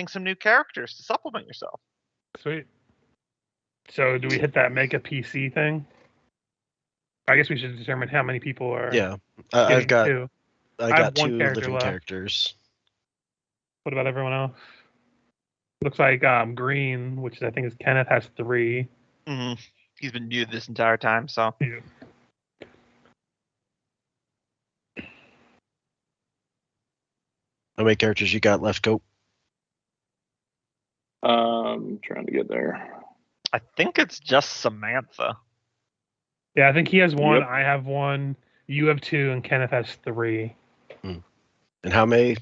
some new characters to supplement yourself. Sweet. So do we hit that make a PC thing? I guess we should determine how many people are. Yeah, I got two. I I have got one 2 character living left. characters. What about everyone else? Looks like Green, which I think is Kenneth, has 3. Mm-hmm. He's been muted this entire time, so. Yeah. How many characters you got left, Cope? Trying to get there. I think it's just Samantha. Yeah, I think he has 1. Yep. I have 1. You have 2, and Kenneth has 3. And how many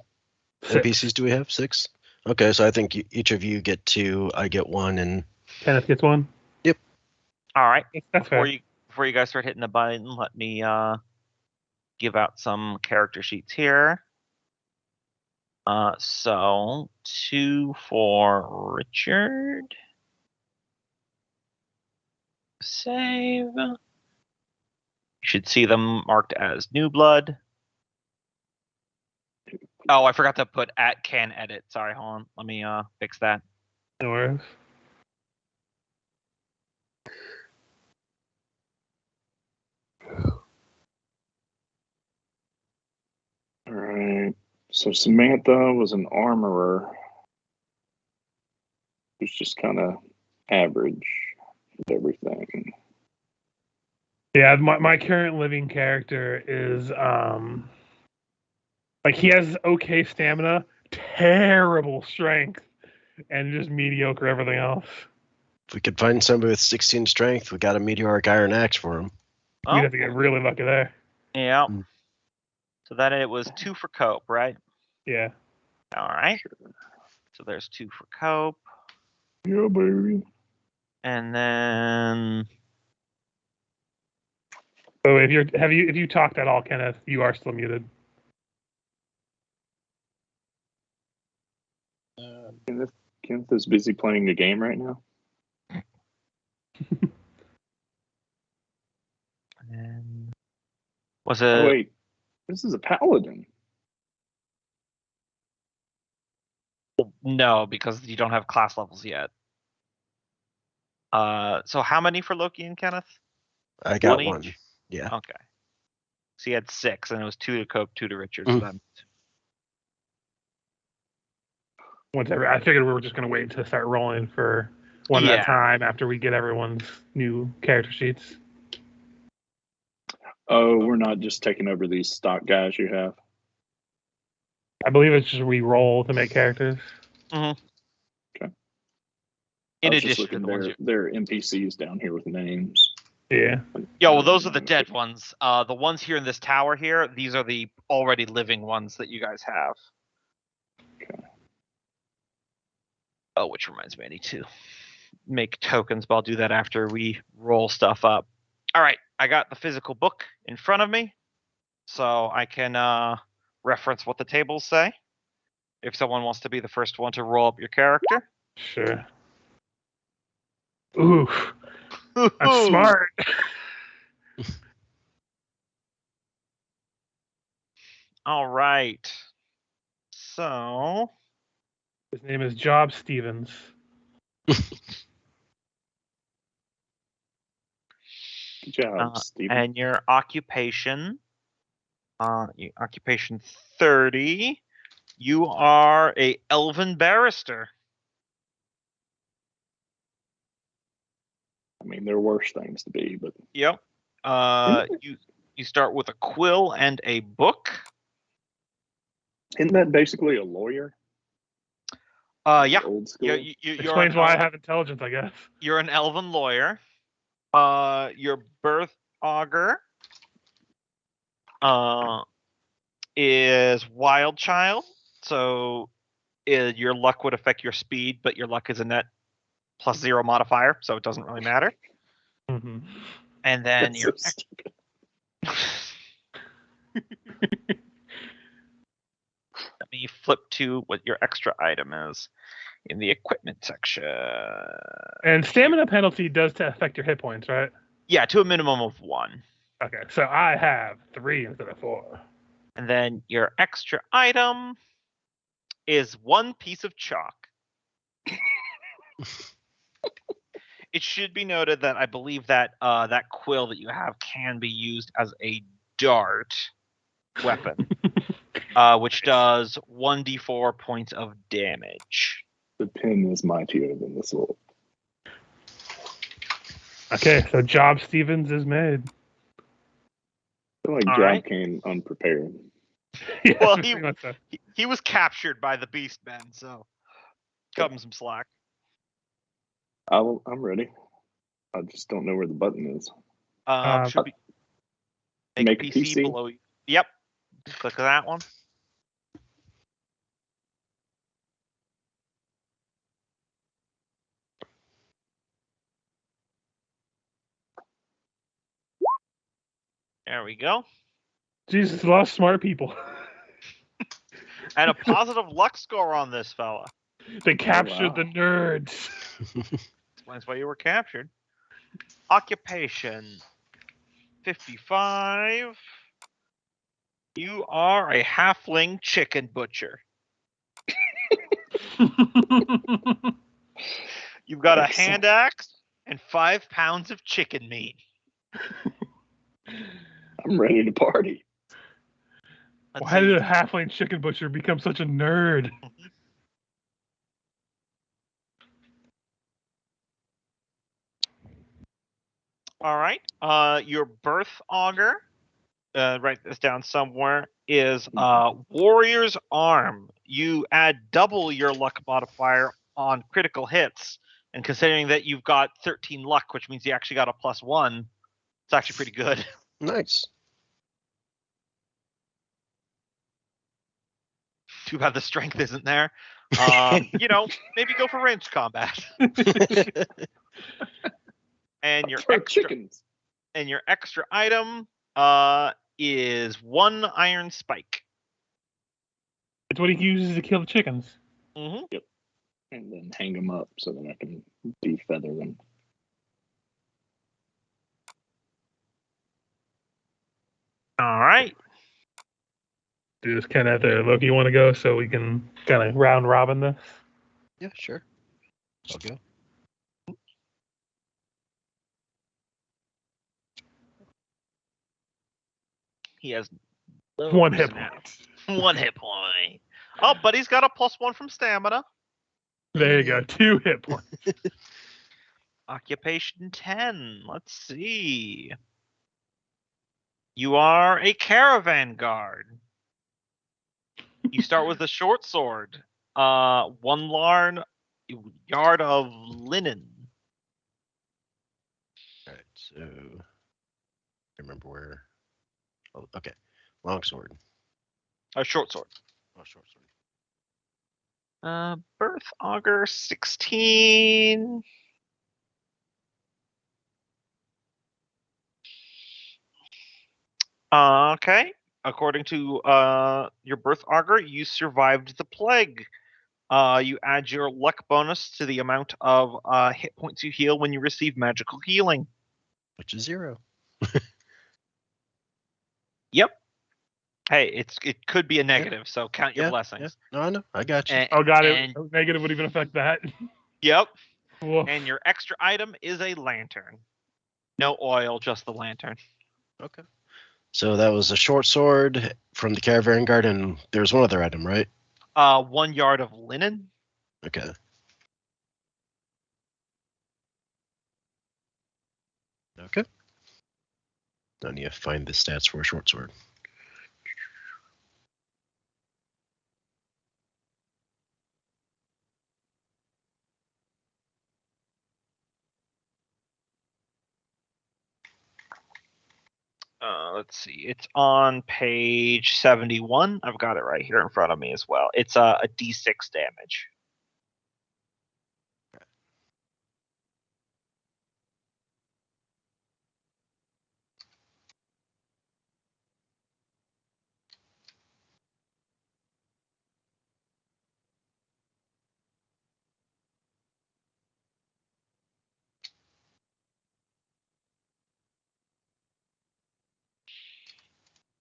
6. NPCs do we have? 6? Okay, so I think each of you get 2. I get 1, and Kenneth gets 1. All right. That's fair. Before you guys start hitting the button, let me give out some character sheets here. So 2 for Richard. Save. You should see them marked as new blood. Oh, I forgot to put at can edit. Sorry, hold on. Let me fix that. No worries. All right. So Samantha was an armorer who's just kind of average with everything. Yeah, my current living character is like he has okay stamina, terrible strength, and just mediocre everything else. if we could find somebody with 16 strength, we got a meteoric iron axe for him. We'd have to get really lucky there. Yeah. Mm. So then it was 2 for Cope, right? Yeah. All right. So there's 2 for Cope. Yeah, baby. And then So if you talked at all, Kenneth, you are still muted. Kenneth is busy playing a game right now. and was it Oh, wait, this is a paladin. no, because you don't have class levels yet. So how many for Loki and Kenneth? I got 1 1. each? Yeah. Okay. So you had 6, and it was 2 to Cope, 2 to Richard. Mm. So that I figured we were just going to wait to start rolling for one at Yeah. a time after we get everyone's new character sheets. Oh, we're not just taking over these stock guys you have. I believe it's just we roll to make characters. in I was just addition to looking, the ones there are NPCs down here with names. Yeah. Yeah, well, those are the dead ones. The ones here in this tower here, these are the already living ones that you guys have. Okay. Oh, which reminds me, I need to make tokens, but I'll do that after we roll stuff up. All right, I got the physical book in front of me, so I can reference what the tables say. If someone wants to be the first one to roll up your character. Sure. Ooh, I'm smart. All right. So His name is Job Stevens. Good job, Steven. and your occupation, occupation 30, you are a elven barrister. I mean, there are worse things to be, but Yep. You start with a quill and a book. isn't that basically a lawyer? Yeah. Old school. You're Explains why I have intelligence, I guess. You're an elven lawyer. Your birth augur is wild child, so your luck would affect your speed, but your luck is a net +0 modifier, so it doesn't really matter. Mm-hmm. And then That's your so stupid. let me flip to what your extra item is in the equipment section. And stamina penalty does affect your hit points, right? Yeah, to a minimum of 1. Okay, so I have 3 instead of 4. And then your extra item is 1 piece of chalk. It should be noted that I believe that that quill that you have can be used as a dart weapon, which does 1d4 points of damage. The pin is mightier than the sword. Okay, so Job Stevens is made. I feel like All Job right. came unprepared. Yeah, Well, pretty much so. he was captured by the Beastmen, so cut him some slack. I'm ready. I just don't know where the button is. Should be make a PC below you. Yep. Click that one. There we go. Jesus, a lot of smart people. And a positive luck score on this fella. They captured wow. the nerds. Explains why you were captured. Occupation 55. You are a halfling chicken butcher. You've got a Excellent. hand axe and 5 pounds of chicken meat. I'm ready to party. Let's Why did see. a halfling chicken butcher become such a nerd? All right. Your birth augur, write this down somewhere, is warrior's arm. You add double your luck modifier on critical hits, and considering that you've got 13 luck, which means you actually got a +1, it's actually pretty good. Nice. Too bad the strength isn't there. Maybe go for ranged combat. And your For extra chickens. and your extra item is 1 iron spike. It's what he uses to kill the chickens. Mm-hmm. And then hang them up so that I can defeather them. All right. Do this kind of there. Loki, you want to go so we can kind of round robin this? Yeah, sure. I'll go. He has 1 hit now. point. 1 hit point. Oh, but he's got a +1 from stamina. There you go. 2 hit points. Occupation 10. Let's see. You are a caravan guard. You start with a short sword. 1 yard of linen. All right, so I remember where. Oh, okay, long sword. A short sword. Oh, short sword. Birth augur 16. Okay. According to your birth augur, you survived the plague. You add your luck bonus to the amount of hit points you heal when you receive magical healing. Which is 0. Yep. Hey, it could be a negative, so count your Yeah. blessings. No, I know. I got you. And, Oh, got it. and- Negative would even affect that. Yep. Woof. And your extra item is a lantern. No oil, just the lantern. Okay. So that was a short sword from the caravan guard, and there was one other item, right? 1 yard of linen. Okay. Okay. I need to find the stats for a short sword. Let's see. It's on page 71. I've got it right here in front of me as well. It's a D6 damage.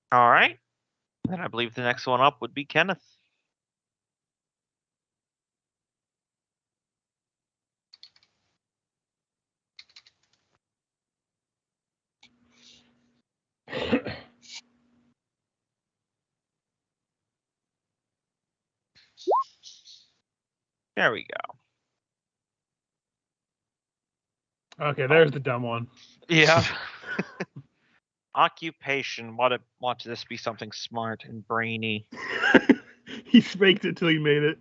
All right. And I believe the next one up would be Kenneth. There we go. Okay, there's the dumb one. Yeah. Occupation. Want this to be something smart and brainy. He faked it till he made it.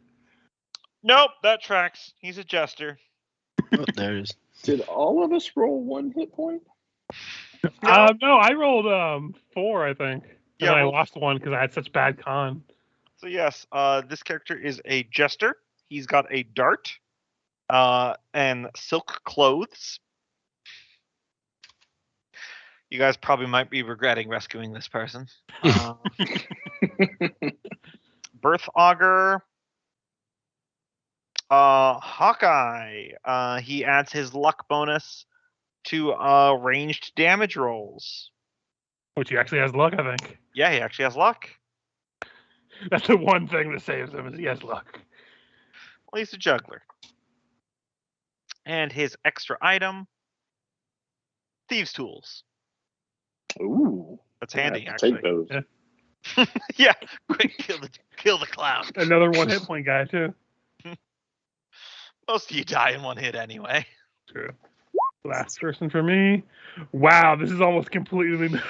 Nope, that tracks. He's a jester. Oh, there it is. Did all of us roll 1 hit point? No, I rolled 4, I think. And Yeah, then I well- lost 1 because I had such bad con. So yes, this character is a jester. He's got a dart, and silk clothes. You guys probably might be regretting rescuing this person. Birth augur. Hawkeye. He adds his luck bonus to ranged damage rolls. Which he actually has luck, I think. Yeah, he actually has luck. That's the one thing that saves him is he has luck. Well, he's a juggler. And his extra item, thieves' tools. Ooh. That's I handy, have to actually. take those. Yeah. Yeah, quick, kill the clown. Another 1 hit point guy, too. Most of you die in one hit anyway. True. Last person for me. Wow, this is almost completely middling.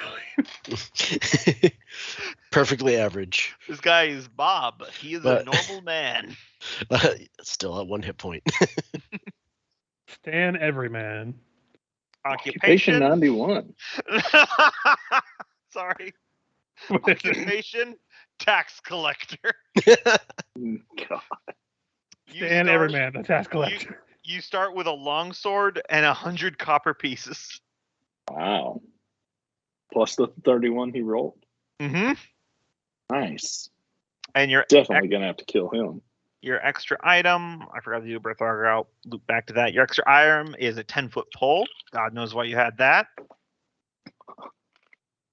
Perfectly average. This guy is Bob. He is a But- normal man. Still at 1 hit point. Stan Everyman. Occupation Occupation. 91. Sorry. What is it? Occupation. Tax collector. God. You Stan start- Everyman, the tax collector. You start with a longsword and 100 copper pieces. Wow. Plus the 31 he rolled. Mm-hmm. Nice. And your Definitely gonna have to kill him. Your extra item, I forgot to do Birth Augur, I'll loop back to that. Your extra item is a 10-foot pole. God knows why you had that.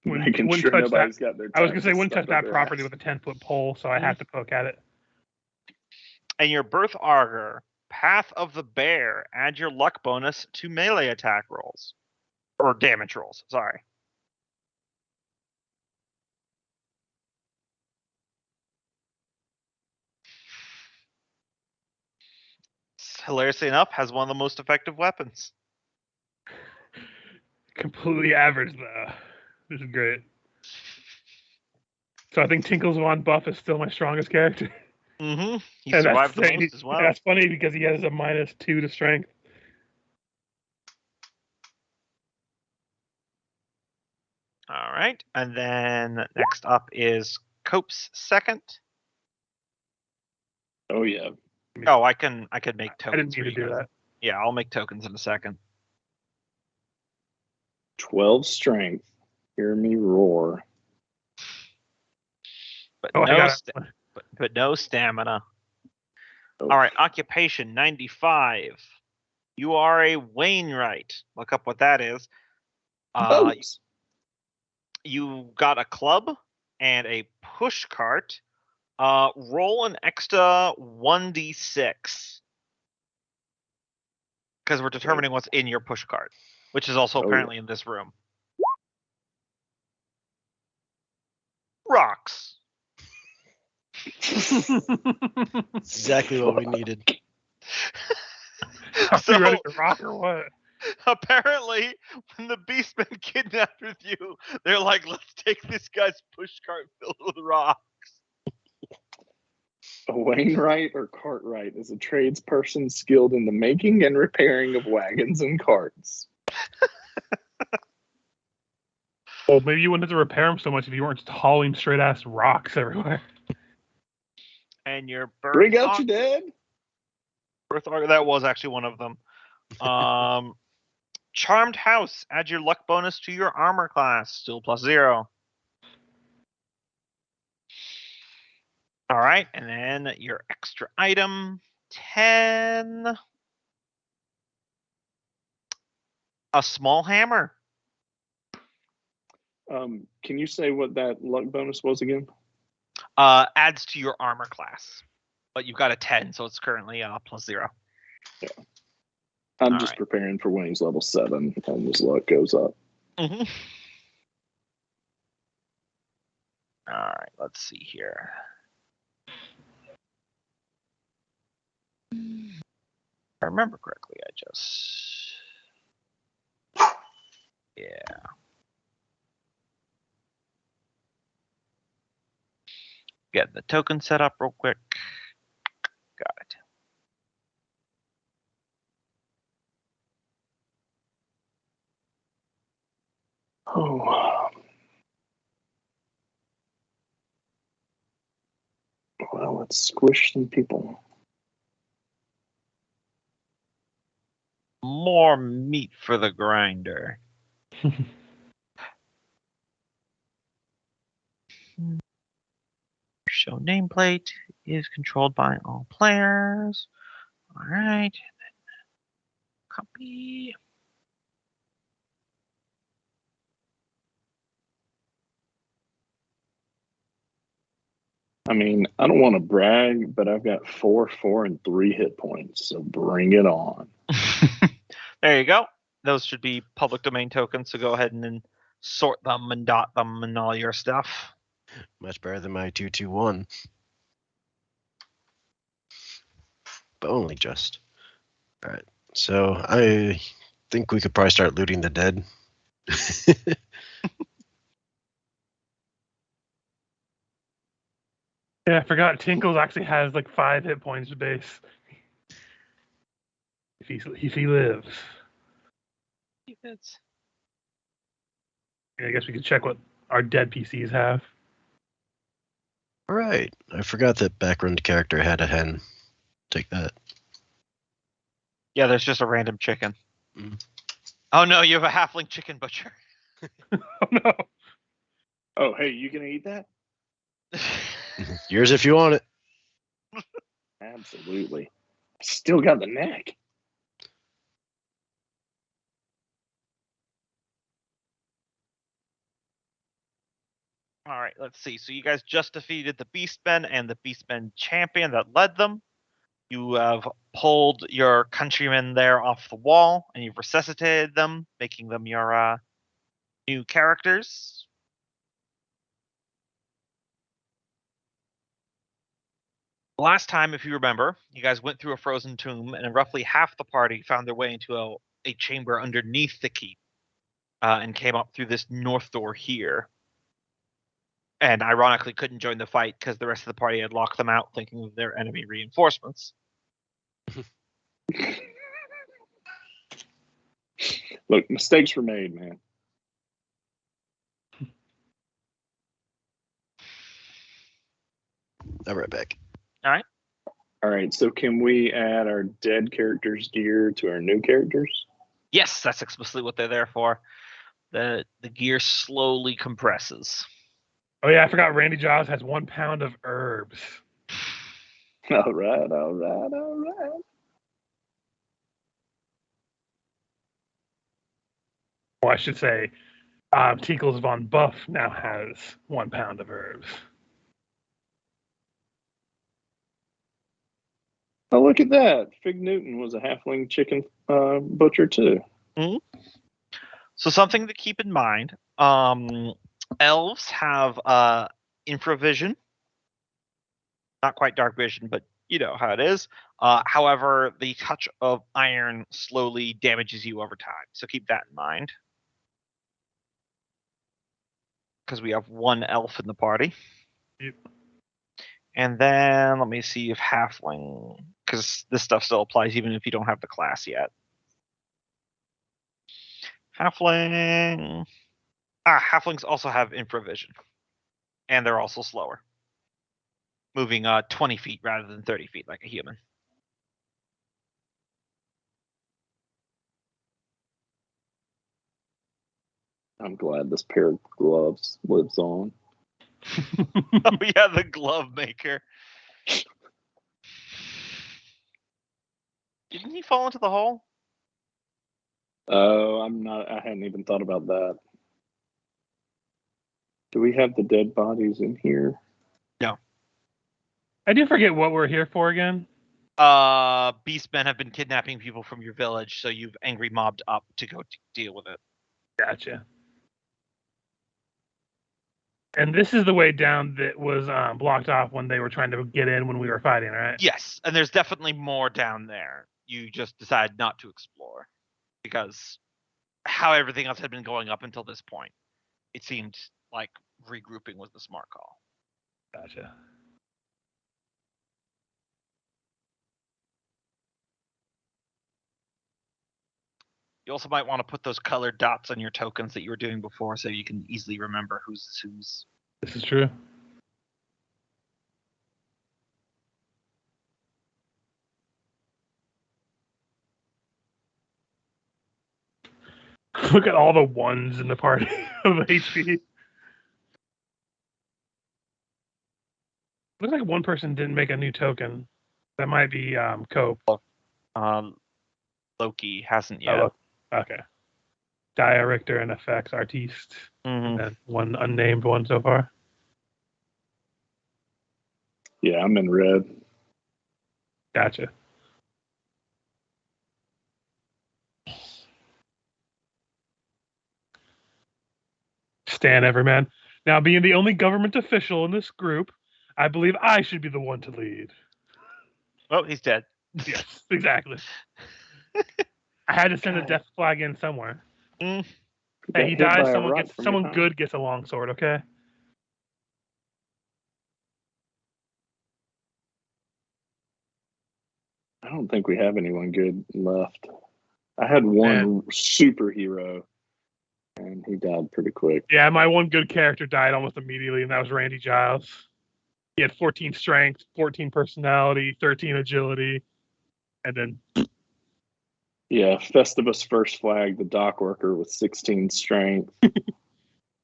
Making Wouldn't sure touch nobody's got their. I was gonna say taxes wouldn't touch stuck up that their property ass. with a 10-foot pole, so I had to poke at it. And your Birth Augur, Path of the Bear, add your luck bonus to melee attack rolls. Or damage rolls, sorry. Hilariously enough, has one of the most effective weapons. Completely average though. This is great. So I think Tinkle's Von Buff is still my strongest character. Mm-hmm. He And survived the saying- most as well. and that's funny because he has a -2 to strength. All right. And then next up is Cope's second. Oh yeah. Oh, I could make I didn't tokens. mean for to you do guys. that. Yeah, I'll make tokens in a second. 12 strength. Hear me roar. But Oh, I no got but no stamina. Oh. All right, occupation 95. You are a Wainwright. Look up what that is. Boats. You got a club and a push cart. Roll an extra 1d6. Because we're determining what's in your push cart, which is also Oh, yeah. apparently in this room. Rocks. Exactly what we needed. Are So you ready to rock or what? apparently, when the Beastmen kidnapped with you, they're like, let's take this guy's push cart filled with rocks. A Wainwright or Cartwright is a tradesperson skilled in the making and repairing of wagons and carts. Well, maybe you wouldn't have to repair them so much if you weren't just hauling straight ass rocks everywhere. And your Bring out your dead. Birth Augur, that was actually one of them. Charmed House, add your luck bonus to your armor class, still +0. All right, and then your extra item, 10. A small hammer. Can you say what that luck bonus was again? Adds to your armor class. But you've got a 10, so it's currently +0. I'm All just right. preparing for when he's level 7 and his luck goes up. Mm-hmm. All right, let's see here. I remember correctly, I just... Yeah. Get the token set up real quick. Got it. Oh. Well, let's squish some people. More meat for the grinder. Show nameplate is controlled by all players. All right. Copy. I mean, I don't want to brag, but I've got 4, 4, and 3 hit points, so bring it on. There you go. Those should be public domain tokens, so go ahead and then sort them and dot them and all your stuff. Much better than my 221. But only just. All right. So I think we could probably start looting the dead. Yeah, I forgot Tinkles actually has like 5 hit points to base. If he lives. It's I guess we could check what our dead PCs have. All right. I forgot that background character had a hen. Take that. Yeah, there's just a random chicken. Mm. Oh no, you have a halfling chicken butcher. Oh no. Oh, hey, you gonna eat that? Yours if you want it. Absolutely. Still got the neck. All right, let's see. So you guys just defeated the Beastmen and the Beastmen champion that led them. You have pulled your countrymen there off the wall, and you've resuscitated them, making them your new characters. Last time, if you remember, you guys went through a frozen tomb, and roughly half the party found their way into a chamber underneath the keep, and came up through this north door here. And ironically couldn't join the fight because the rest of the party had locked them out, thinking of their enemy reinforcements. Look, mistakes were made, man. I'll be right back. All right, so can we add our dead characters' gear to our new characters? Yes, that's explicitly what they're there for. The gear slowly compresses. Oh yeah, I forgot Randy Giles has 1 pound of herbs. All right, all right, all right. Or I should say, Tinkles von Buff now has 1 pound of herbs. Oh, look at that. Fig Newton was a halfling chicken butcher, too. So something to keep in mind, elves have infravision. Not quite dark vision, but you know how it is. However, the touch of iron slowly damages you over time, so keep that in mind. Because we have 1 elf in the party. Yep. And then let me see if halfling, because this stuff still applies even if you don't have the class yet. Halfling. Halflings also have infravision. And they're also slower. Moving 20 feet rather than 30 feet like a human. I'm glad this pair of gloves lives on. Oh yeah, the glove maker. Didn't he fall into the hole? Oh, I hadn't even thought about that. Do we have the dead bodies in here? No. I do forget what we're here for again. Beastmen have been kidnapping people from your village, so you've angry mobbed up to go deal with it. Gotcha. And this is the way down that was blocked off when they were trying to get in when we were fighting, right? Yes, and there's definitely more down there. you just decide not to explore because how everything else had been going up until this point, it seemed like regrouping was the smart call. Gotcha. You also might want to put those colored dots on your tokens that you were doing before so you can easily remember who's who's. This is true. Look at all the ones in the party of HP. Looks like one person didn't make a new token. That might be Cope. Loki hasn't yet. Oh, okay. Dia, Richter, and FX Artiste. Mhm. And one unnamed one so far. Yeah, I'm in red. Gotcha. Stan Everman. Now, being the only government official in this group, I believe I should be the one to lead. Oh, he's dead. Yes, exactly. I had to send a God. death flag in somewhere. Mm. Hey, he Got hit by dies. a rock from Someone behind. good gets a long sword. Okay. I don't think we have anyone good left. I had one superhero, and he died pretty quick. Yeah, my one good character died almost immediately, and that was Randy Giles. He had 14 strength, 14 personality, 13 agility, and then Yeah, Festivus first flag, the dock worker with 16 strength,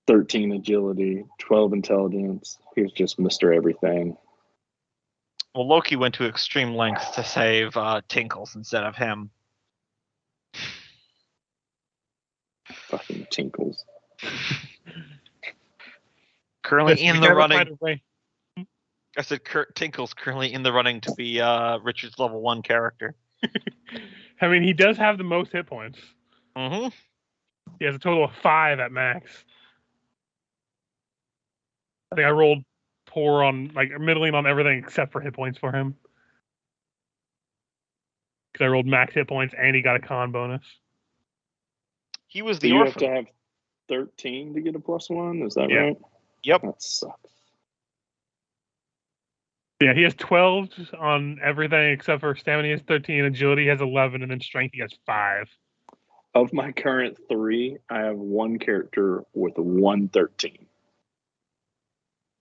13 agility, 12 intelligence. He was just Mr. Everything. Well, Loki went to extreme lengths to save Tinkles instead of him. Fucking Tinkles. Currently listen, we in the never running. find a way. I said Tinkle's currently in the running to be Richard's level 1 character. I mean, he does have the most hit points. Mm-hmm. He has a total of 5 at max. I think I rolled poor on, like, middling on everything except for hit points for him. Because I rolled max hit points and he got a con bonus. He was So the you have orphan. to have 13 to get a +1? Is that Yeah. right? Yep. That sucks. Yeah, he has 12 on everything except for stamina. He has 13, agility he has 11, and then strength he has 5. Of my current 3, I have one character with a 113.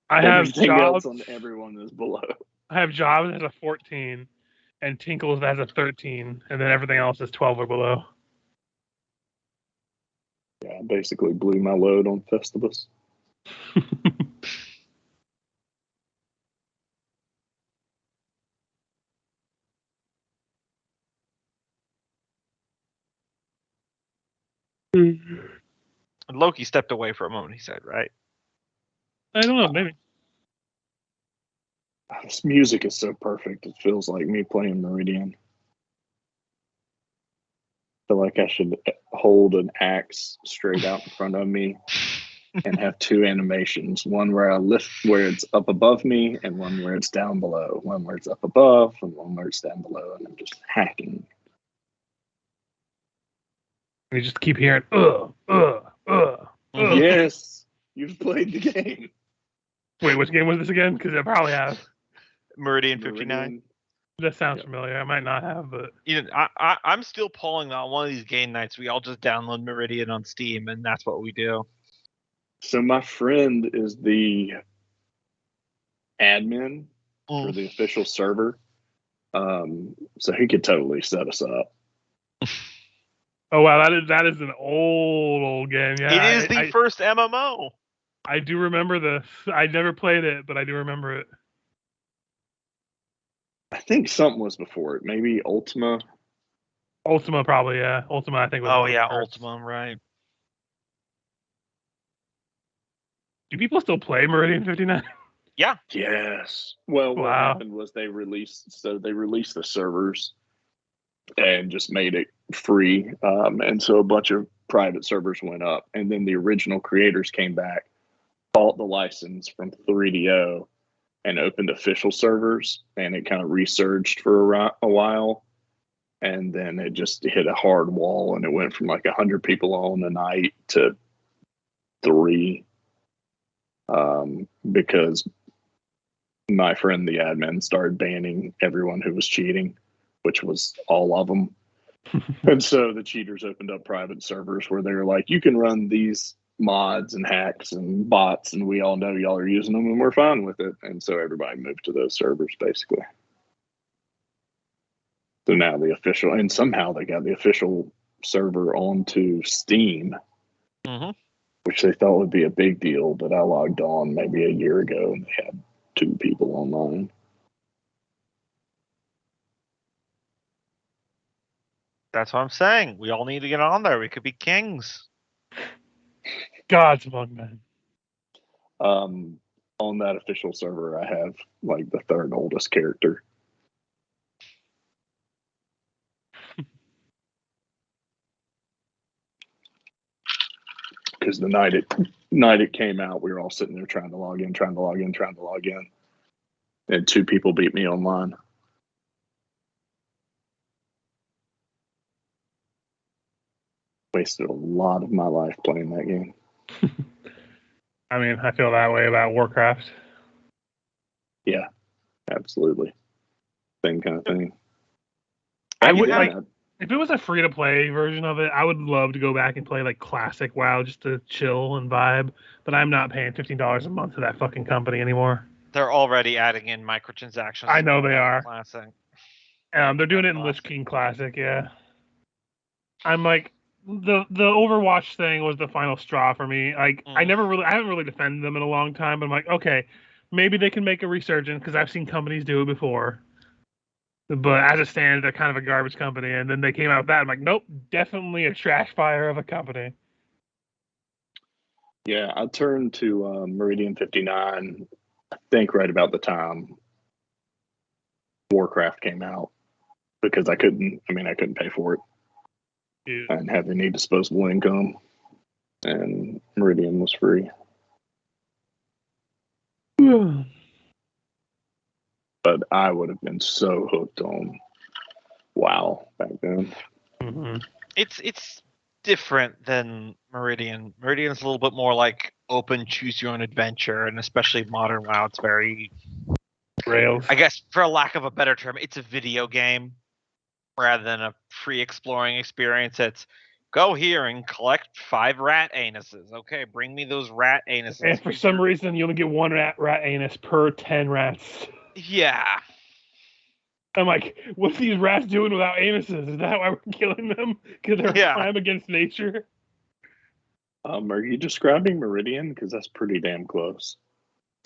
I have Everything else Jobs. on everyone is below. I have Jobs that has a 14, and Tinkles that has a 13, and then everything else is 12 or below. Yeah, I basically blew my load on Festivus. Loki stepped away for a moment, he said, right? I don't know, maybe. This music is so perfect. It feels like me playing Meridian. I feel like I should hold an axe straight out in front of me and have 2 animations. One where I lift where it's up above me and one where it's down below. One where it's up above and one where it's down below. And I'm just hacking. You just keep hearing, ugh. Yes, you've played the game. Wait, which game was this again? Because I probably have. Meridian 59. Meridian. That sounds Yep. familiar. I might not have, but You know, I'm still pulling on one of these game nights. We all just download Meridian on Steam, and that's what we do. So my friend is the admin for the official server. So he could totally set us up. oh wow, that is an old game. Yeah, It is the first MMO. I do remember this. I never played it, but I do remember it. I think something was before it. Maybe Ultima. Ultima probably, yeah. Ultima, I think. Was Oh one of yeah, the first. Ultima, right? Do people still play Meridian 59? Yes. Well, what Wow. happened was they released the servers and just made it free. And so a bunch of private servers went up, and then the original creators came back, bought the license from 3DO, and opened official servers, and it kind of resurged for a while. and then it just hit a hard wall, and it went from like 100 people on a night to 3, because my friend the admin started banning everyone who was cheating, which was all of them. And so the cheaters opened up private servers where they were like, you can run these mods and hacks and bots, and we all know y'all are using them, and we're fine with it. And so everybody moved to those servers, basically. So now the official, and somehow they got the official server onto Steam, Mm-hmm. which they thought would be a big deal. But I logged on maybe a year ago, and they had 2 people online. That's what I'm saying. We all need to get on there. We could be kings. Gods among men. On that official server, I have like the 3rd oldest character. Because the night it came out, we were all sitting there trying to log in, and 2 people beat me online. Wasted a lot of my life playing that game. I mean, I feel that way about Warcraft. Yeah, absolutely. Same kind of thing. I would Yeah. like if it was a free to play version of it, I would love to go back and play like classic WoW just to chill and vibe. But I'm not paying $15 a month to that fucking company anymore. They're already adding in microtransactions. I know they are. Classic. They're doing it in Lich King Classic, yeah. I'm like the Overwatch thing was the final straw for me. Like I haven't really defended them in a long time, but I'm like, okay, maybe they can make a resurgence because I've seen companies do it before. But as it stands, they're kind of a garbage company. And then they came out with that. I'm like, nope, definitely a trash fire of a company. Yeah, I turned to Meridian 59, I think right about the time Warcraft came out, because I couldn't pay for it. Yeah. I didn't have any disposable income, and Meridian was free. But I would have been so hooked on WoW back then. Mm-hmm. It's different than Meridian. Meridian's a little bit more like open, choose your own adventure, and especially modern WoW, it's very Rails. I guess, for lack of a better term, it's a video game rather than a free exploring experience. It's go here and collect 5 rat anuses. Okay, bring me those rat anuses. And for some reason, you only get 1 rat anus per 10 rats. Yeah. I'm like, what's these rats doing without anuses? Is that why we're killing them? Because they're a crime against nature? Are you describing Meridian? Because that's pretty damn close.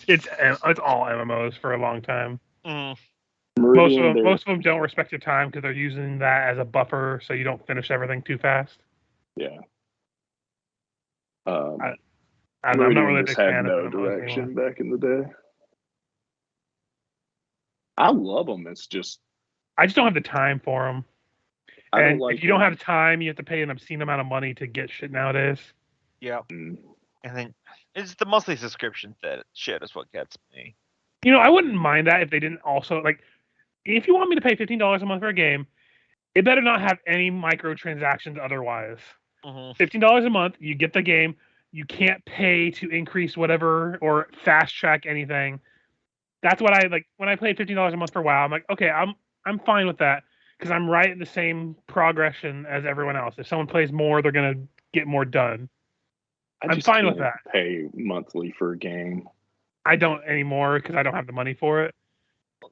It's all MMOs for a long time. Mm. Meridian, most of them don't respect your time because they're using that as a buffer so you don't finish everything too fast. Yeah. I'm not Meridian really a just big had fan no of direction back in the day. I love them. It's just I just don't have the time for them. I don't And like if you don't have time, you have to pay an obscene amount of money to get shit nowadays. Yeah. Mm. And then it's the monthly subscription that shit is what gets me. You know, I wouldn't mind that if they didn't also like. If you want me to pay $15 a month for a game, it better not have any microtransactions otherwise. $15 a month, you get the game. You can't pay to increase whatever or fast track anything. That's what I like when I pay $15 a month for WoW. I'm like, okay, I'm fine with that because I'm right in the same progression as everyone else. If someone plays more, they're gonna get more done. I'm fine with that. Pay monthly for a game. I don't anymore because I don't have the money for it.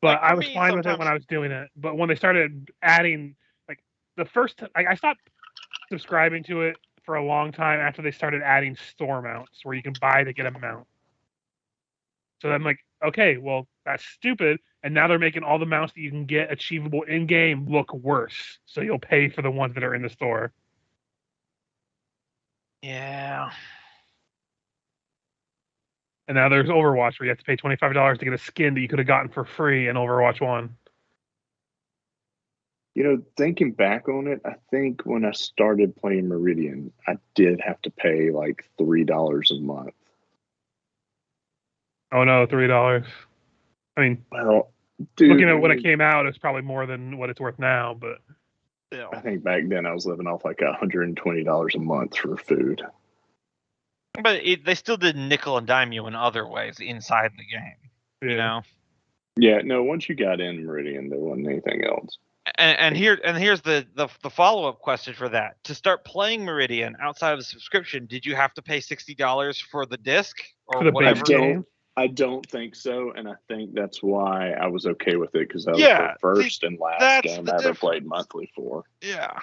But I was fine with it when I was doing it. But when they started adding, like the first, I stopped subscribing to it for a long time after they started adding store mounts where you can buy to get a mount. So I'm like, okay, well that's stupid. And now they're making all the mounts that you can get achievable in game look worse. So you'll pay for the ones that are in the store. Yeah. And now there's Overwatch where you have to pay $25 to get a skin that you could have gotten for free in Overwatch 1. You know, thinking back on it, I think when I started playing Meridian, I did have to pay like $3 a month. Oh no, $3. I mean, well, dude, looking at when it came out, it's probably more than what it's worth now. But Still. I think back then I was living off like $120 a month for food. But they still did nickel and dime you in other ways inside the game. You know. Yeah, no. Once you got in Meridian, there wasn't anything else. And here's the follow-up question for that. To start playing Meridian outside of the subscription, did you have to pay $60 for the disc or For the whatever? game? I don't think so, and I think that's why I was okay with it, because that was Yeah, the first and last that's game the I ever difference. played monthly for. Yeah.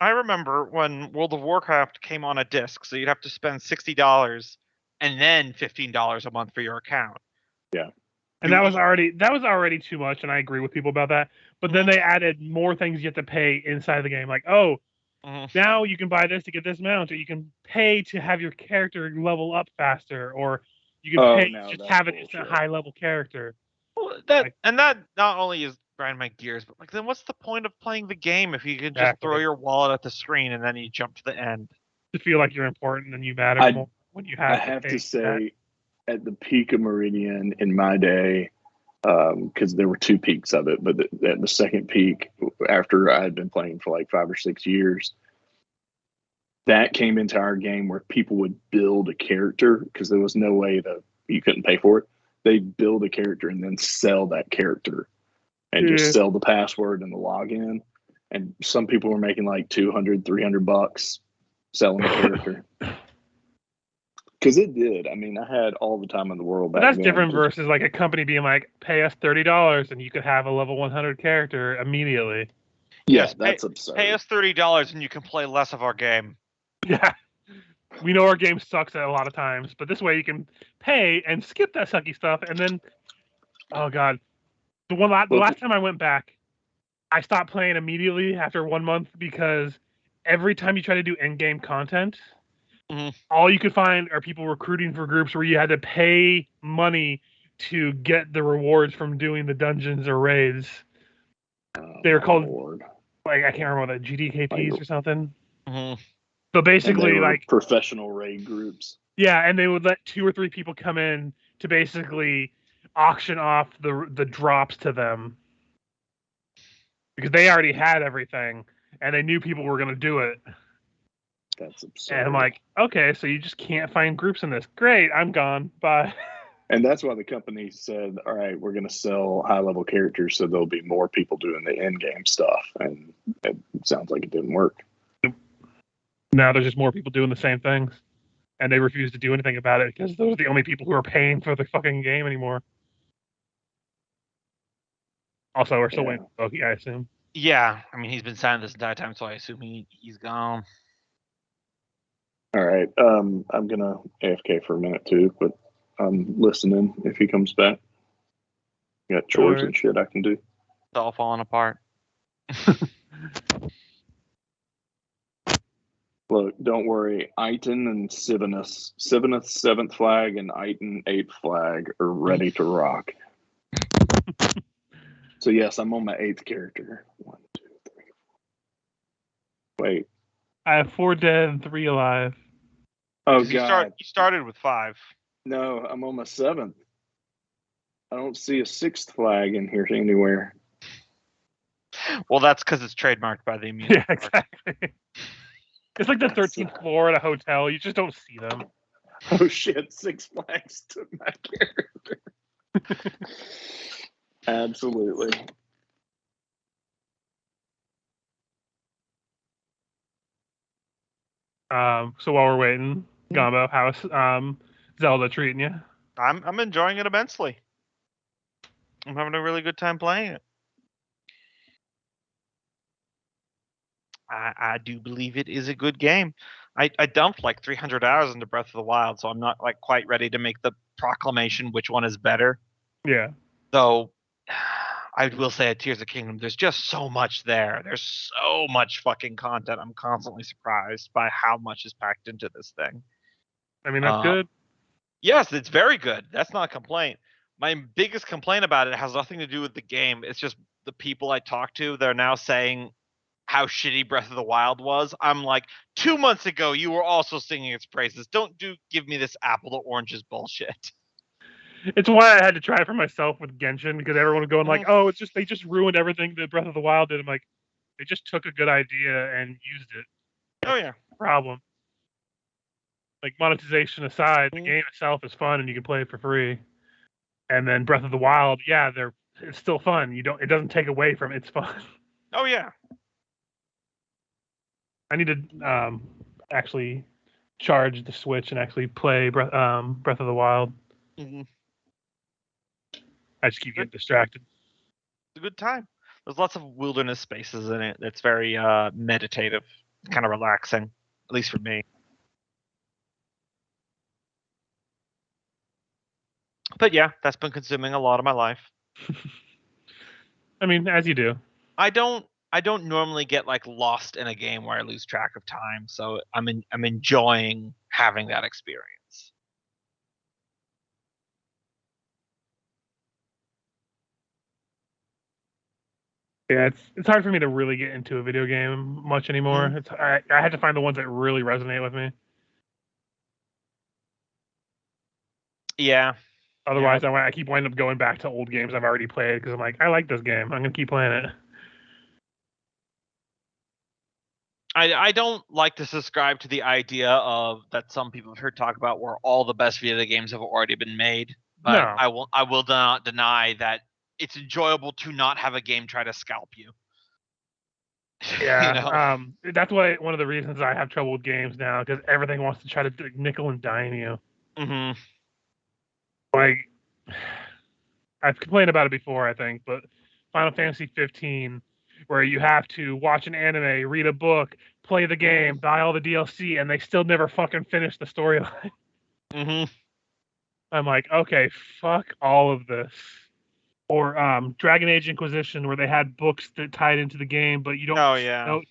I remember when World of Warcraft came on a disc, so you'd have to spend $60 and then $15 a month for your account. Yeah. And that was already too much, and I agree with people about that. But then they added more things you have to pay inside the game, like now you can buy this to get this mount, or you can pay to have your character level up faster, or you can pay to just have an instant high level character. Well, that not only is grind my gears, but then what's the point of playing the game if you can just throw your wallet at the screen and then you jump to the end? To feel like you're important and you matter more when you have. I have to say, at the peak of Meridian in my day, because there were two peaks of it, but at the second peak, after I had been playing for like 5 or 6 years, that came into our game where people would build a character because there was no way that you couldn't pay for it. They'd build a character and then sell that character and just sell the password and the login. And some people were making like $200, $300 selling a character. Because it did. I mean, I had all the time in the world back then. But that's different versus like a company being like, pay us $30 and you could have a level 100 character immediately. Yes, that's absurd. Pay us $30 and you can play less of our game. Yeah. We know our game sucks at a lot of times, but this way you can pay and skip that sucky stuff. And then, oh God, the last time I went back, I stopped playing immediately after 1 month because every time you try to do in-game content, all you could find are people recruiting for groups where you had to pay money to get the rewards from doing the dungeons or raids. They were called, like, I can't remember what, GDKPs or something. So basically, like professional raid groups. Yeah, and they would let 2 or 3 people come in to basically auction off the drops to them because they already had everything and they knew people were going to do it. That's absurd. And I'm like, okay, so you just can't find groups in this. Great, I'm gone. Bye. And that's why the company said, all right, we're going to sell high-level characters so there'll be more people doing the in-game stuff. And it sounds like it didn't work. Now there's just more people doing the same things. And they refuse to do anything about it because those are the only people who are paying for the fucking game anymore. Also, we're still waiting for Loki, I assume. Yeah, I mean, he's been signed this entire time, so I assume he's gone. All right. I'm going to AFK for a minute, too, but I'm listening if he comes back. Got chores and shit I can do. It's all falling apart. Look, don't worry. Iton and Sivonus, 7th flag, and Iton 8th flag are ready to rock. So, yes, I'm on my 8th character. 1, 2, 3, 4. Wait. I have 4 dead and 3 alive. Oh, God. You started with 5. No, I'm on my 7th. I don't see a 6th flag in here anywhere. Well, that's because it's trademarked by the immunity. Yeah, exactly. It's like the 13th floor at a hotel. You just don't see them. Oh, shit. 6 flags took my character. Absolutely. So while we're waiting, Gombo, how's Zelda treating you? I'm enjoying it immensely. I'm having a really good time playing it. I do believe it is a good game. I dumped like 300 hours into Breath of the Wild, so I'm not like quite ready to make the proclamation which one is better. Yeah. Though I will say at Tears of the Kingdom, there's just so much there. There's so much fucking content. I'm constantly surprised by how much is packed into this thing. I mean, that's good. Yes, it's very good. That's not a complaint. My biggest complaint about it has nothing to do with the game. It's just the people I talk to. They're now saying how shitty Breath of the Wild was. I'm like, 2 months ago, you were also singing its praises. Don't give me this apple to oranges bullshit. It's why I had to try it for myself with Genshin because everyone was going like, "Oh, they just ruined everything that Breath of the Wild did." I'm like, They just took a good idea and used it. Oh yeah. Problem. Like monetization aside, the game itself is fun and you can play it for free. And then Breath of the Wild, yeah, it's still fun. It doesn't take away from its fun. Oh yeah. I need to actually charge the Switch and actually play Breath of the Wild. Mm-hmm. I just keep getting distracted. It's a good time. There's lots of wilderness spaces in it. It's very meditative, kind of relaxing, at least for me. But yeah, that's been consuming a lot of my life. I mean, as you do. I don't normally get like lost in a game where I lose track of time, so I'm enjoying having that experience. Yeah, it's hard for me to really get into a video game much anymore. I had to find the ones that really resonate with me. Yeah. Otherwise, I keep winding up going back to old games I've already played because I'm like, I like this game. I'm gonna keep playing it. I don't like to subscribe to the idea of that some people have heard talk about where all the best video games have already been made. But No. I will not deny that it's enjoyable to not have a game try to scalp you. Yeah, that's why one of the reasons I have trouble with games now because everything wants to try to nickel and dime you. Mm-hmm. Like, I've complained about it before, I think, but Final Fantasy 15, where you have to watch an anime, read a book, play the game, buy all the DLC, and they still never fucking finish the storyline. Mm-hmm. I'm like, okay, fuck all of this. Or Dragon Age Inquisition, where they had books that tied into the game, but you don't. Oh yeah. Know,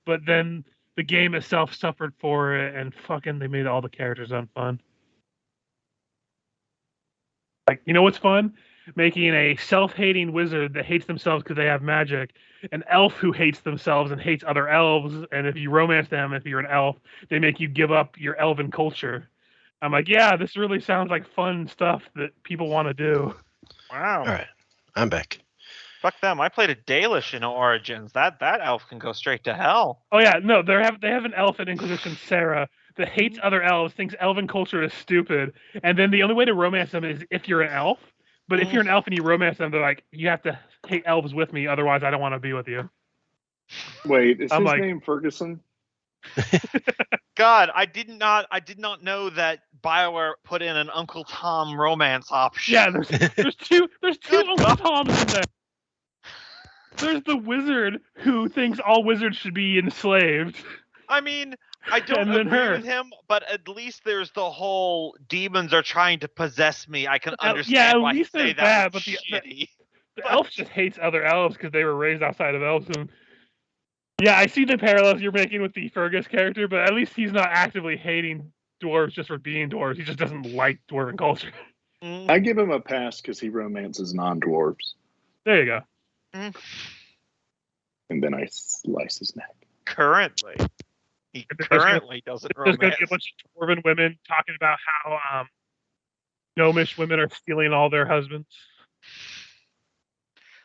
but then the game itself suffered for it, and fucking they made all the characters unfun. Like, you know what's fun? Making a self-hating wizard that hates themselves because they have magic, an elf who hates themselves and hates other elves, and if you romance them, if you're an elf, they make you give up your elven culture. I'm like, yeah, this really sounds like fun stuff that people want to do. Wow. All right, I'm back. Fuck them. I played a Dalish in Origins. That elf can go straight to hell. Oh yeah, no, they have an elf in Inquisition, Sarah, that hates other elves, thinks elven culture is stupid, and then the only way to romance them is if you're an elf. But if you're an elf and you romance them, they're like, you have to hate elves with me, otherwise I don't want to be with you. Wait, is his name Ferguson? God, I did not know that BioWare put in an Uncle Tom romance option. Yeah, there's two Uncle Toms in there. There's the wizard who thinks all wizards should be enslaved. I mean, I don't agree with him, but at least there's the whole demons are trying to possess me. I can understand why you say that. But the elf just hates other elves because they were raised outside of elves. And yeah, I see the parallels you're making with the Fergus character, but at least he's not actively hating dwarves just for being dwarves. He just doesn't like dwarven culture. I give him a pass because he romances non-dwarves. There you go. Mm. And then I slice his neck. Currently. He currently doesn't romance. There's going to be a bunch of dwarven women talking about how gnomish women are stealing all their husbands.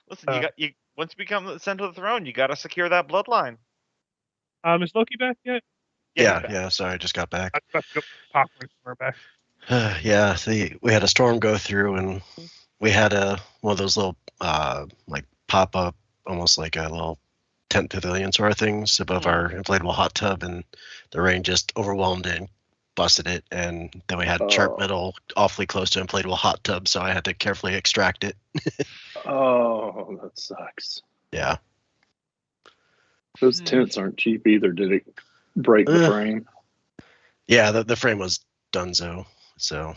Listen, you once you become the center of the throne, you got to secure that bloodline. Is Loki back yet? Yeah. Sorry, I just got back. I was about to go popcorn somewhere back. Yeah, we had a storm go through, and we had one of those little like pop up, almost like a little tent pavilion sort of things above our inflatable hot tub, and the rain just overwhelmed it and busted it, and then we had sharp metal awfully close to inflatable hot tub, so I had to carefully extract it. Oh, that sucks. Yeah. Those tents aren't cheap either. Did it break the frame? Yeah, the frame was donezo, so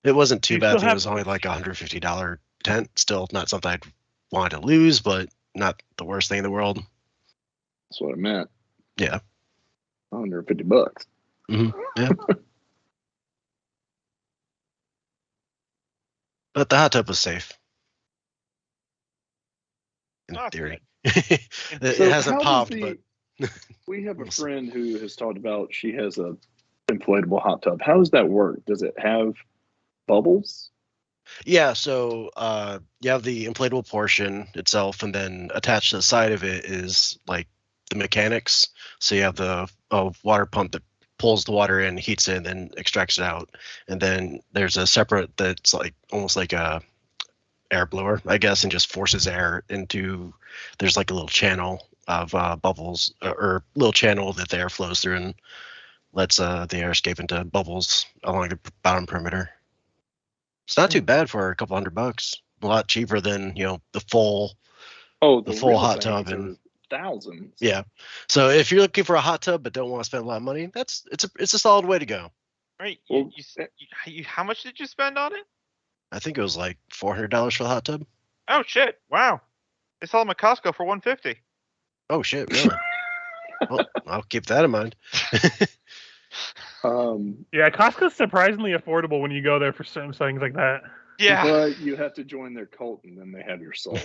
it wasn't too bad. It was only like $150 tent. Still not something I'd want to lose, but not the worst thing in the world. That's what I meant. Yeah. $150. Mm-hmm. Yeah. But the hot tub was safe. In theory. It hasn't popped, but we have a friend who has talked about she has a inflatable hot tub. How does that work? Does it have bubbles? Yeah, so you have the inflatable portion itself, and then attached to the side of it is like the mechanics. So you have the water pump that pulls the water in, heats it, and then extracts it out. And then there's a separate that's like almost like a air blower, I guess, and just forces air into. There's like a little channel of bubbles or little channel that the air flows through and lets the air escape into bubbles along the bottom perimeter. It's not too bad for a couple $100. A lot cheaper than the full the full real hot things tub are and thousands. yeah. So if you're looking for a hot tub but don't want to spend a lot of money, it's a solid way to go. Right. Well, How much did you spend on it? I think it was like $400 for the hot tub. Oh shit! Wow. They sell them at Costco for $150. Oh shit! Really? Well, I'll keep that in mind. Yeah, Costco's surprisingly affordable when you go there for certain things like that. Yeah. But you have to join their cult, and then they have your soul.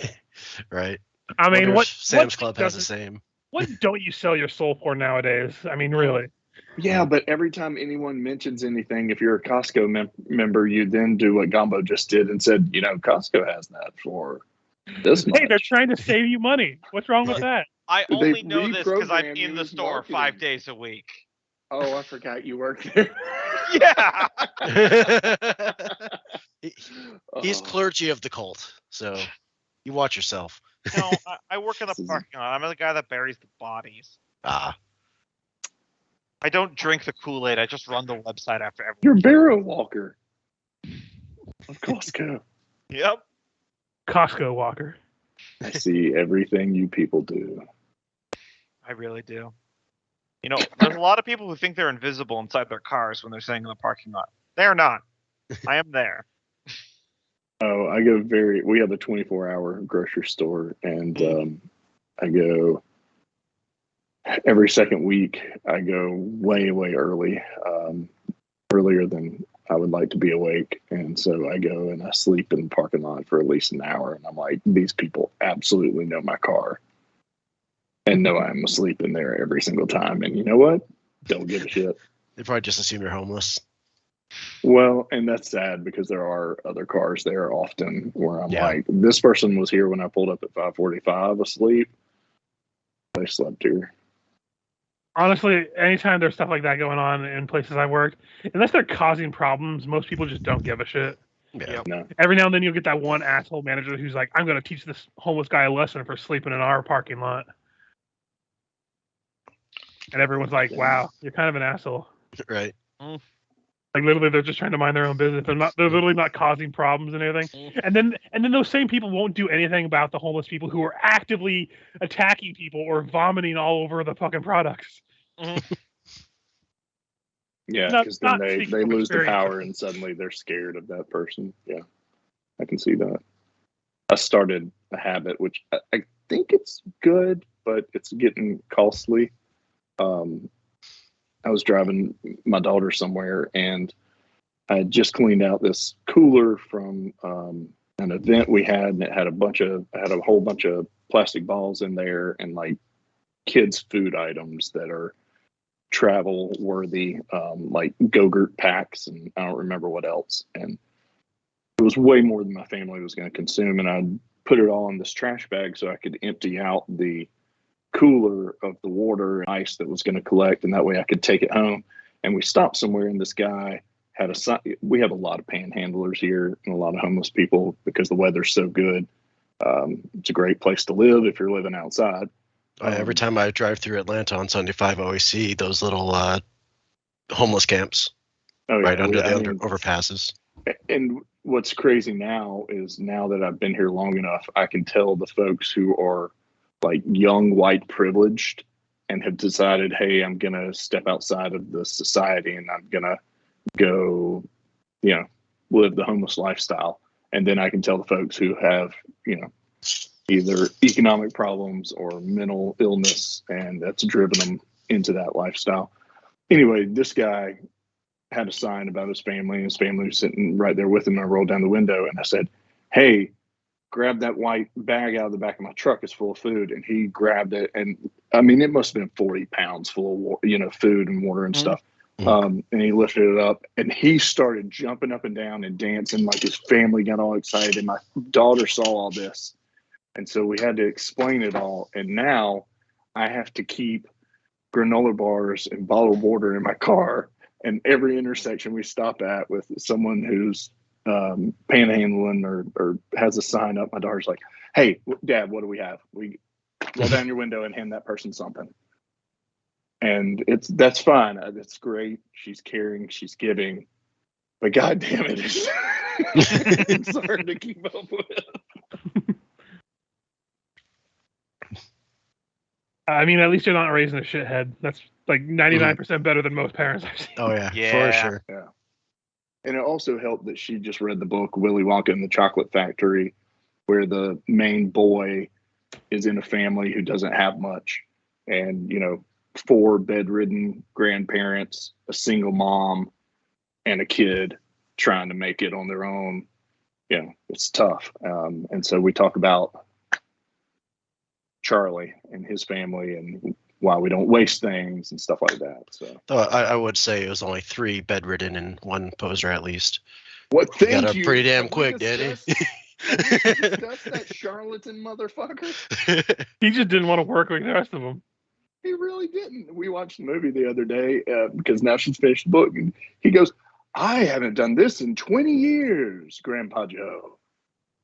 Right. I mean, Wonder if what Sam's what Club has the doesn't- same. What don't you sell your soul for nowadays? I mean, really. Yeah, but every time anyone mentions anything, if you're a Costco member, you then do what Gombo just did and said, Costco has that for this much. Hey, they're trying to save you money. What's wrong with that? I They only know this because I'm reprogram in the you store marketing. 5 days a week. Oh, I forgot you work there. Yeah. He's Oh. clergy of the cult, so you watch yourself. No, I work in the This is- parking lot. I'm the guy that buries the bodies. Ah, I don't drink the Kool-Aid. I just run the website after every. You're Barrow Walker of Costco. Yep. Costco Walker. I see everything you people do. I really do. There's a lot of people who think they're invisible inside their cars when they're sitting in the parking lot. They are not. I am there. Oh, we have a 24-hour grocery store, and I go every second week. I go way, way early, earlier than I would like to be awake. And so I go and I sleep in the parking lot for at least an hour. And I'm like, these people absolutely know my car and know I'm asleep in there every single time. And you know what? Don't give a shit. they probably just assume you're homeless. Well, and that's sad because there are other cars there often where I'm Yeah. like, this person was here when I pulled up at 5:45 asleep. They slept here. Honestly, anytime there's stuff like that going on in places I work, unless they're causing problems, most people just don't give a shit. Yeah. Yep. No. Every now and then you'll get that one asshole manager who's like, I'm going to teach this homeless guy a lesson for sleeping in our parking lot. And everyone's like, wow, you're kind of an asshole. Right. Like literally they're just trying to mind their own business. They're literally not causing problems and anything. And then those same people won't do anything about the homeless people who are actively attacking people or vomiting all over the fucking products. Yeah, Not- because then not they speaking from lose the experience. power and suddenly they're scared of that person. Yeah, I can see that. I started a habit, which I think it's good, but it's getting costly. I was driving my daughter somewhere and I had just cleaned out this cooler from an event we had, and it had a whole bunch of plastic balls in there and like kids' food items that are travel worthy, like Go-Gurt packs, and I don't remember what else. And it was way more than my family was going to consume. And I put it all in this trash bag so I could empty out the cooler of the water and ice that was going to collect, and that way I could take it home. And we stopped somewhere, and this guy had a sign. We have a lot of panhandlers here and a lot of homeless people because the weather's so good. It's a great place to live if you're living outside. Every time I drive through Atlanta on 75, I always see those little homeless camps right under the overpasses. And what's crazy now is now that I've been here long enough, I can tell the folks who are like young, white, privileged and have decided, hey, I'm going to step outside of the society and I'm going to go, live the homeless lifestyle. And then I can tell the folks who have, either economic problems or mental illness, and that's driven them into that lifestyle. Anyway, this guy had a sign about his family, and his family was sitting right there with him. And I rolled down the window and I said, hey, grab that white bag out of the back of my truck. It's full of food. And he grabbed it. And I mean, it must have been 40 pounds full of, food and water and stuff. And he lifted it up, and he started jumping up and down and dancing like his family got all excited. And my daughter saw all this, and so we had to explain it all. And now I have to keep granola bars and bottled water in my car, and every intersection we stop at with someone who's panhandling or has a sign up, my daughter's like, "Hey, Dad, what do we have? We roll down your window and hand that person something." And that's fine. It's great. She's caring. She's giving. But God damn it, it's hard to keep up with. I mean, at least you're not raising a shithead. That's like 99% better than most parents I've seen. Oh yeah, Yeah. for sure. Yeah. And it also helped that she just read the book Willy Wonka and the Chocolate Factory, where the main boy is in a family who doesn't have much. And, 4 bedridden grandparents, a single mom, and a kid trying to make it on their own. It's tough. And so we talk about Charlie and his family and why we don't waste things and stuff like that. So I would say it was only 3 bedridden and 1 poser at least. what? You Thank got you. up pretty damn Have we quick, Daddy. discussed that charlatan motherfucker? He just didn't want to work like the rest of them. He really didn't. We watched the movie the other day because now she's finished the book, and he goes, "I haven't done this in 20 years, Grandpa Joe."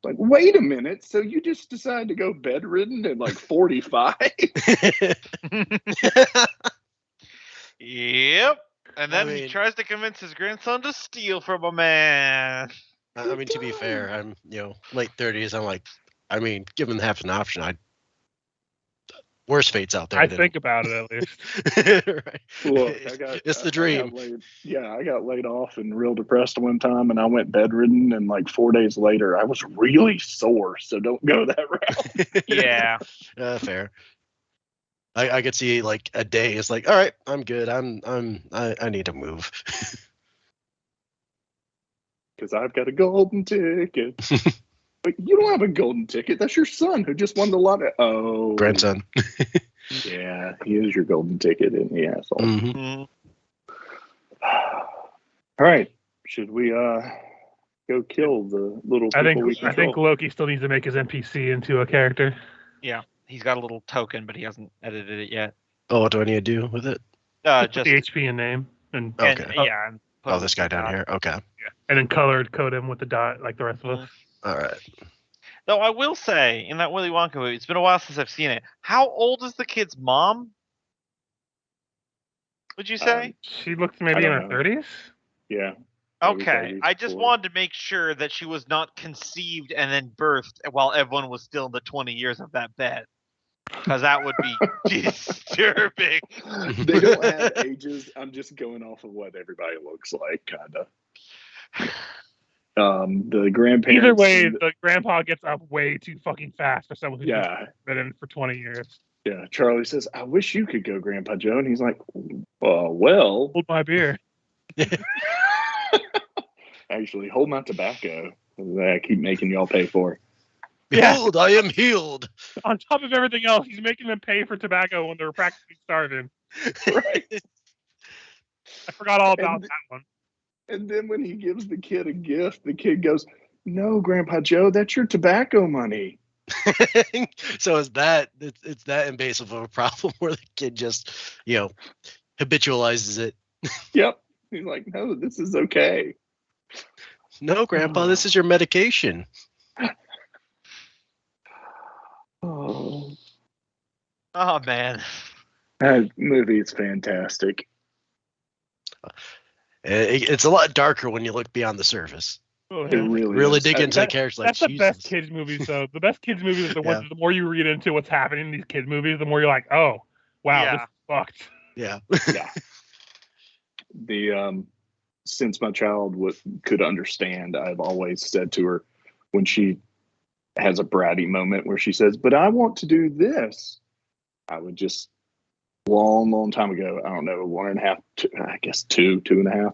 Like, wait a minute. So you just decided to go bedridden at like 45? Yep. And then I he mean- tries to convince his grandson to steal from a man. I mean, to be fair, I'm late 30s. I'm like, I mean, given half an option, I'd worse fates out there. I than- think about it at least. Right. Look, It's the dream. I got laid off and real depressed one time, and I went bedridden, and like 4 days later, I was really sore. So don't go that route. Yeah. Fair. I could see like a day. It's like, all right, I'm good. I need to move. Because I've got a golden ticket. But you don't have a golden ticket. That's your son who just won the lottery. Oh, Grandson. Yeah, he is your golden ticket, isn't he, asshole? Mhm. Mhm. All right, should we go kill the little I people we think control? Loki still needs to make his NPC into a character. Yeah. He's got a little token, but he hasn't edited it yet. Oh, what do I need to do with it? Put Just the HP in name and Okay. yeah. And put Oh, it this with guy the down dot. here. Okay. and then code him with the dot like the rest of us. All right. Though I will say, in that Willy Wonka movie, it's been a while since I've seen it. How old is the kid's mom? Would you say? She looks maybe in don't her know. 30s. Yeah. maybe Okay, 30s, I just 40s. wanted to make sure that she was not conceived and then birthed while everyone was still in the 20 years of that bed. Because that would be disturbing. They don't have ages. I'm just going off of what everybody looks like, kind of. The grandparents. Either way, the grandpa gets up way too fucking fast for someone who's been in for 20 years. Yeah. Charlie says, "I wish you could go, Grandpa Joe," and he's like, "Well, Hold my beer. actually, hold my tobacco that I keep making y'all pay for." Yeah. Behold, I am healed. On top of everything else, he's making them pay for tobacco when they're practically starving. Right. I forgot all about And- that one. And then when he gives the kid a gift, the kid goes, "No, Grandpa Joe, that's your tobacco money." So it's that invasive of a problem where the kid just habitualizes it. Yep. He's like, "No, this is okay." No, Grandpa, this is your medication. Oh, Oh, man. that movie is fantastic. It's a lot darker when you look beyond the surface. Oh, It yeah. Really is. dig into the that- characters. Like, That's the best Jesus. kids movies, though. The best kids movies are the ones. Yeah. The more you read into what's happening in these kids movies, the more you're like, "Oh, wow, this Yeah. is fucked." Yeah. The since my child could understand, I've always said to her when she has a bratty moment where she says, "But I want to do this," I would just long time ago, I don't know, 1.5, I guess 2.5,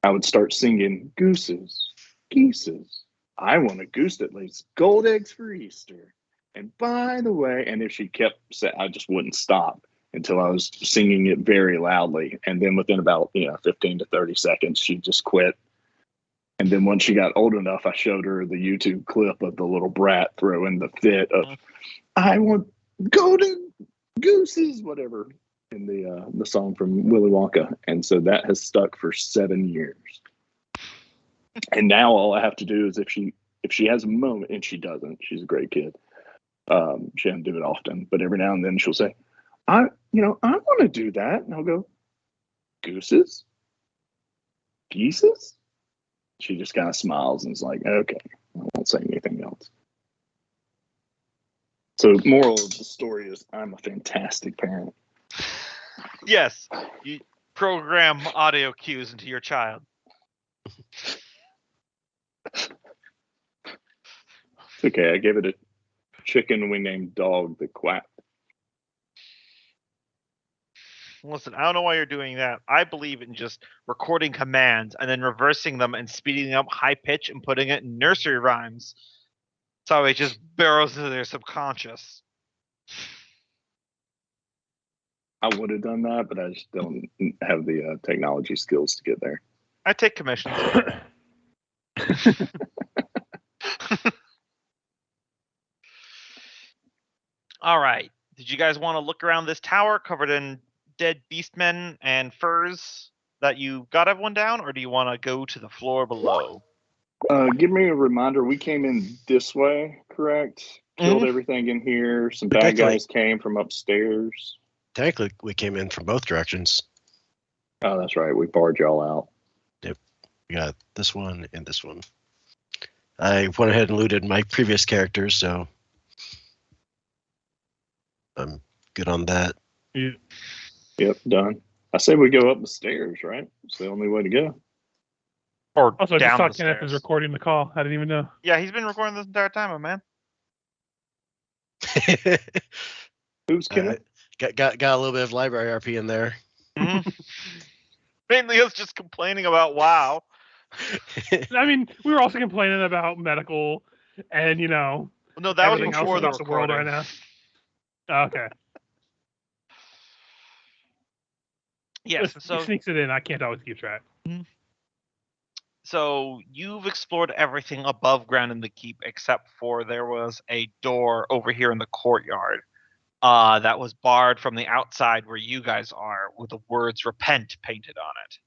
I would start singing gooses, geeses. I want a goose that lays gold eggs for Easter. And by the way, and if she kept saying, I just wouldn't stop. until I was singing it very loudly. And then within about 15 to 30 seconds, she just quit. And then once she got old enough, I showed her the YouTube clip of the little brat throwing the fit of, I want golden gooses, whatever, in the song from Willy Wonka. And so that has stuck for 7 years. And now all I have to do is if she has a moment, and she doesn't, she's a great kid. She doesn't do it often, but every now and then she'll say, I want to do that. And I'll go, gooses? Geeses? She just kind of smiles and is like, okay, I won't say anything else. So moral of the story is I'm a fantastic parent. Yes, you program audio cues into your child. It's okay. I gave it a chicken we named Dog that quacked. Listen, I don't know why you're doing that. I believe in just recording commands and then reversing them and speeding up high pitch and putting it in nursery rhymes. So it just burrows into their subconscious. I would have done that, but I just don't have the technology skills to get there. I take commissions. All right. Did you guys want to look around this tower covered in dead beastmen and furs that you got everyone down, or do you want to go to the floor below? Give me a reminder. We came in this way, correct? Killed everything in here. Some bad guys came from upstairs. Technically, we came in from both directions. Oh, that's right. We barred y'all out. Yep. We got this one and this one. I went ahead and looted my previous characters, so I'm good on that. Yeah. Yep, done. I say we go up the stairs, right? It's the only way to go. Or Also, I just down saw the Kenneth stairs. is recording the call. I didn't even know. Yeah, he's been recording this entire time, my man. Who's Kenneth? Got a little bit of library RP in there. Mainly us just complaining about WoW. I mean, we were also complaining about medical and, No, that was everything else before the about the world right recording. now. Okay. Yes, Listen, so he sneaks it in. I can't always keep track. So you've explored everything above ground in the keep, except for there was a door over here in the courtyard that was barred from the outside where you guys are, with the words "Repent" painted on it.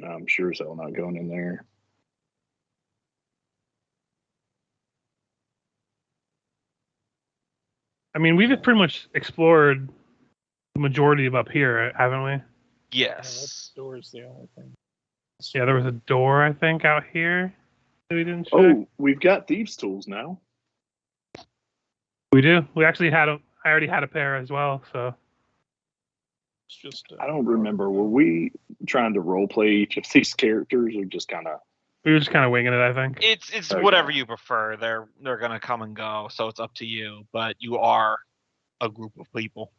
I'm sure as hell not going in there. I mean, we've pretty much explored the majority of up here, haven't we? Yes. That door's the only thing. Yeah, there was a door, I think, out here that we didn't check. Oh, we've got thieves' tools now. We do. We actually had I already had a pair as well, so. It's just. I don't remember. Were we trying to role play each of these characters, or just kind of? We were just kind of winging it, I think. It's Okay. whatever you prefer. They're gonna come and go, so it's up to you. But you are a group of people.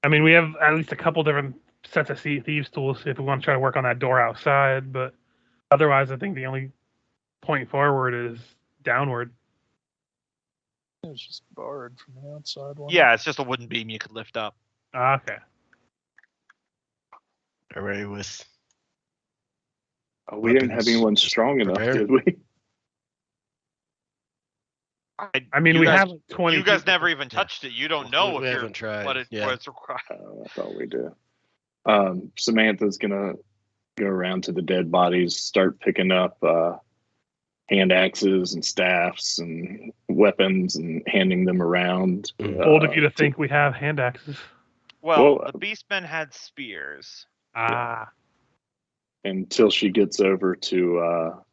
I mean, we have at least a couple different sets of thieves tools if we want to try to work on that door outside, but otherwise, I think the only point forward is downward. It was just barred from the outside one. Yeah, it's just a wooden beam you could lift up. Okay. Already with. Oh, we didn't have Weapons. anyone strong enough, Prepare. did we? I mean, You we guys- have like 20. You guys people. never even touched it. You don't know we if you're haven't tried. what Yeah. it's required. I thought we do. Samantha's gonna go around to the dead bodies, start picking up hand axes and staffs and weapons and handing them around. Bold of you to think we have hand axes. Well, Well, the beastmen had spears. Ah. Until she gets over to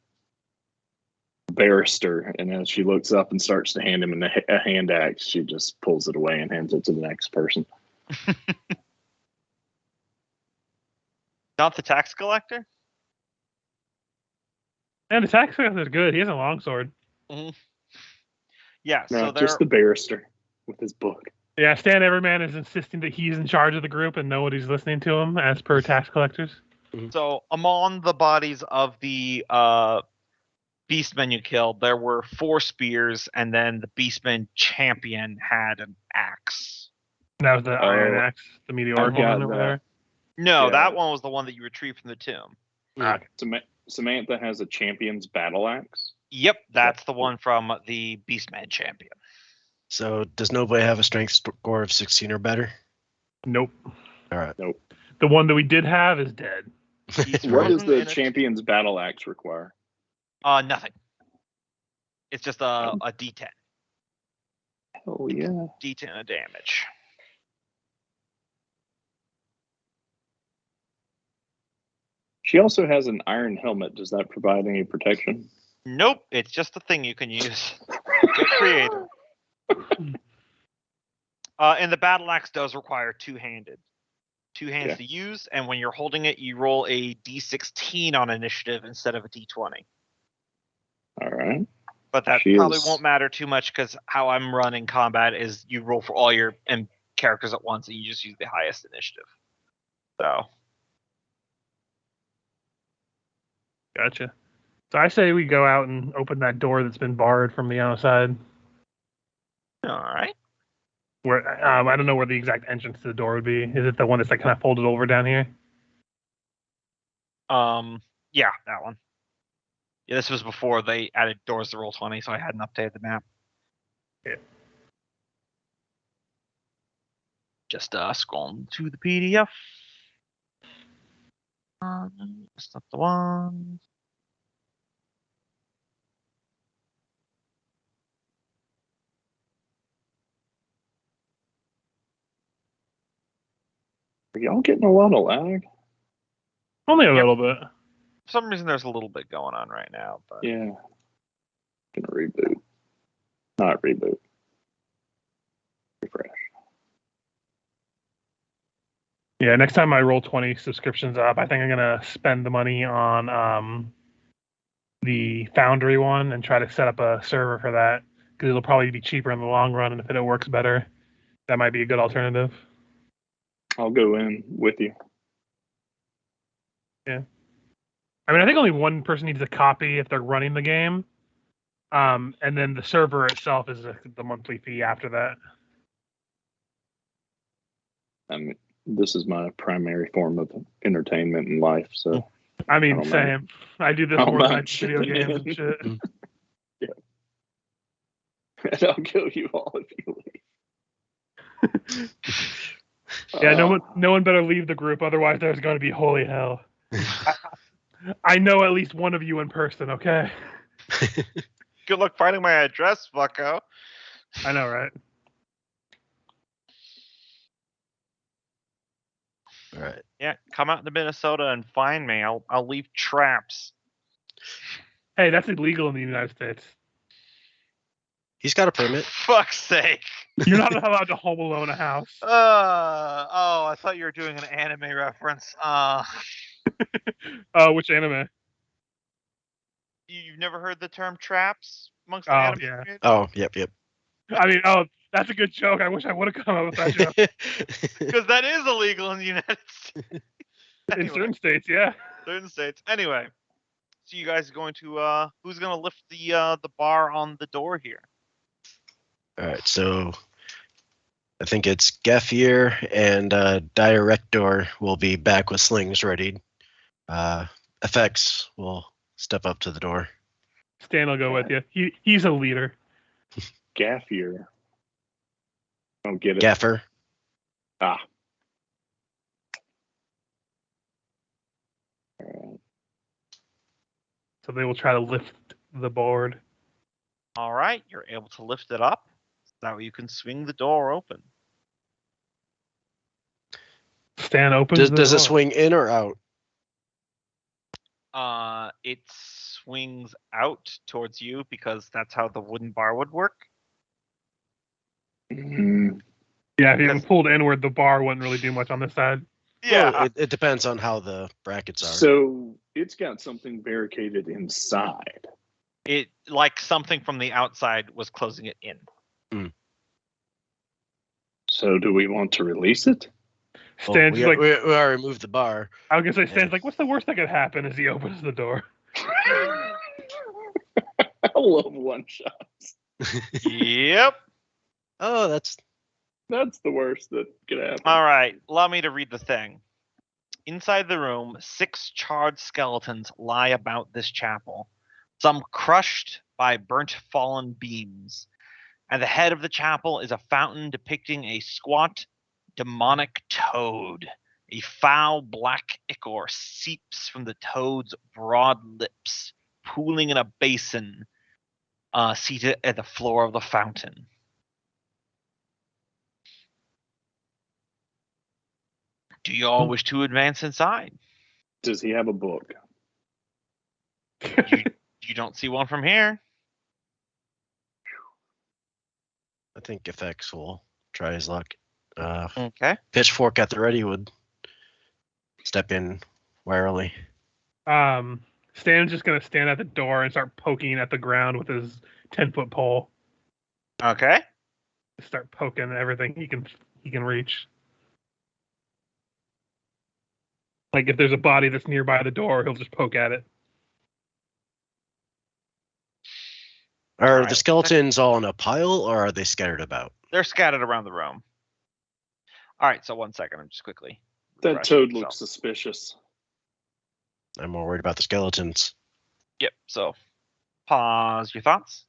Barrister, and as she looks up and starts to hand him a hand axe, she just pulls it away and hands it to the next person. Not the tax collector? And the tax collector is good. He has a longsword. Yeah, No, so they're just the Barrister with his book. Yeah, Stan Everman is insisting that he's in charge of the group and nobody's listening to him, as per tax collectors. so among the bodies of the beastmen you killed, there were 4 spears, and then the beastman champion had an axe. That was the Iron Axe, the Meteoric I've got one over that. there. No, Yeah. that one was the one that you retrieved from the tomb. Samantha has a champion's battle axe. Yep, that's the one from the beastman champion. So does nobody have a strength score of 16 or better? Nope. All right. The one that we did have is dead. He's What does frozen the in a- champion's battle axe require? Nothing. It's just a D10. Oh yeah. D10 of damage. She also has an iron helmet. Does that provide any protection? Nope, it's just a thing you can use. Get creative. And the battle axe does require two-handed. 2 hands Yeah. to use, and when you're holding it, you roll a d16 on initiative instead of a d20. All right. But that She probably is- won't matter too much because how I'm running combat is you roll for all your characters at once, and you just use the highest initiative. So Gotcha. So I say we go out and open that door that's been barred from the outside. all right. Where I don't know where the exact entrance to the door would be. Is it the one that's like kind of folded over down here? Yeah, that one. Yeah, this was before they added doors to Roll20, so I hadn't updated the map. Yeah. Just scrolling to the PDF. That's not the one. Are y'all getting a lot of lag? Only a Yep. little bit. For some reason, there's a little bit going on right now, but Yeah. Gonna reboot. Not reboot. Refresh. Yeah, next time I roll 20 subscriptions up, I think I'm gonna spend the money on the Foundry one and try to set up a server for that because it'll probably be cheaper in the long run, and if it works better, that might be a good alternative. I'll go in with you. I mean, I think only one person needs a copy if they're running the game, and then the server itself is the monthly fee after that. I mean, this is my primary form of entertainment in life, so I mean, I don't same. I do this How more than I much? do video games and shit. and I'll kill you all if you leave. Yeah, no one better leave the group, otherwise there's going to be holy hell. I know at least one of you in person, okay? good luck finding my address, fucko. I know, right? All right. Yeah, come out to Minnesota and find me. I'll leave traps. Hey, that's illegal in the United States. He's got a permit. Fuck's sake. You're not allowed to home alone a house. Oh, I thought you were doing an anime reference. Which anime? You've never heard the term traps amongst the Oh, anime yeah. community? Oh, yep. I mean, that's a good joke. I wish I would have come up with that joke. Because that is illegal in the United States. In Anyway, certain states, yeah. certain states. Anyway, so you guys are going to who's gonna lift the bar on the door here? All right. So I think it's Geffier and Director will be back with slings ready. Effects will step up to the door. Stan will go with you. He's a leader. Gaffier. Don't get it. Gaffer. Ah. Alright. So they will try to lift the board. All right, you're able to lift it up. That way you can swing the door open. Stan opens Does the it door. swing in or out? It swings out towards you because that's how the wooden bar would work. Mm, Yeah, if you pulled inward, the bar wouldn't really do much on this side. Well, it depends on how the brackets are. So it's got something barricaded inside. it like something from the outside was closing it in. So do we want to release it? Well, Stan's we like, already moved the bar. I was gonna say, Stan's like, what's the worst that could happen as he opens the door? love one shots. Yep. Oh, that's That's the worst that could happen. All right. Allow me to read the thing. Inside the room, 6 charred skeletons lie about this chapel, some crushed by burnt fallen beams. At the head of the chapel is a fountain depicting a squat, demonic toad. A foul black ichor seeps from the toad's broad lips, pooling in a basin seated at the floor of the fountain. Do you all wish to advance inside? Does he have a book? You don't see one from here. I think FX will try his luck. Okay. Pitchfork at the ready would step in warily. Stan's just gonna stand at the door and start poking at the ground with his 10-foot pole. Okay. Start poking everything he can reach. Like if there's a body that's nearby the door, he'll just poke at it. Are Alright. the skeletons all in a pile, or are they scattered about? They're scattered around the room. All right, so 1 second. I'm just quickly. That refreshing toad myself. looks suspicious. I'm more worried about the skeletons. Yep. So pause your thoughts.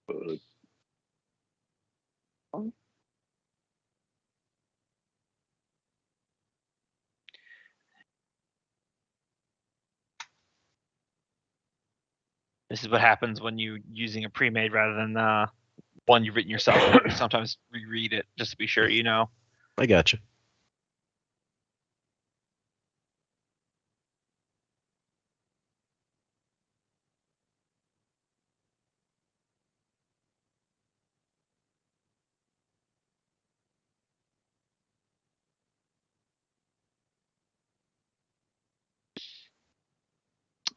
But This is what happens when you're using a pre-made rather than one you've written yourself. You sometimes reread it just to be sure you know. I gotcha.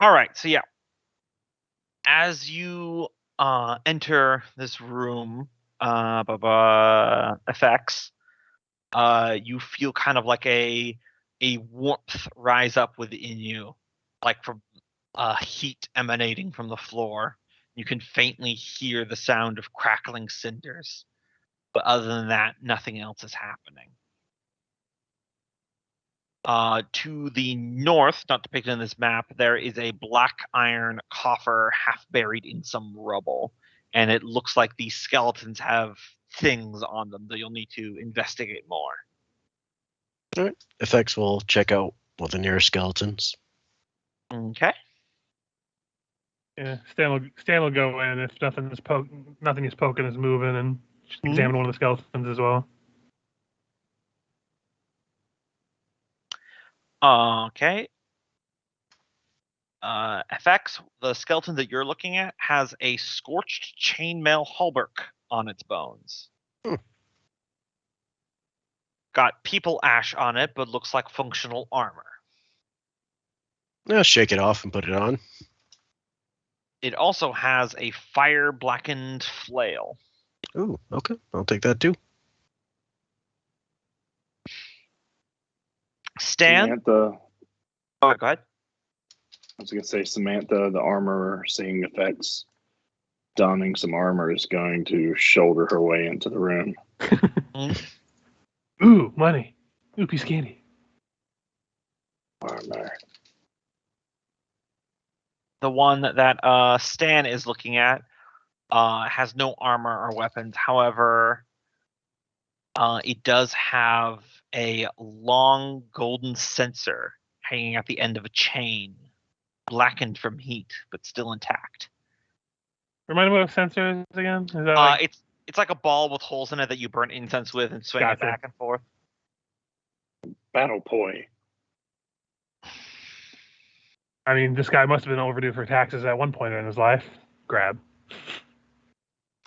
All right, so yeah. As you enter this room, effects, you feel kind of like a warmth rise up within you, like from heat emanating from the floor. You can faintly hear the sound of crackling cinders, but other than that, nothing else is happening. To the north, not depicted in this map, there is a black iron coffer half buried in some rubble, and it looks like these skeletons have things on them that you'll need to investigate more. FX will check out one of the nearest skeletons. Okay. Yeah, Stan will go in if nothing is poking is moving, and just examine one of the skeletons as well. Okay. FX, the skeleton that you're looking at has a scorched chainmail halberd on its bones. Got people ash on it, but looks like functional armor. Yeah, shake it off and put it on. It also has a fire-blackened flail. Ooh, okay. I'll take that too. Stan? Samantha, Oh, go ahead. I was gonna say Samantha, the armorer, seeing effects, donning some armor, is going to shoulder her way into the room. Ooh, money. Ooh, piece of candy. Armor. The one that Stan is looking at has no armor or weapons. However, it does have a long golden censer hanging at the end of a chain, blackened from heat, but still intact. Remind me what a sensor is again? Is that like... It's like a ball with holes in it that you burn incense with and swing it Gotcha. back and forth. Battle poi. I mean, this guy must have been overdue for taxes at one point in his life. Grab.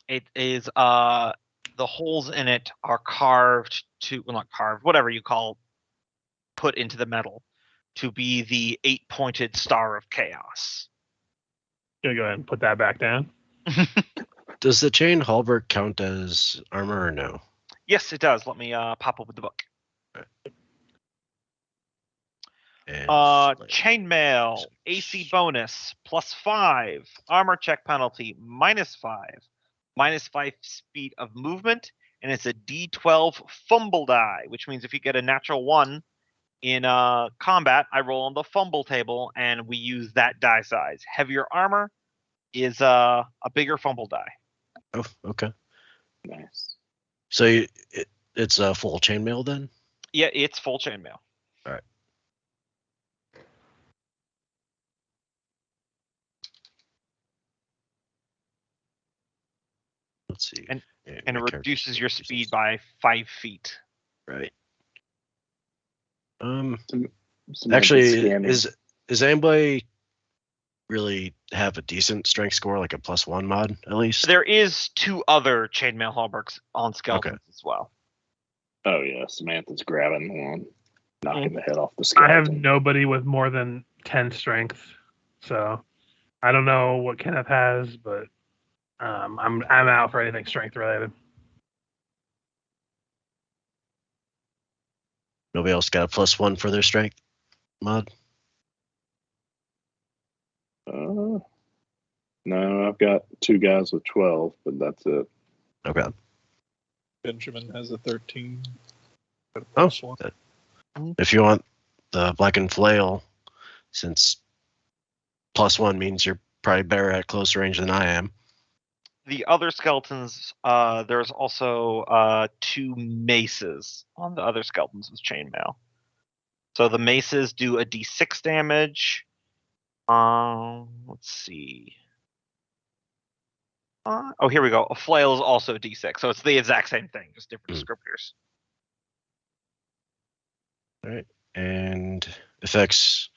It is the holes in it are carved to, well, not carved, whatever you call, put into the metal to be the 8-pointed star of chaos. Gonna go ahead and put that back down. Does the chain halberd count as armor or no? Yes, it does. Let me pop up with the book. And Chainmail, AC bonus, +5, armor check penalty, -5, -5 speed of movement, and it's a D12 fumble die, which means if you get a natural 1 in combat, I roll on the fumble table, and we use that die size. Heavier armor is a bigger fumble die. Oh, okay. Nice. So it's a full chainmail then? Yeah, it's full chainmail. All right. Let's see. And Yeah, And it my character reduces your reduces- speed by 5 feet. Right. Samantha's Actually, scanning. is anybody really have a decent strength score, like a +1 mod at least? There is 2 other chainmail halberds on skeletons as well. Oh yeah, Samantha's grabbing one, knocking the head off the I have skeleton. nobody with more than 10 strength, so I don't know what Kenneth has, but I'm out for anything strength related. Nobody else got a +1 for their strength mod? No, I've got 2 guys with 12, but that's it. Okay. Benjamin has a 13. Got a Oh, +1. if you want the blackened flail, since +1 means you're probably better at close range than I am. The other skeletons, there's also 2 maces on the other skeletons with chainmail. So the maces do a D6 damage. Let's see. Oh, here we go. A flail is also D6, so it's the exact same thing, just different descriptors. All right. And effects,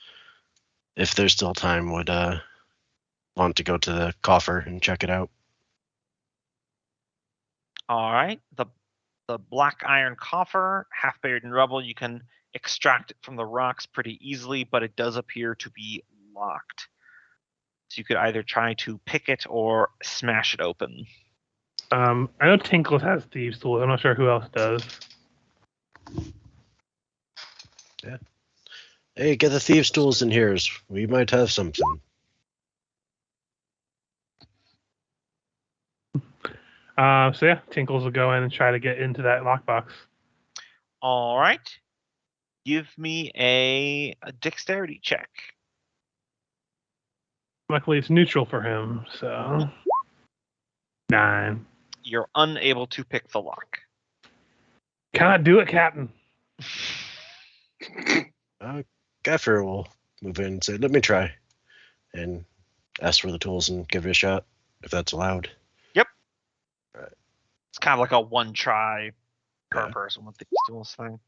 if there's still time, would want to go to the coffer and check it out. All right. The black iron coffer, half buried in rubble, you can extract it from the rocks pretty easily, but it does appear to be locked. So you could either try to pick it or smash it open. I know Tinkles has thieves tools. I'm not sure who else does. Hey, get the thieves' tools in here. We might have something. So yeah, Tinkles will go in and try to get into that lockbox. All right. Give me a dexterity check. Luckily, it's neutral for him, so 9. You're unable to pick the lock. Cannot do it, Captain. Gaffer will move in and say, "Let me try," and ask for the tools and give it a shot, if that's allowed. It's kind of like a one try per Yeah. person with these tools thing.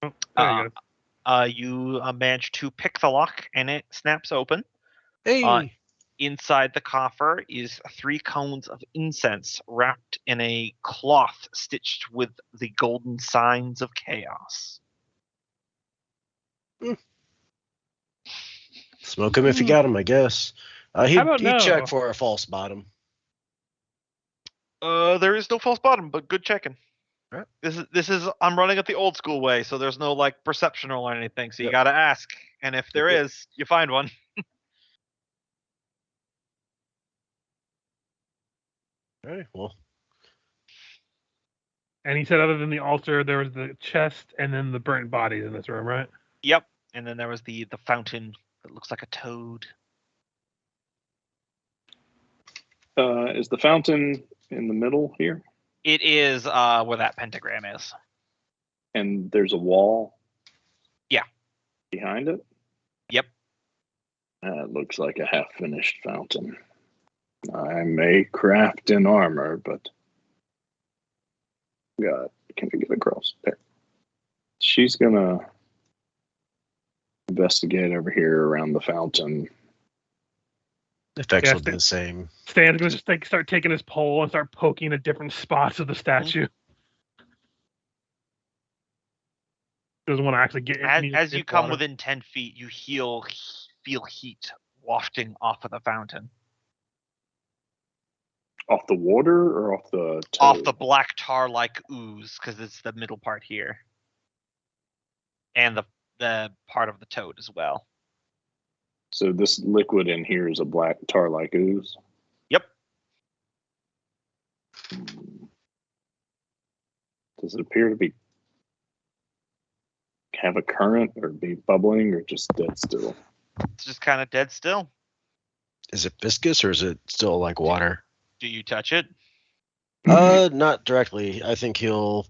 Oh, there you go. You manage to pick the lock and it snaps open. Hey, Inside the coffer is 3 cones of incense wrapped in a cloth stitched with the golden signs of chaos. smoke him if you got him, I guess. He'd about no? check for a false bottom. There is no false bottom, but good checking. Right. This is I'm running it the old school way, so there's no like perceptional or anything. So you Yep. gotta ask, and if there Yep. is, you find one. All right, well, And he said, other than the altar, there was the chest and then the burnt bodies in this room, right? Yep. And then there was the fountain that looks like a toad. Is the fountain in the middle here? It is where that pentagram is. And there's a wall? Yeah. Behind it? Yep. That looks like a half-finished fountain. I may craft in armor, but... God, can I get across there? She's gonna investigate over here around the fountain. effects Yeah, will be the same. Stan's gonna just start taking his pole and start poking at different spots of the statue. Doesn't want to actually get As you come water. within 10 feet, you feel heat wafting off of the fountain. Off the water or off the toad? Off the black tar like ooze, because it's the middle part here. And the part of the toad as well. So this liquid in here is a black tar-like ooze. Yep. Does it appear to be have a current or be bubbling or just dead still? It's just kind of dead still. Is it viscous or is it still like water? Do you touch it? Not directly. I think he'll.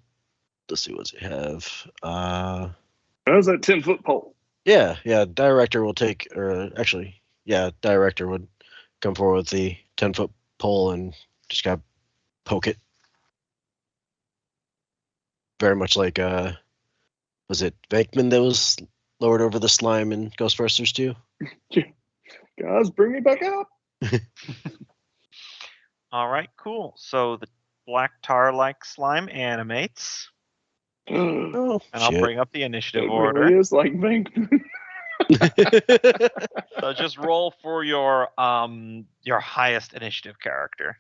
Let's see, what's he have? How's that 10-foot pole? Yeah. Director will take, or actually, yeah, director would come forward with the 10-foot pole and just kind of poke it. Very much like, was it Venkman that was lowered over the slime in Ghostbusters 2? Guys, bring me back up. All right, cool. So the black tar-like slime animates, Oh, and I'll shit. bring up the initiative It order. really is like Venkman. So just roll for your highest initiative character,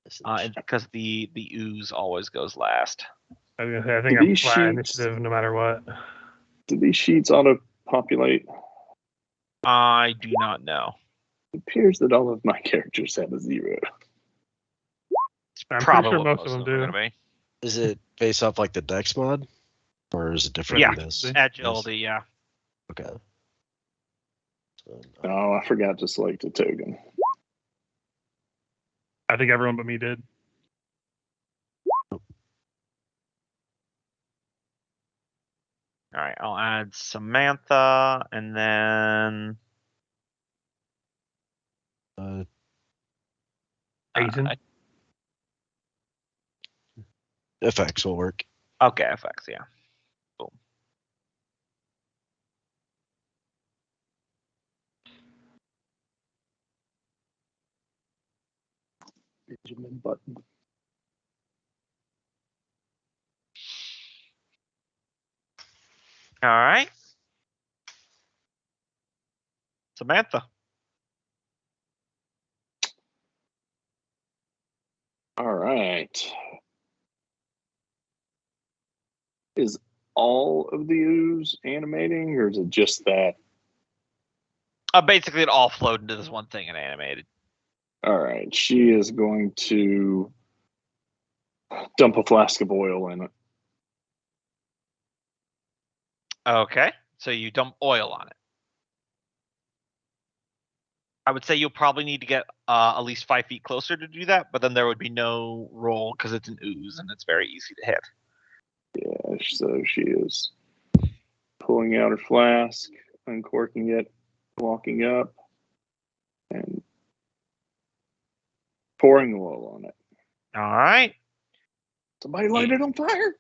because the ooze always goes last. I was gonna say, I think Do I'm these flat sheets- initiative no matter what. Do these sheets auto-populate? I do not know. It appears that all of my characters have a 0. I'm Probably pretty sure what most of them are do. gonna be. Is it based off like the Dex mod? Or is it different Yeah. than this? Agility, yeah. Okay. So, Oh, I forgot to select a token. I think everyone but me did. All right, I'll add Samantha, and then Aizen? FX will work. Okay, FX, yeah. Boom. Benjamin Button. All right. Samantha. All right. Is all of the ooze animating, or is it just that? Basically, it all flowed into this one thing and animated. All right. She is going to dump a flask of oil in it. Okay, so you dump oil on it. I would say you'll probably need to get at least 5 feet closer to do that, but then there would be no roll because it's an ooze and it's very easy to hit. Yeah, so she is pulling out her flask, uncorking it, walking up, and pouring oil on it. All right. Somebody light it on fire.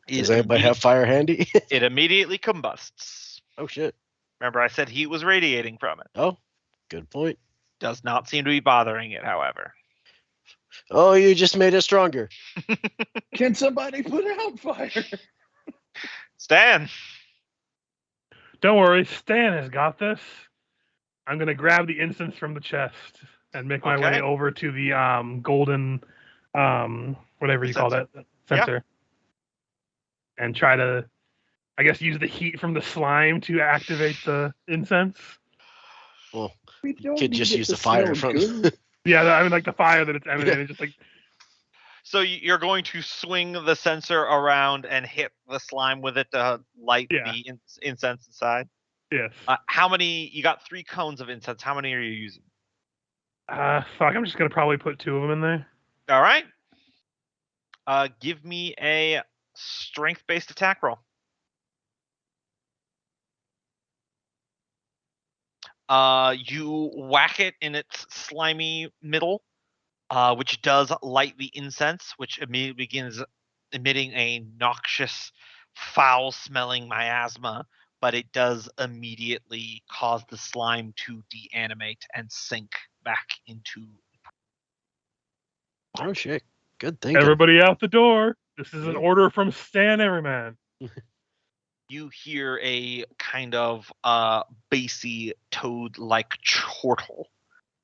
Does anybody have fire handy? It immediately combusts. Oh, shit. Remember, I said heat was radiating from it. Oh, good point. Does not seem to be bothering it, however. Oh, you just made it stronger. Can somebody put out fire? Stan. Don't worry, Stan has got this. I'm gonna grab the incense from the chest and make my way Okay. over to the golden whatever you call that sensor. And try to, I guess, use the heat from the slime to activate the incense. Well, We don't could need just it use to the fire smell from. good. Yeah, I mean, like the fire that it's emanating, just like So you're going to swing the sensor around and hit the slime with it to light the incense inside? yes. How many? You got 3 cones of incense. How many are you using? Fuck, I'm just gonna probably put 2 of them in there. All right. Give me a strength-based attack roll. You whack it in its slimy middle, which does light the incense, which immediately begins emitting a noxious, foul-smelling miasma, but it does immediately cause the slime to deanimate and sink back into. Oh, shit. Good thinking. Everybody out the door. This is an order from Stan Everyman. You hear a kind of bassy toad-like chortle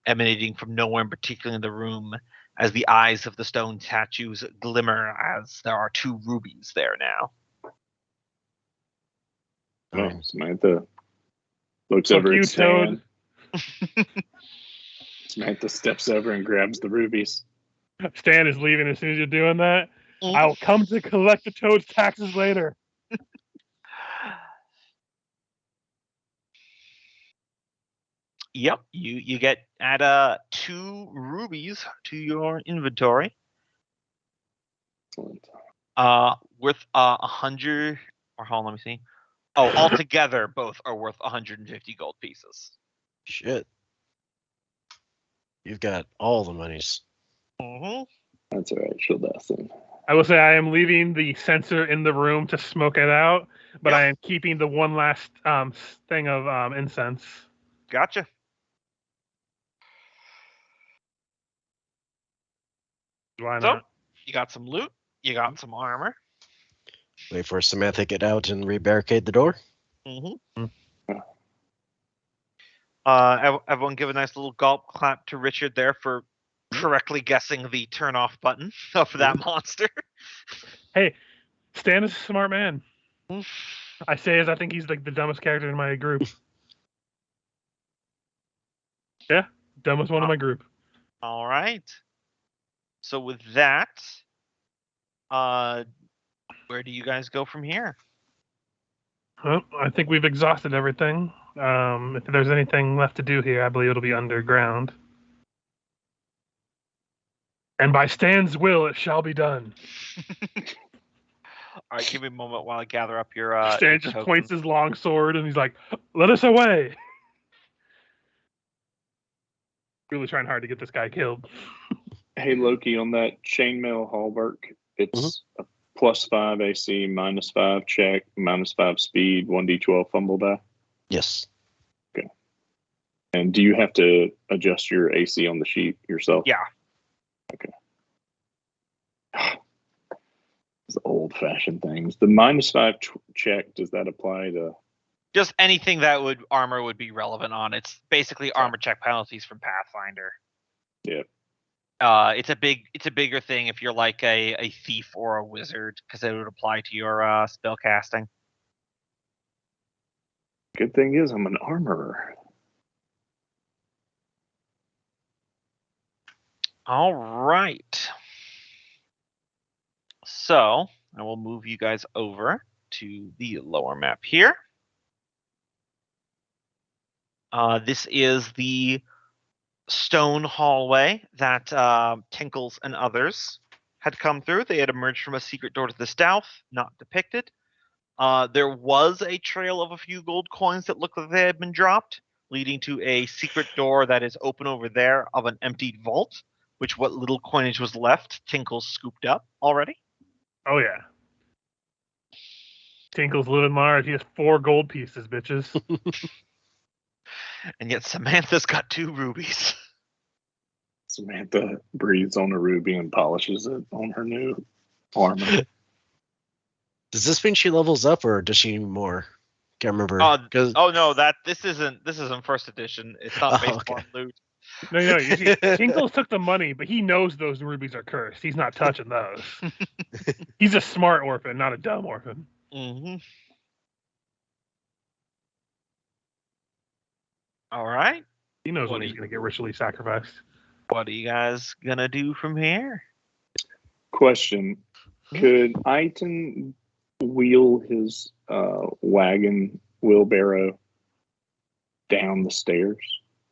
emanating from nowhere in particular in the room as the eyes of the stone statues glimmer as there are 2 rubies there now. I mean, Samantha looks Fuck over you, at Stan. Toad. Samantha steps over and grabs the rubies. Stan is leaving as soon as you're doing that. Mm. I will come to collect the Toad's taxes later. Yep, you get add 2 rubies to your inventory. Excellent. Worth 100. Or hold on, let me see. Oh, altogether, both are worth 150 gold pieces. shit. You've got all the monies. Mm-hmm. That's all right. She'll dustin. I will say I am leaving the censer in the room to smoke it out, but Yeah. I am keeping the one last thing of incense. Gotcha. Why So, not? you got some loot. You got some armor. Wait for Samantha to get out and rebarricade the door. Mm-hmm. Yeah. Everyone give a nice little gulp clap to Richard there for correctly guessing the turn off button of that monster. Hey, Stan is a smart man. Mm. I say as I think he's like the dumbest character in my group. Yeah, dumbest one in my group. All right. So with that, where do you guys go from here? Well, I think we've exhausted everything. If there's anything left to do here, I believe it'll be underground. And by Stan's will, it shall be done. All right, give me a moment while I gather up your. Stan your just tokens. points his long sword and he's like, "Let us away!" Really trying hard to get this guy killed. Hey Loki, on that chainmail hallmark, it's a +5 AC, -5 check, -5 speed, 1d12 fumble die. Yes. And do you have to adjust your AC on the sheet yourself? Yeah. Okay. These old-fashioned things. The -5 check, does that apply to? Just anything that armor would be relevant on. It's basically armor check penalties from Pathfinder. Yeah. It's a bigger thing if you're like a thief or a wizard, because it would apply to your spell casting. Good thing is I'm an armorer. All right. So I will move you guys over to the lower map here. This is the stone hallway that Tinkles and others had come through. They had emerged from a secret door to the south, not depicted. There was a trail of a few gold coins that looked like they had been dropped, leading to a secret door that is open over there of an emptied vault, which what little coinage was left, Tinkles scooped up already. Oh yeah. Tinkle's living large. He has 4 gold pieces, bitches. And yet Samantha's got 2 rubies. Samantha breathes on a ruby and polishes it on her new armor. Does this mean she levels up or does she need more? Can't remember. Oh no, this isn't first edition. It's not based on loot. No, you see, Tinkles took the money, but he knows those rubies are cursed. He's not touching those. He's a smart orphan, not a dumb orphan. Mm-hmm. All right. He knows when he's going to get ritually sacrificed. What are you guys gonna do from here? Question: could Aiton wheel his wagon wheelbarrow down the stairs,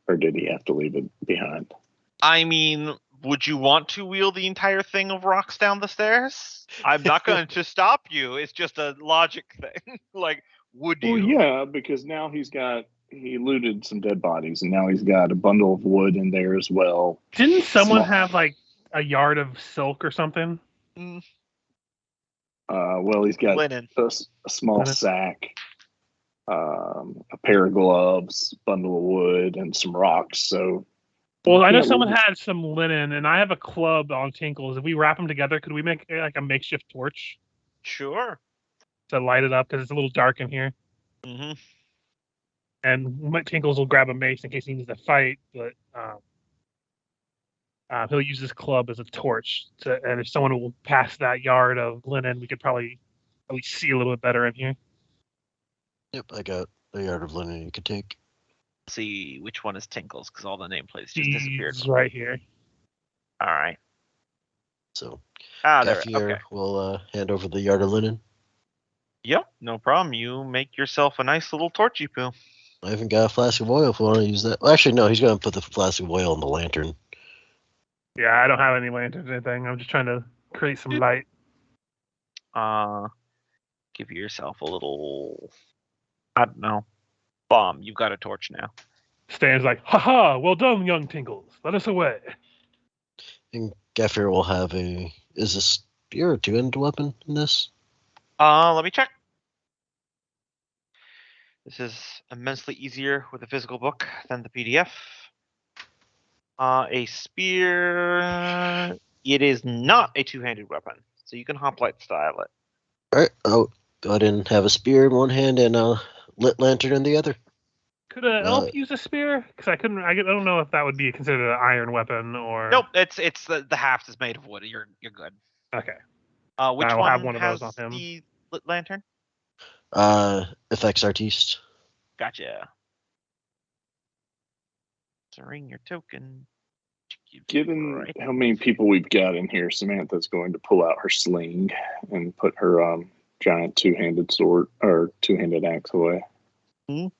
or did he have to leave it behind? I mean, would you want to wheel the entire thing of rocks down the stairs? I'm not going to stop you. It's just a logic thing. Like, would you? Well, yeah, because now he looted some dead bodies, and now he's got a bundle of wood in there as well. Didn't someone Small. have like a yard of silk or something? Well, he's got Linen. a small Linen. sack, a pair of gloves, bundle of wood, and some rocks. So, Well, I know Yeah, someone we'll- had some linen, and I have a club on Tinkles. If we wrap them together, could we make like a makeshift torch Sure. to light it up? Because it's a little dark in here. Mm-hmm. And Tinkles will grab a mace in case he needs to fight, but he'll use his club as a torch. And if someone will pass that yard of linen, we could probably at least see a little bit better in here. Yep, I got a yard of linen you could take. See which one is Tinkles, because all the nameplates just disappeared. He's right here. All right. So There. Gaffier Okay. will hand over the yard of linen. Yep, no problem. You make yourself a nice little torchy poo. I even got a flask of oil if you want to use that. Well, actually, no, he's going to put the flask of oil in the lantern. Yeah, I don't have any lanterns or anything. I'm just trying to create some light. Give yourself a little, I don't know, bomb. You've got a torch now. Stan's like, haha, well done, young Tinkles. Let us away. And Gaffier will have is a spear or a two-handed weapon in this? Let me check. This is immensely easier with a physical book than the PDF. A spear. It is not a two-handed weapon, so you can hoplite style it. All right, I'll go ahead and have a spear in one hand and a lit lantern in the other. Could an elf use a spear? Because I don't know if that would be considered an iron weapon or. Nope, it's the haft is made of wood. You're good. Okay. Which I will have one of has those on him. the lit lantern? Effects Artiste. Gotcha. Ring your token. Given how many people we've got in here, Samantha's going to pull out her sling and put her giant two-handed sword or two-handed axe away. Did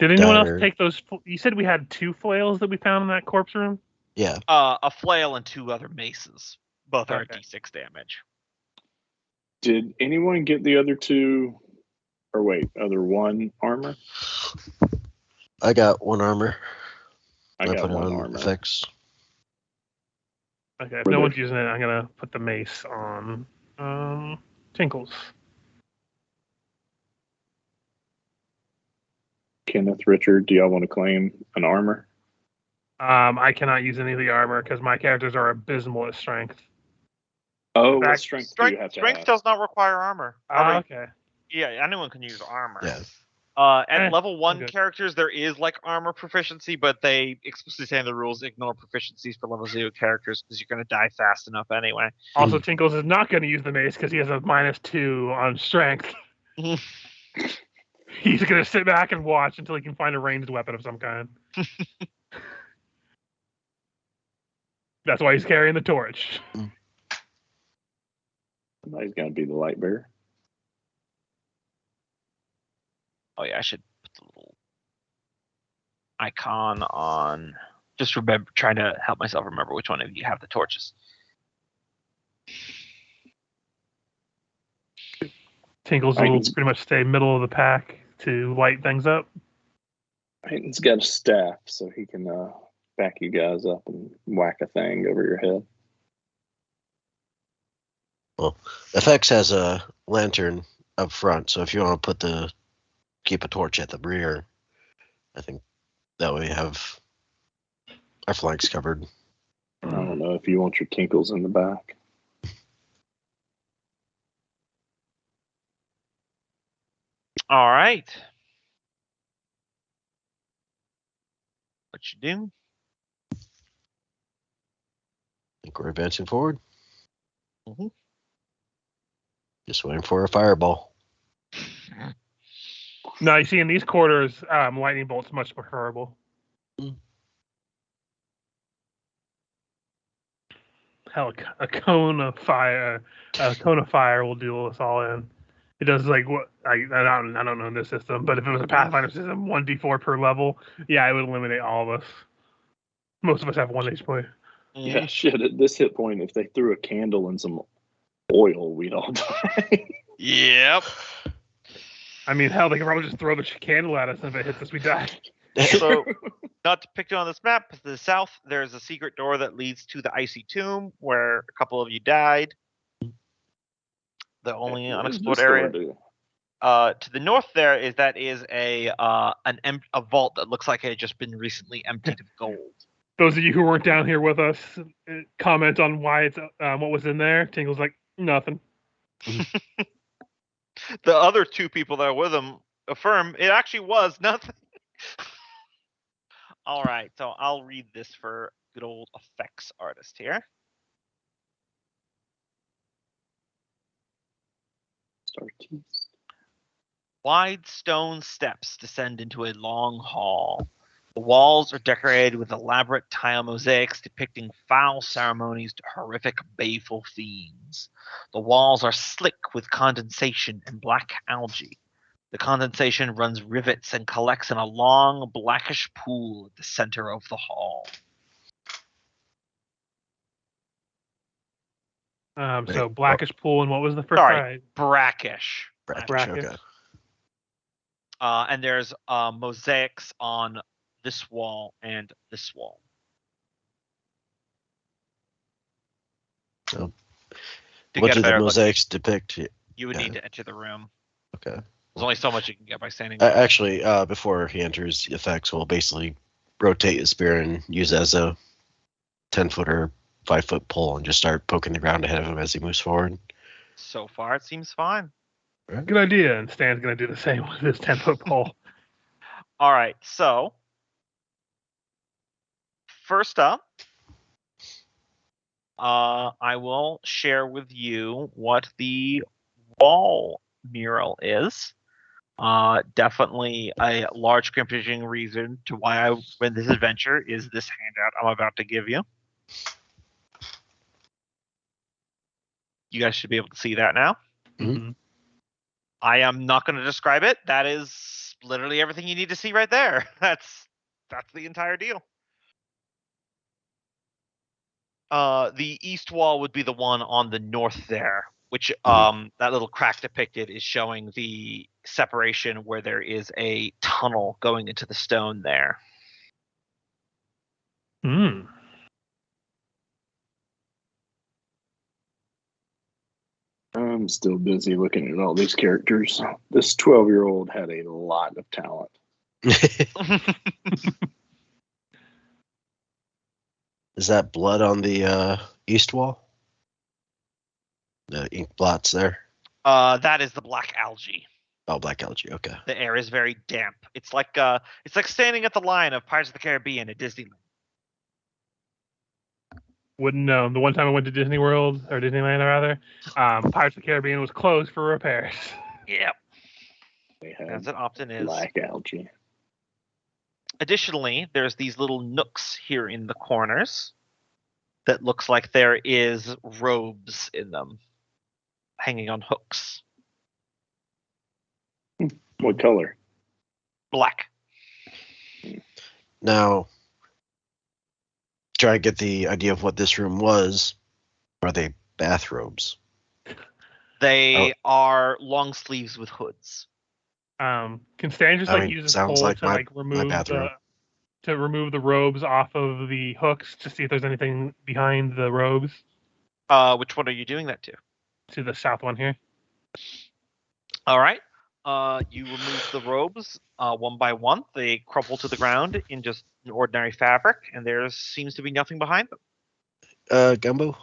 anyone else take those? You said we had 2 flails that we found in that corpse room? Yeah. A flail and 2 other maces. Both are D6 damage. Did anyone get the other 2? Or wait, other 1 armor? I got 1 armor. I got 1 armor. Effects. Okay, if no one's using it, I'm gonna put the mace on Tinkles. Kenneth, Richard, do y'all want to claim an armor? I cannot use any of the armor because my characters are abysmal at strength. Oh, what strength do you have to Strength have? does not require armor. Okay. Yeah, anyone can use armor. Yeah. At level 1 characters, there is like armor proficiency, but they explicitly say in the rules ignore proficiencies for level 0 characters because you're going to die fast enough anyway. Also, Tinkles is not going to use the mace because he has a -2 on strength. He's going to sit back and watch until he can find a ranged weapon of some kind. That's why he's carrying the torch. Somebody's going to be the light bearer. Oh yeah, I should put the little icon on. Just trying to help myself remember which one of you have the torches. Tinkles will pretty much stay middle of the pack to light things up. Peyton's got a staff, so he can back you guys up and whack a thing over your head. Well, Effects has a lantern up front, so if you want to keep a torch at the rear, I think that way we have our flanks covered. I don't know if you want your Tinkles in the back. All right. What you do? I think we're advancing forward. Just waiting for a fireball. No, you see, in these quarters, lightning bolt's much preferable. Hell, a cone of fire will do us all in. It does like what I don't know in this system, but if it was a Pathfinder system, 1d4 per level, yeah, it would eliminate all of us. Most of us have 1 HP. Yeah, shit. At this hit point, if they threw a candle and some oil, we'd all die. Yep. I mean, hell, they could probably just throw the candle at us, and if it hits us, we die. So, not depicted on this map, to the south, there's a secret door that leads to the icy tomb where a couple of you died. The only unexplored area. To the north, there is a vault that looks like it had just been recently emptied of gold. Those of you who weren't down here with us, comment on why it's what was in there. Tingle's like nothing. The other 2 people that are with him affirm it actually was nothing. All right, so I'll read this for good old effects artist here. Artiste. Wide stone steps descend into a long hall. The walls are decorated with elaborate tile mosaics depicting foul ceremonies to horrific, baleful fiends. The walls are slick with condensation and black algae. The condensation runs rivets and collects in a long, blackish pool at the center of the hall. So blackish pool, and what was the first Sorry, prize? brackish. Brackish, okay. And there's mosaics on this wall and this wall. So, To what get a do the better look, mosaics depict? you would yeah. need to enter the room. Okay. There's only so much you can get by standing there. Actually, before he enters, effects will basically rotate his spear and use it as a 10-foot or 5-foot pole and just start poking the ground ahead of him as he moves forward. So far, it seems fine. Good idea. And Stan's going to do the same with his 10-foot pole. All right, so first up, I will share with you what the wall mural is. Definitely a large contributing reason to why I win this adventure is this handout I'm about to give you. You guys should be able to see that now. Mm-hmm. I am not going to describe it. That is literally everything you need to see right there. That's the entire deal. The east wall would be the one on the north there, which that little crack depicted is showing the separation where there is a tunnel going into the stone there. Mm. I'm still busy looking at all these characters. This 12-year-old had a lot of talent. Is that blood on the east wall? The ink blots there? That is the black algae. Oh, black algae. Okay. The air is very damp. It's like standing at the line of Pirates of the Caribbean at Disneyland. Wouldn't know. The one time I went to Disney World, or Disneyland rather, Pirates of the Caribbean was closed for repairs. Yep. They had As it often is. black algae. Additionally, there's these little nooks here in the corners that looks like there is robes in them hanging on hooks. What color? Black. Now, try to get the idea of what this room was. Are they bathrobes? They are long sleeves with hoods. Can Stan just use his pole sounds to like my remove bathroom. the robes off of the hooks to see if there's anything behind the robes? Which one are you doing that to? To the south one here. All right. You remove the robes one by one. They crumple to the ground in just an ordinary fabric, and there seems to be nothing behind them. Gumbo?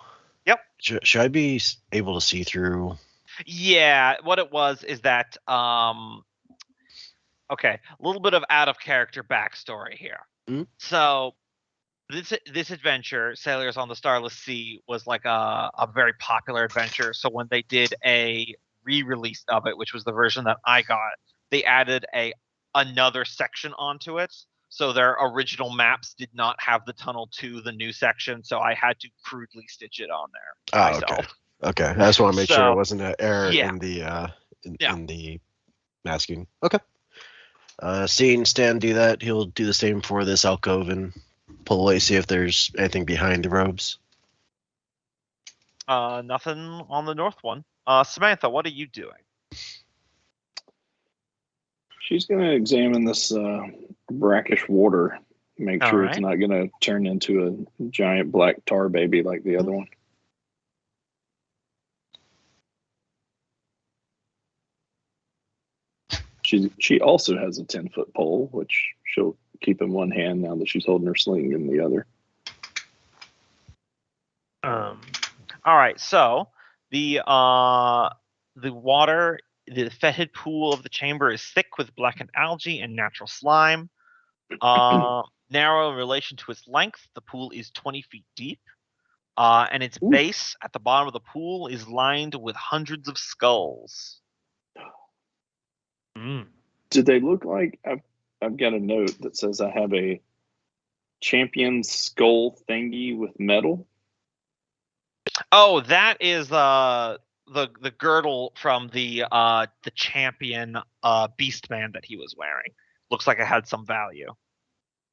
Yep. Should I be able to see through? Yeah, what it was is that okay, a little bit of out of character backstory here. Mm-hmm. So this adventure, Sailors on the Starless Sea, was like a very popular adventure. So when they did a re-release of it, which was the version that I got, they added another section onto it. So their original maps did not have the tunnel to the new section, so I had to crudely stitch it on there myself. Okay. I just want to make sure So, it wasn't an error yeah. in the in the masking. Okay. Seeing Stan do that, he'll do the same for this alcove and pull away, see if there's anything behind the robes. Nothing on the north one. Samantha, what are you doing? She's going to examine this brackish water, make sure it's not going to turn into a giant black tar baby like the other one. She also has a 10-foot pole, which she'll keep in one hand now that she's holding her sling in the other. All right, so the water, the fetid pool of the chamber is thick with blackened algae and natural slime. Narrow in relation to its length, the pool is 20 feet deep. And its base at the bottom of the pool is lined with hundreds of skulls. Do they look like I've got a note that says I have a champion skull thingy with metal? Oh, that is the girdle from the champion Beastman that he was wearing. Looks like it had some value.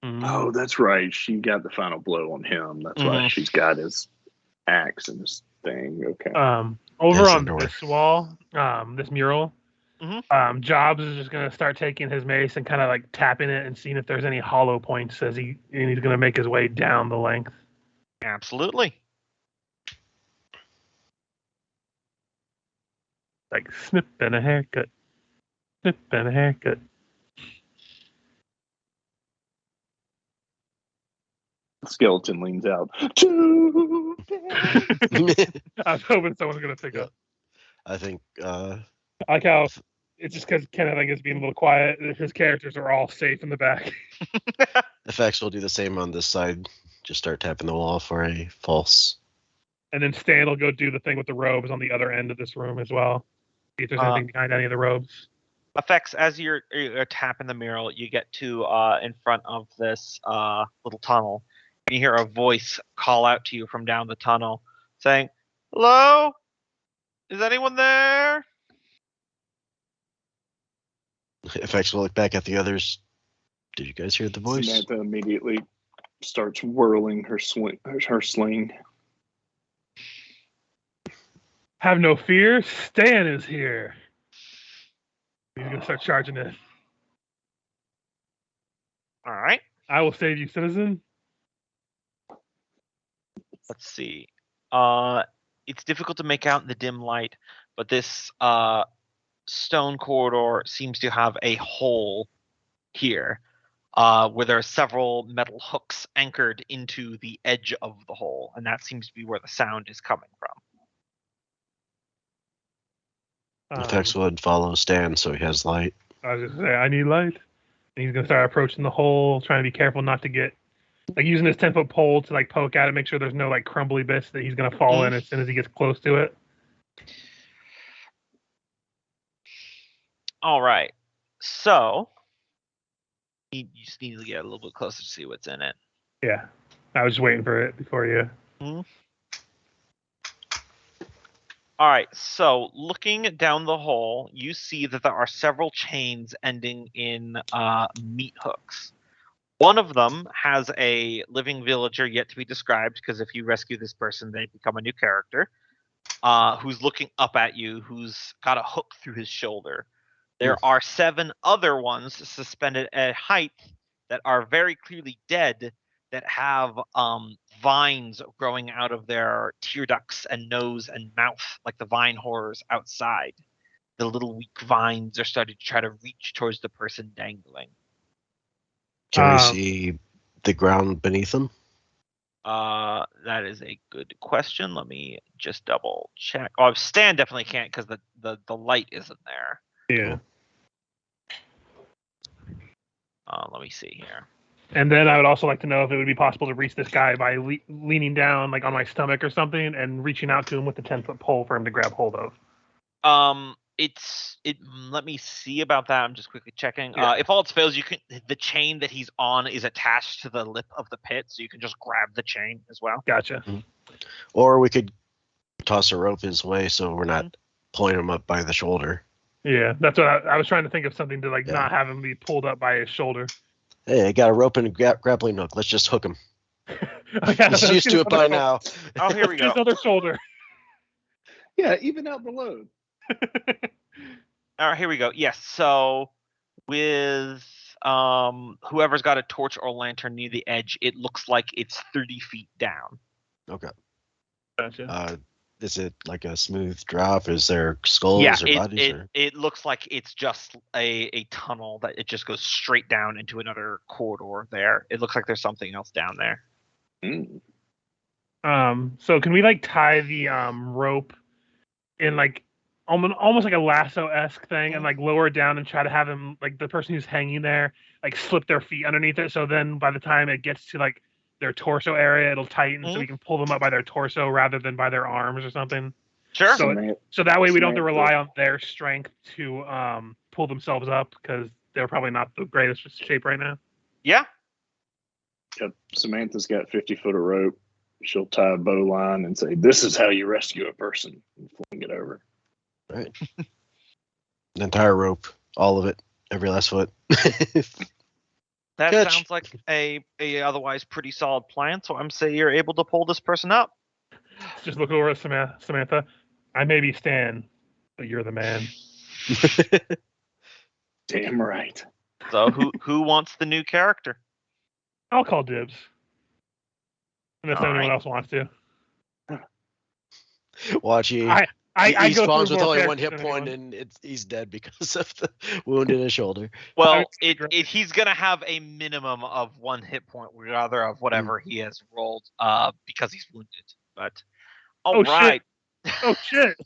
Oh, that's right. She got the final blow on him. That's why she's got his axe and his thing. Okay. Over Yes, on indoor. this wall, this mural, Jobs is just gonna start taking his mace and kind of like tapping it and seeing if there's any hollow points as he's gonna make his way down the length. Absolutely. Like snip and a haircut. Snip and a haircut. Skeleton leans out. I was hoping someone's gonna pick up. I think I like how it's just because Kenneth, I guess, being a little quiet. His characters are all safe in the back. FX will do the same on this side. Just start tapping the wall for a false. And then Stan will go do the thing with the robes on the other end of this room as well. See if there's anything behind any of the robes. Effects, as you're tapping the mural, you get to in front of this little tunnel. And you hear a voice call out to you from down the tunnel saying, "Hello? Is anyone there?" FX will look back at the others. Did you guys hear the voice? Samantha immediately starts whirling her sling. Have no fear, Stan is here. He's gonna start charging in. All right. I will save you, citizen. Let's see. It's difficult to make out in the dim light, but this stone corridor seems to have a hole here, where there are several metal hooks anchored into the edge of the hole, and that seems to be where the sound is coming from. FX would follow Stan, so he has light. I was just gonna say, I need light. And he's gonna start approaching the hole, trying to be careful not to get, like, using his 10-foot pole to like poke at it, make sure there's no like crumbly bits that he's gonna fall in as soon as he gets close to it. All right. So you just need to get a little bit closer to see what's in it. Yeah, I was just waiting for it before you. All right, so looking down the hole, you see that there are several chains ending in meat hooks. One of them has a living villager yet to be described, because if you rescue this person, they become a new character, who's looking up at you, who's got a hook through his shoulder. There are 7 other ones suspended at height that are very clearly dead, that have vines growing out of their tear ducts and nose and mouth, like the vine horrors outside. The little weak vines are starting to try to reach towards the person dangling. Can we see the ground beneath them? That is a good question. Let me just double check. Oh, Stan definitely can't because the light isn't there. Yeah. Let me see here. And then I would also like to know if it would be possible to reach this guy by leaning down, like on my stomach or something, and reaching out to him with the 10-foot pole for him to grab hold of. Let me see about that. I'm just quickly checking. Yeah. If all else fails, the chain that he's on is attached to the lip of the pit, so you can just grab the chain as well. Gotcha. Or we could toss a rope his way so we're not pulling him up by the shoulder. Yeah, that's what I was trying to think of, something to like not have him be pulled up by his shoulder. Hey, I got a rope and a grappling hook. Let's just hook him. He's used to it by now. Oh, here we go. His other shoulder. Yeah, even out the load. All right, here we go. Yes, so with whoever's got a torch or lantern near the edge, it looks like it's 30 feet down. Okay. Gotcha. Is it like a smooth drop? Is there skulls or bodies? It looks like it's just a tunnel that it just goes straight down into another corridor there. It looks like there's something else down there. So can we like tie the rope in like almost like a lasso-esque thing and like lower it down and try to have him, like the person who's hanging there, like slip their feet underneath it, so then by the time it gets to like their torso area, it'll tighten so we can pull them up by their torso rather than by their arms or something. Sure. So that way we don't have to rely on their strength to pull themselves up because they're probably not the greatest shape right now. Yeah. Yep. Samantha's got 50 foot of rope. She'll tie a bow line and say, "This is how you rescue a person," and fling it over. Right. The entire rope, all of it, every last foot. That Catch. sounds like a otherwise pretty solid plan. So I'm saying you're able to pull this person up. Just look over at Samantha. I may be Stan, but you're the man. Damn right. So who wants the new character? I'll call dibs. Unless All anyone right. else wants to. Watch he I go spawns through with more only one hit characters than point, anyone. and he's dead because of the wound in his shoulder. Well, it's great. he's gonna have a minimum of 1 hit point, rather of whatever he has rolled, because he's wounded. But all Oh, shit. right. Oh shit!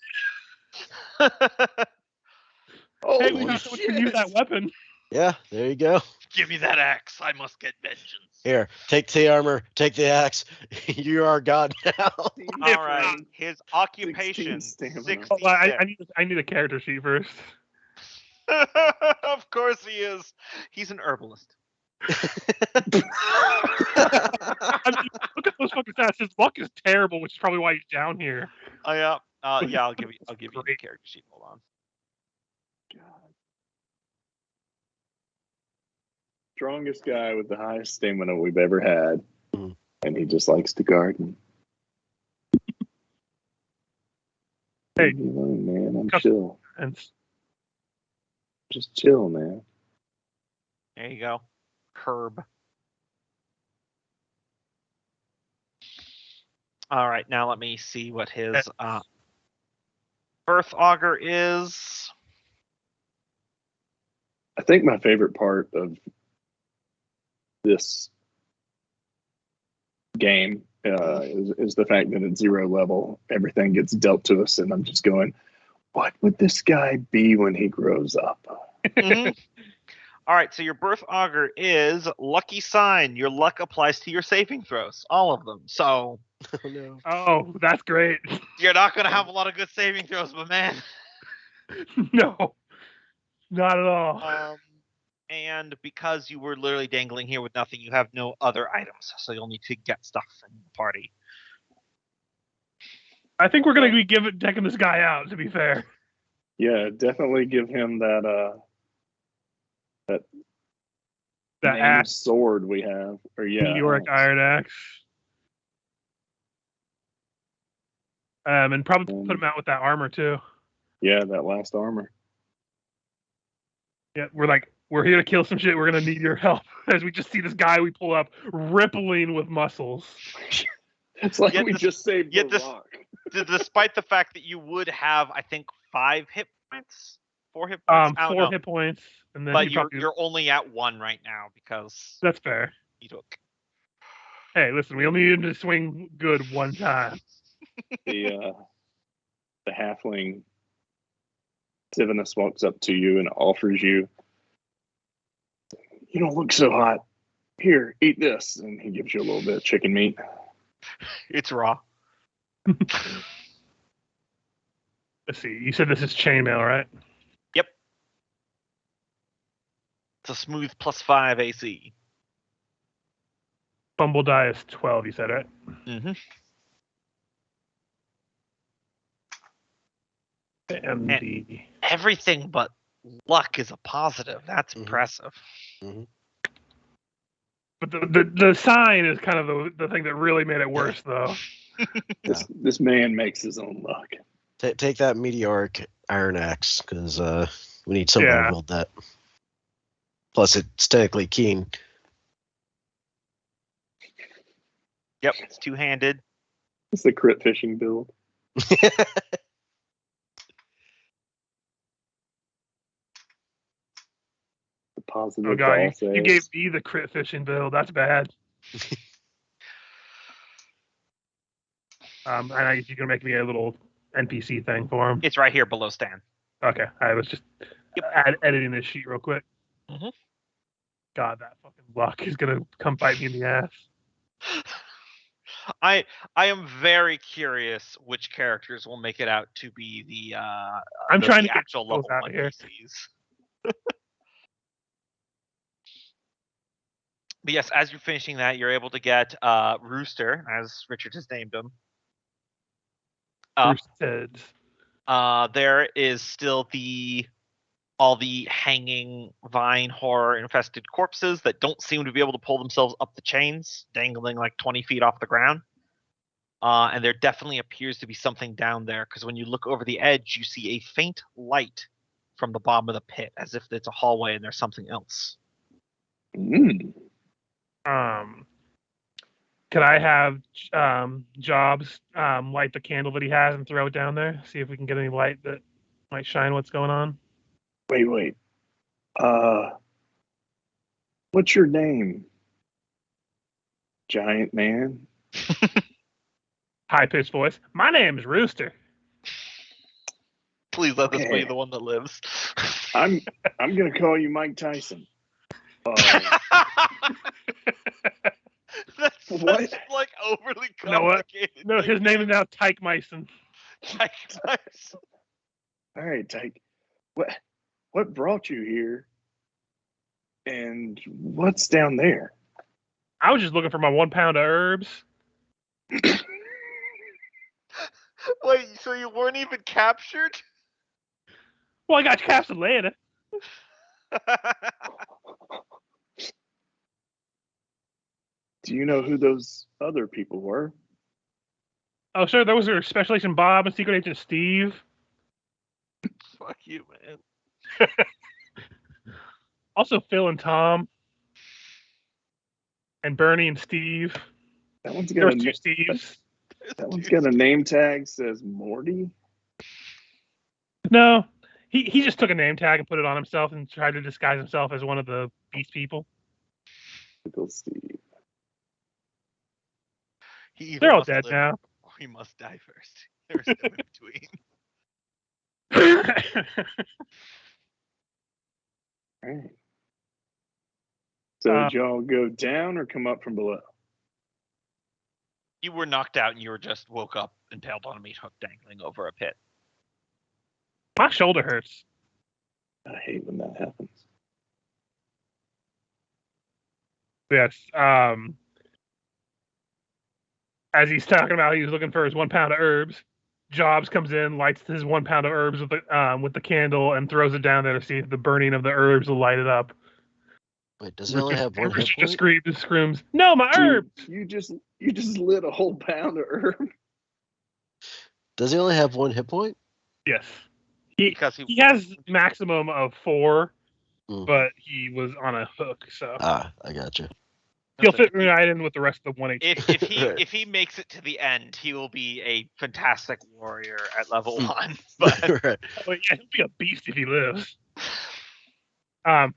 Oh, Hey, we have to use that weapon. Yeah, there you go. Give me that axe. I must get vengeance. Here, take the armor, take the axe. You are God now. All right. His occupation 16 stamina. 66. Hold on, I need a character sheet first. Of course he is. He's an herbalist. I mean, look at those fucking stats. His luck is terrible, which is probably why he's down here. Yeah, I'll give you the character sheet. Hold on. Strongest guy with the highest stamina we've ever had, Mhm. and he just likes to garden. Hey. Leave me alone, man. I'm Come- chill. And Just chill, man. There you go. Herb. All right, now let me see what his birth augur is. I think my favorite part of this game is the fact that at 0 level, everything gets dealt to us, and I'm just going, what would this guy be when he grows up? Mhm. All right, so your birth augur is lucky sign. Your luck applies to your saving throws, all of them. So Oh no. oh, that's great. you're not going to have a lot of good saving throws, but man. No, not at all. And because you were literally dangling here with nothing, you have no other items, so you'll need to get stuff in the party. I think we're gonna be checking this guy out. To be fair, Yeah, definitely give him that that named axe, sword we have. Or yeah, meteoric axe. iron axe. And probably put him out with that armor too. Yeah, that last armor. Yeah, we're here to kill some shit. We're gonna need your help. As we just see this guy we pull up, rippling with muscles. It's like Yet we this- just saved yet the this- rock. Despite the fact that you would have, I think, 5 hit points, 4 hit points. I don't 4 know. hit points, and then But he you're probably- you're only at 1 right now because that's fair. you took. Hey, listen, we only need him to swing good one time. The halfling Sivanus walks up to you and offers you, "You don't look so hot. Here, eat this," and he gives you a little bit of chicken meat. It's raw. Let's see. You said this is chainmail, right? It's a smooth +5 AC. Bumble die is 12. You said, right? Mm-hmm. And And- the Everything but luck is a positive. That's Mhm. impressive. but the sign is kind of the thing that really made it worse, though. This man makes his own luck. Take that meteoric iron axe, because we need somebody Yeah. to hold that. Plus, it's technically keen. Yep, it's 2-handed. It's the crit fishing build. The positive Oh god, ball you saves. gave me the crit fishing build. That's bad. And I guess you're gonna make me a little NPC thing for him. It's right here below Stan. Okay, I was just editing this sheet real quick. Mhm. God, that fucking luck is gonna come bite me in the ass. I am very curious which characters will make it out to be the I'm trying to the get actual those level out 1 here. PCs. But yes, as you're finishing that, you're able to get Rooster, as Richard has named him. Up. Roosted. There is still all the hanging vine horror infested corpses that don't seem to be able to pull themselves up the chains, dangling like 20 feet off the ground. And there definitely appears to be something down there, because when you look over the edge, you see a faint light from the bottom of the pit, as if it's a hallway and there's something else. Could I have Jobs light the candle that he has and throw it down there? See if we can get any light that might shine what's going on. Wait. What's your name? Giant man? High-pitched voice. My name's Rooster. Please let this be Okay. the one that lives. I'm gonna call you Mike Tyson. That's What? such, like, overly You know what? complicated. No, his name is now Tyke Myson. Tyke Tyson. All right, Tyke. What brought you here? And what's down there? I was just looking for my 1 pound of herbs. Wait, so you weren't even captured? Well, I got captured later. Do you know who those other people were? Oh, sir, those are Special Agent Bob and Secret Agent Steve. Fuck you, man. Also Phil and Tom. And Bernie and Steve. That one's There got was a, 2 Steves. that one's got a name tag says Morty. No, he just took a name tag and put it on himself and tried to disguise himself as one of the Beast people. Typical Steve. He either They're all must dead live now. Or he must die first. There's no in between. All right. So Uh, did y'all go down or come up from below? You were knocked out and you were just woke up impaled on a meat hook dangling over a pit. My shoulder hurts. I hate when that happens. Yes. As he's talking about, he was looking for his 1 pound of herbs. Jobs comes in, lights his 1 pound of herbs with the candle, and throws it down there to see if the burning of the herbs will light it up. Wait, does he only have one hit Richard just point? screams, "No, my herbs!" Dude, you just lit a whole pound of herb. Does he only have one hit point? Yes. Because He has maximum of 4, Mm. but he was on a hook, so Ah, I gotcha. he'll fit right in with the rest of the 1 HP. Right. if he makes it to the end, he will be a fantastic warrior at level 1. But Right. Oh, yeah, he'll be a beast if he lives.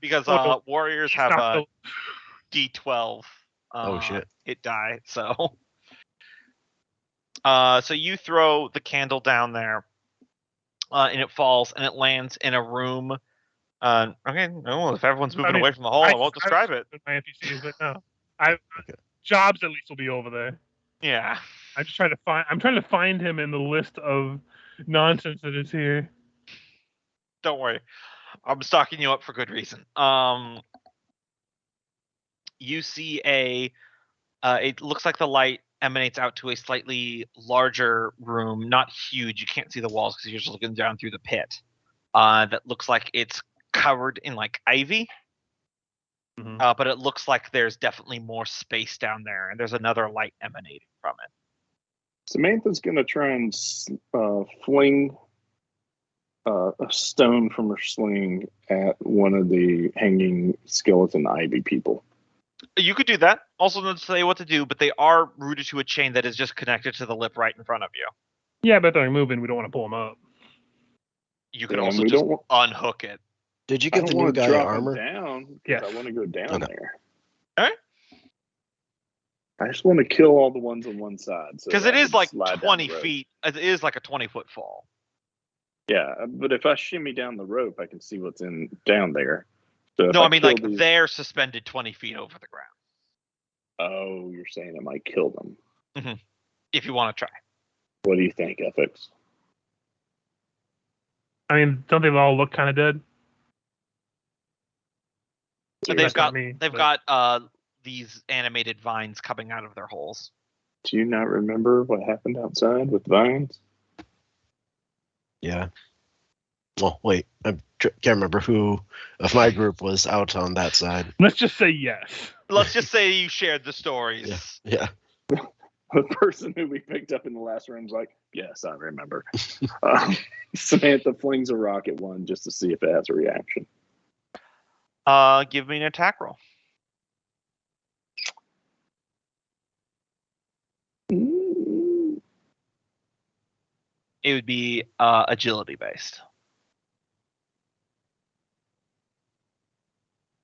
because well, warriors he's have not a D12 Oh, shit. hit die, so so you throw the candle down there, and it falls and it lands in a room. Okay, no, if everyone's moving away from the hole, I won't describe it. My NPCs, but no, Jobs at least will be over there. Yeah. I'm trying to find him in the list of nonsense that is here. Don't worry. I'm stocking you up for good reason. You see it looks like the light emanates out to a slightly larger room, not huge. You can't see the walls because you're just looking down through the pit. That looks like it's covered in like ivy. Mhm. But it looks like there's definitely more space down there, and there's another light emanating from it. Samantha's gonna try and fling a stone from her sling at one of the hanging skeleton ivy people. You could do that. Also, don't say what to do, but they are rooted to a chain that is just connected to the lip right in front of you. Yeah, but they're moving. We don't want to pull them up. You could Yeah, also we just don't want- unhook it. Did you I get don't the new want to guy drop armor? it down because Yes. I want to go down Okay. there. Alright. I just want to kill all the ones on one side. Because that it I is can like slide down the 20 rope. feet. It is like a 20-foot fall. Yeah, but if I shimmy down the rope, I can see what's down there. So if No, I mean kill like these- they're suspended 20 feet over the ground. Oh, you're saying I might kill them. If you want to try. What do you think, Ethics? I mean, don't they all look kind of dead? But That's not me, they've but- got these animated vines coming out of their holes. Do you not remember what happened outside with vines? Yeah. Well, wait. I can't remember who of my group was out on that side. Let's just say yes. Let's just say you shared the stories. Yeah. The person who we picked up in the last room's like, yes, I remember. Samantha flings a rock at one just to see if it has a reaction. Give me an attack roll. It would be agility based.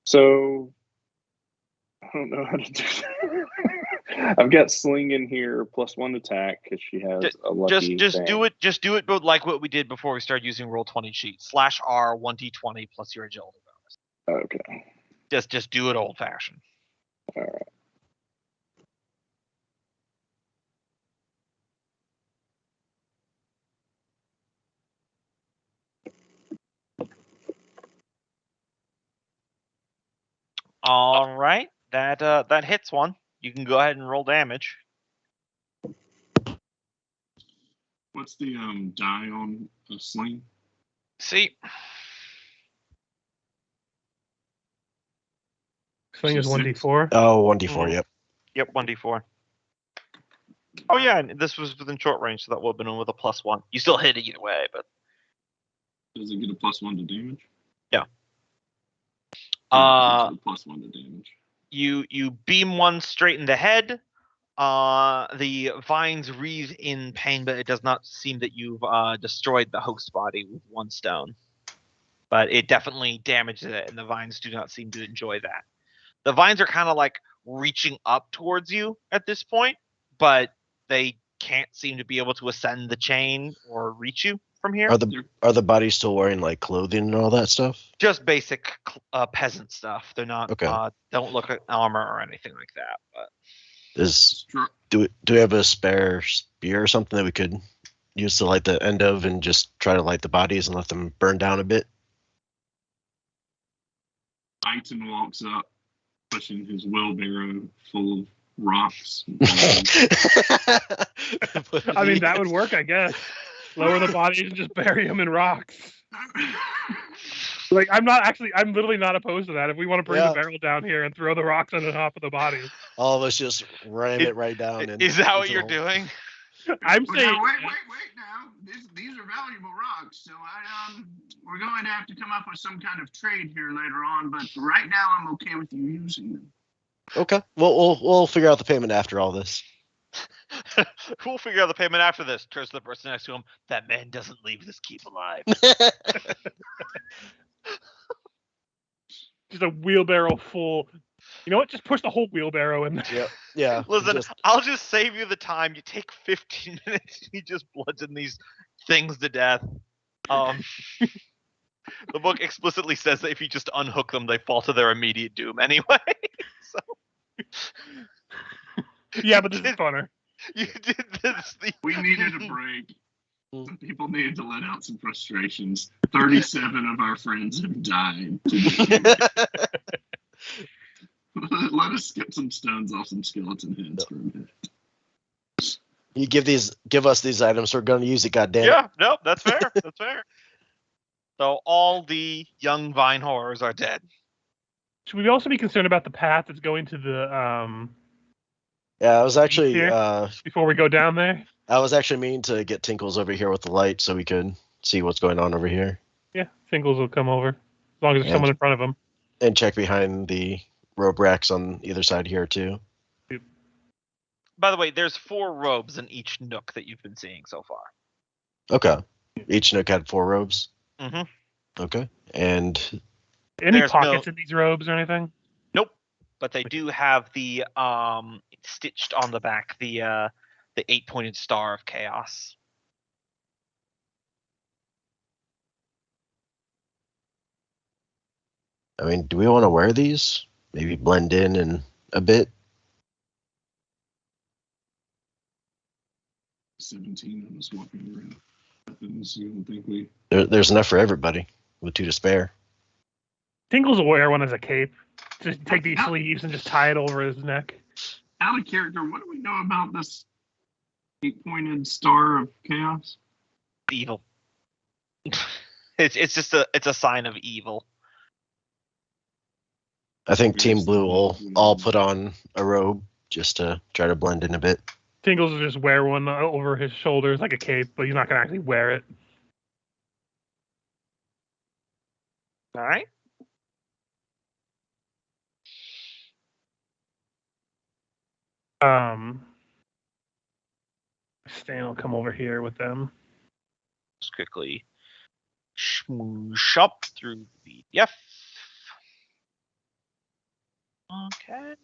So I don't know how to do that. I've got Sling in here +1 attack because she has a lucky. Just do it. Just do it, but like what we did before we started using Roll20 sheet. /R 1d20 plus your agility bonus. Okay. Just do it old fashioned. All right. All right, that hits one. You can go ahead and roll damage. What's the die on a sling? See, Swing is So 1d4. Oh, 1d4, yep. yep, 1d4. Oh yeah, and this was within short range, so that would have been with a +1. You still hit it either way, but Does it get a +1 to damage? Yeah. Yeah, it's a +1 to damage. you beam one straight in the head. The vines wreathe in pain, but it does not seem that you've destroyed the host body with one stone. But it definitely damages it, and the vines do not seem to enjoy that. The vines are kind of like reaching up towards you at this point, but they can't seem to be able to ascend the chain or reach you from here. Are the bodies still wearing like clothing and all that stuff? Just basic peasant stuff. They're not. Okay. Don't look at armor or anything like that. But Do we have a spare spear or something that we could use to light the end of and just try to light the bodies and let them burn down a bit? Aiton walks up, pushing his wheelbarrow full of rocks. I mean, that would work, I guess. Lower the bodies and just bury them in rocks. Like, I'm literally not opposed to that. If we want to bring the barrel down here and throw the rocks on the top of the body. All of us just ram it right down. Is that what you're doing? I'm Well, saying. now, wait now. These are valuable rocks, so we're going to have to come up with some kind of trade here later on. But right now, I'm okay with you using them. Okay. We'll figure out the payment after all this. We'll figure out the payment after this. Turns to the person next to him. That man doesn't leave this keep alive. Just a wheelbarrow full. You know what? Just push the whole wheelbarrow in there. Yep. Yeah. Listen, I'll just save you the time. You take 15 minutes. You just bludgeon these things to death. The book explicitly says that if you just unhook them, they fall to their immediate doom anyway. Yeah, but this is funner. You did this. We needed a break. Some people needed to let out some frustrations. 37 of our friends have died. Let us get some stones off some skeleton heads for a minute. You give us these items, we're going to use it. Goddamn. Yeah, no, that's fair. That's fair. So all the young vine horrors are dead. Should we also be concerned about the path that's going to the Yeah, I was actually before we go down there? I was actually meaning to get Tinkles over here with the light so we could see what's going on over here. Yeah, Singles will come over as long as there's someone in front of him. And check behind the robe racks on either side here too. By the way, there's 4 robes in each nook that you've been seeing so far. Okay. Each nook had 4 robes. Mm-hmm. Okay. And Any There's pockets no- in these robes or anything? Nope. But they do have the stitched on the back the 8-pointed star of chaos. I mean, do we want to wear these? Maybe blend in a bit. 17 of us walking around. Weapons, you don't think we... There's enough for everybody with 2 to spare. Tingles will wear one as a cape. Just take these sleeves and just tie it over his neck. Out of character, what do we know about this 8-pointed star of chaos? Evil. It's just a sign of evil. I think Team Blue will all put on a robe just to try to blend in a bit. Tingles will just wear one over his shoulders like a cape, but he's not gonna actually wear it. All right. Stan will come over here with them. Just quickly smoosh up through the PDF. Okay.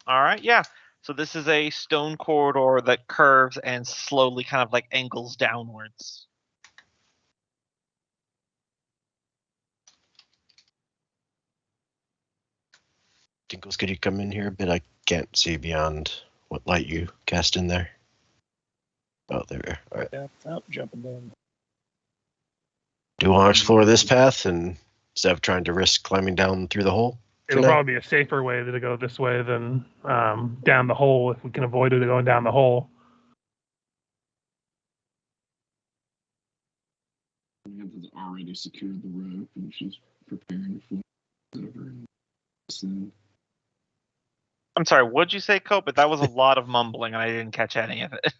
All right, yeah. So this is a stone corridor that curves and slowly kind of like angles downwards. Tinkles, could you come in here a bit? I can't see beyond what light you cast in there. Oh, there we are. All right. Yeah, oh, jumping down. Do you want to explore this path and instead of trying to risk climbing down through the hole? It'll probably be a safer way to go this way than down the hole if we can avoid it going down the hole. Samantha's already secured the rope and she's preparing for whatever. I'm sorry, what'd you say, Cope? But that was a lot of mumbling and I didn't catch any of it.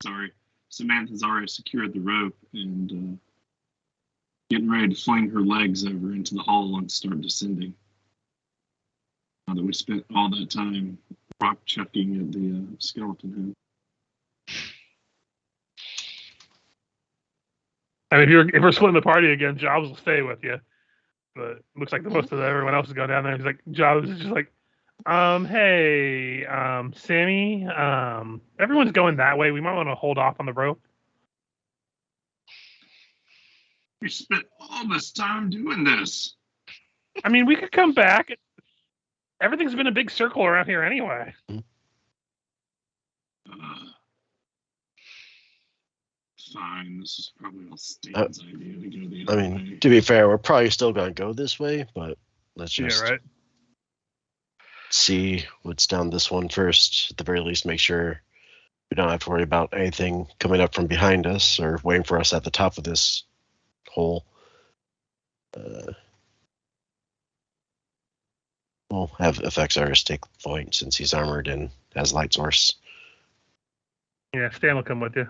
Sorry. Samantha's already secured the rope and getting ready to fling her legs over into the hole and start descending. Now that we spent all that time rock chucking at the skeleton head. I mean, if we're splitting the party again, Jobs will stay with you. But it looks like most of everyone else is going down there. He's like, Jobs is just like, hey, Sammy, everyone's going that way. We might want to hold off on the rope. We spent all this time doing this. I mean, we could come back. Everything's been a big circle around here anyway. Fine, this is probably all Stan's idea to go the I other mean, way. to be fair, we're probably still going to go this way, but let's just see what's down this one first. At the very least, make sure we don't have to worry about anything coming up from behind us or waiting for us at the top of this hole. We'll have effects artist take point since he's armored and has light source. Yeah, Stan will come with you.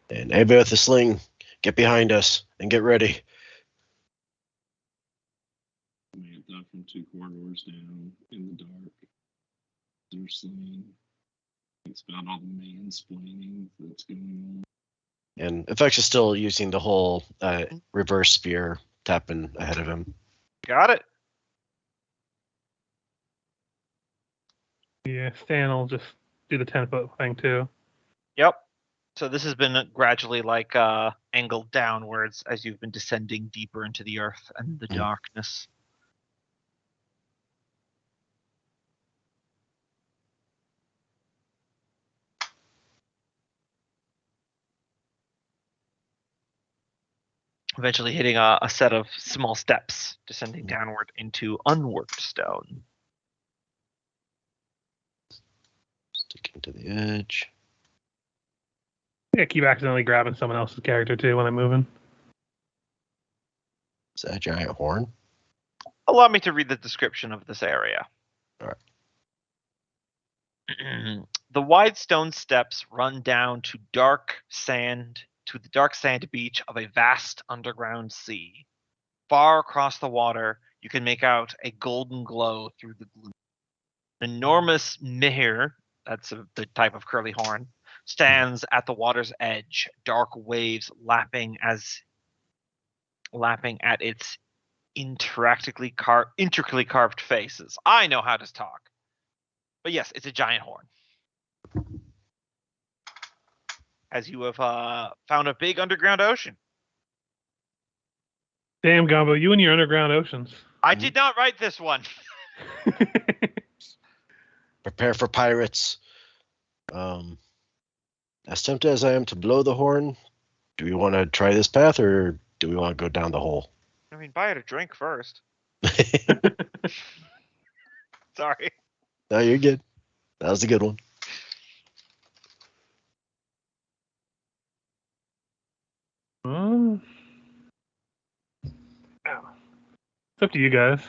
And anybody with a sling, get behind us and get ready. Samantha from 2 corridors down in the dark. They're slinging. It's about all the mansplaining that's going on. And Effects is still using the whole reverse spear tapping ahead of him. Got it. Yeah, Stan will just do the 10-foot thing too. Yep. So this has been gradually like angled downwards as you've been descending deeper into the earth and the darkness. Eventually hitting a set of small steps, descending downward into unworked stone. Sticking to the edge. Yeah, keep accidentally grabbing someone else's character too when I'm moving. Is that a giant horn? Allow me to read the description of this area. All right. The wide stone steps run down to the dark sand beach of a vast underground sea. Far across the water, you can make out a golden glow through the gloom. An enormous mihir, that's the type of curly horn, stands at the water's edge, dark waves lapping at its intricately carved faces. I know how to talk. But yes, it's a giant horn. As you have found a big underground ocean. Damn, Gumbo, you and your underground oceans. I did not write this one. Prepare for pirates. As tempted as I am to blow the horn, do we want to try this path or do we want to go down the hole? I mean, buy it a drink first. Sorry. No, you're good. That was a good one. It's up to you guys.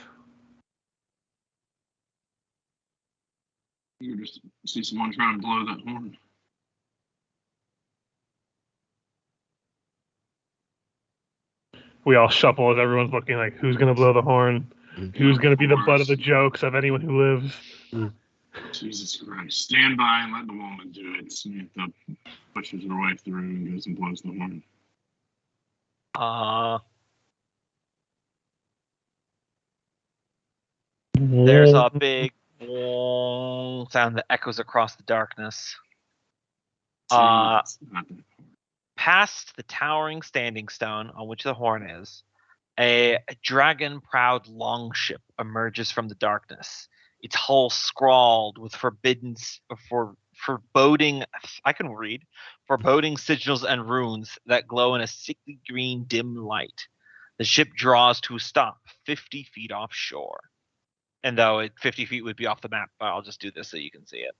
You just see someone trying to blow that horn. We all shuffle as everyone's looking like, who's going to blow the horn? Who's going to be the butt of the course. jokes of anyone who lives? Jesus Christ. Stand by and let the woman do it. Samantha pushes her way through and goes and blows the horn. There's a big sound that echoes across the darkness. See, it's not that hard. Past the towering standing stone on which the horn is, a dragon-prowed longship emerges from the darkness. Its hull scrawled with foreboding sigils and runes that glow in a sickly green dim light. The ship draws to a stop 50 feet offshore. And though 50 feet would be off the map, but I'll just do this so you can see it.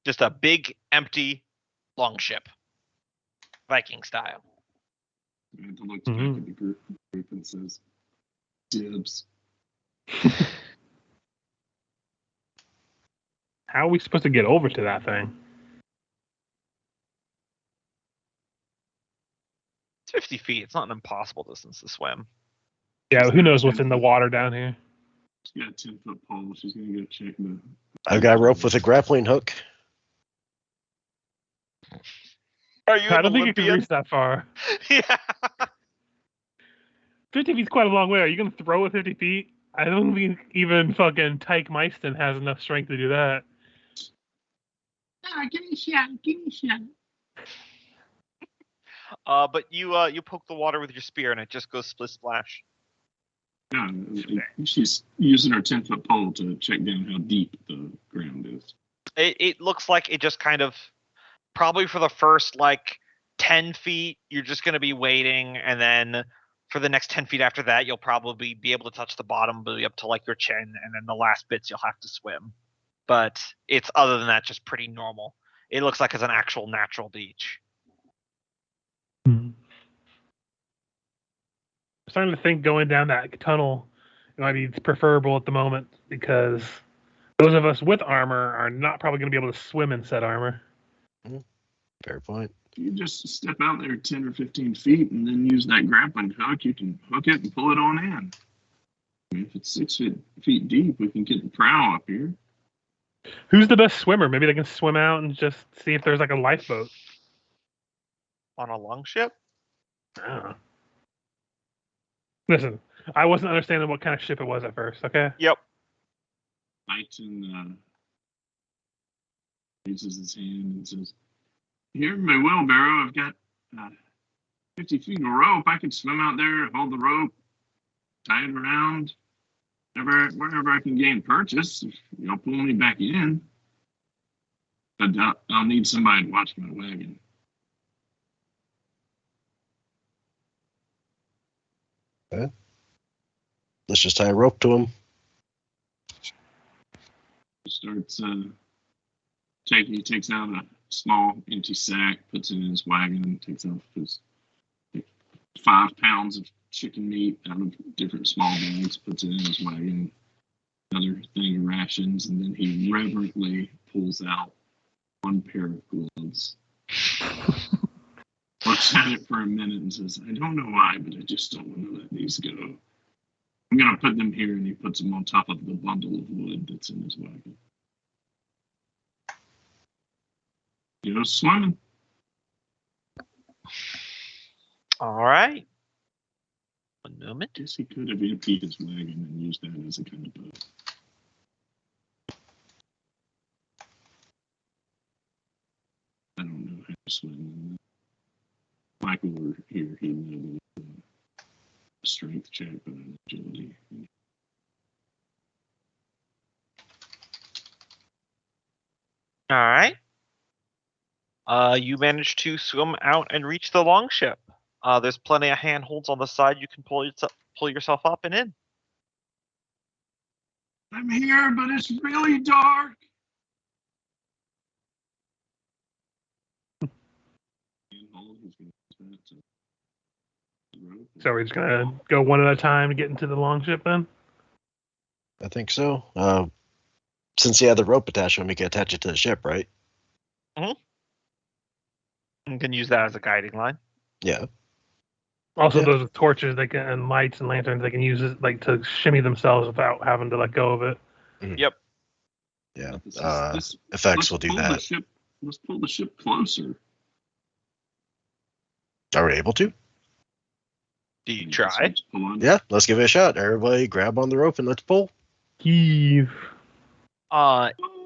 Just a big, empty longship. Viking style. Samantha looks back at the group and says, dibs. How are we supposed to get over to that thing? It's 50 feet. It's not an impossible distance to swim. Yeah, who knows what's in the water down here? She's got a 10-foot pole. She's going to go check the... I've got a rope with a grappling hook. Are you I an don't think you can Olympian? reach that far. Yeah. 50 feet's quite a long way. Are you going to throw it 50 feet? I don't think even fucking Tyke Meiston has enough strength to do that. Give me a shot. Give me a shot. But you poke the water with your spear and it just goes split splash. Yeah, she's using her 10-foot pole to check down how deep the ground is. It looks like it just kind of, probably for the first like 10 feet, you're just going to be waiting, and then for the next 10 feet after that, you'll probably be able to touch the bottom, but up to like your chin, and then the last bits you'll have to swim. But it's, other than that, just pretty normal. It looks like it's an actual natural beach. I'm starting to think going down that tunnel it might be preferable at the moment because those of us with armor are not probably going to be able to swim in said armor. Fair point. You just step out there 10 or 15 feet and then use that grappling hook. You can hook it and pull it on in. I mean, if it's 6 feet deep, we can get the prow up here. Who's the best swimmer? Maybe they can swim out and just see if there's like a lifeboat. On a longship? I don't know. Listen, I wasn't understanding what kind of ship it was at first, okay? Yep. Titan raises his hand and says, here in my wheelbarrow, I've got 50 feet of rope. I can swim out there, hold the rope, tie it around, wherever I can gain purchase. If you'll pull me back in. But I'll need somebody to watch my wagon. Okay. Let's just tie a rope to him. He starts he takes out a small empty sack, puts it in his wagon, takes off his 5 pounds of chicken meat out of different small bags, puts it in his wagon, another thing of rations, and then he reverently pulls out 1 pair of gloves. Looks at it for a minute and says, I don't know why, but I just don't want to let these go. I'm going to put them here, and he puts them on top of the bundle of wood that's in his wagon. He goes swimming. All right. 1 moment. Guess he could have emptied his wagon and used that as a kind of boat. I don't know how to swim. Michael were here, he'd know the strength check, but an agility. All right. You managed to swim out and reach the longship. There's plenty of handholds on the side. You can pull yourself up and in. I'm here, but it's really dark. So we're just gonna go one at a time to get into the longship then? I think so. Since you have the rope attachment, we can attach it to the ship, right? You can use that as a guiding line. Yeah. Also, Yeah. those with torches, they can, and lights and lanterns, they can use it like to shimmy themselves without having to let go of it. Yep. Yeah. This- Effects will do pull the that. ship- Let's pull the ship closer. Are we able to? Do you try? Pull on. Yeah. Let's give it a shot. Everybody, grab on the rope and let's pull. Heave.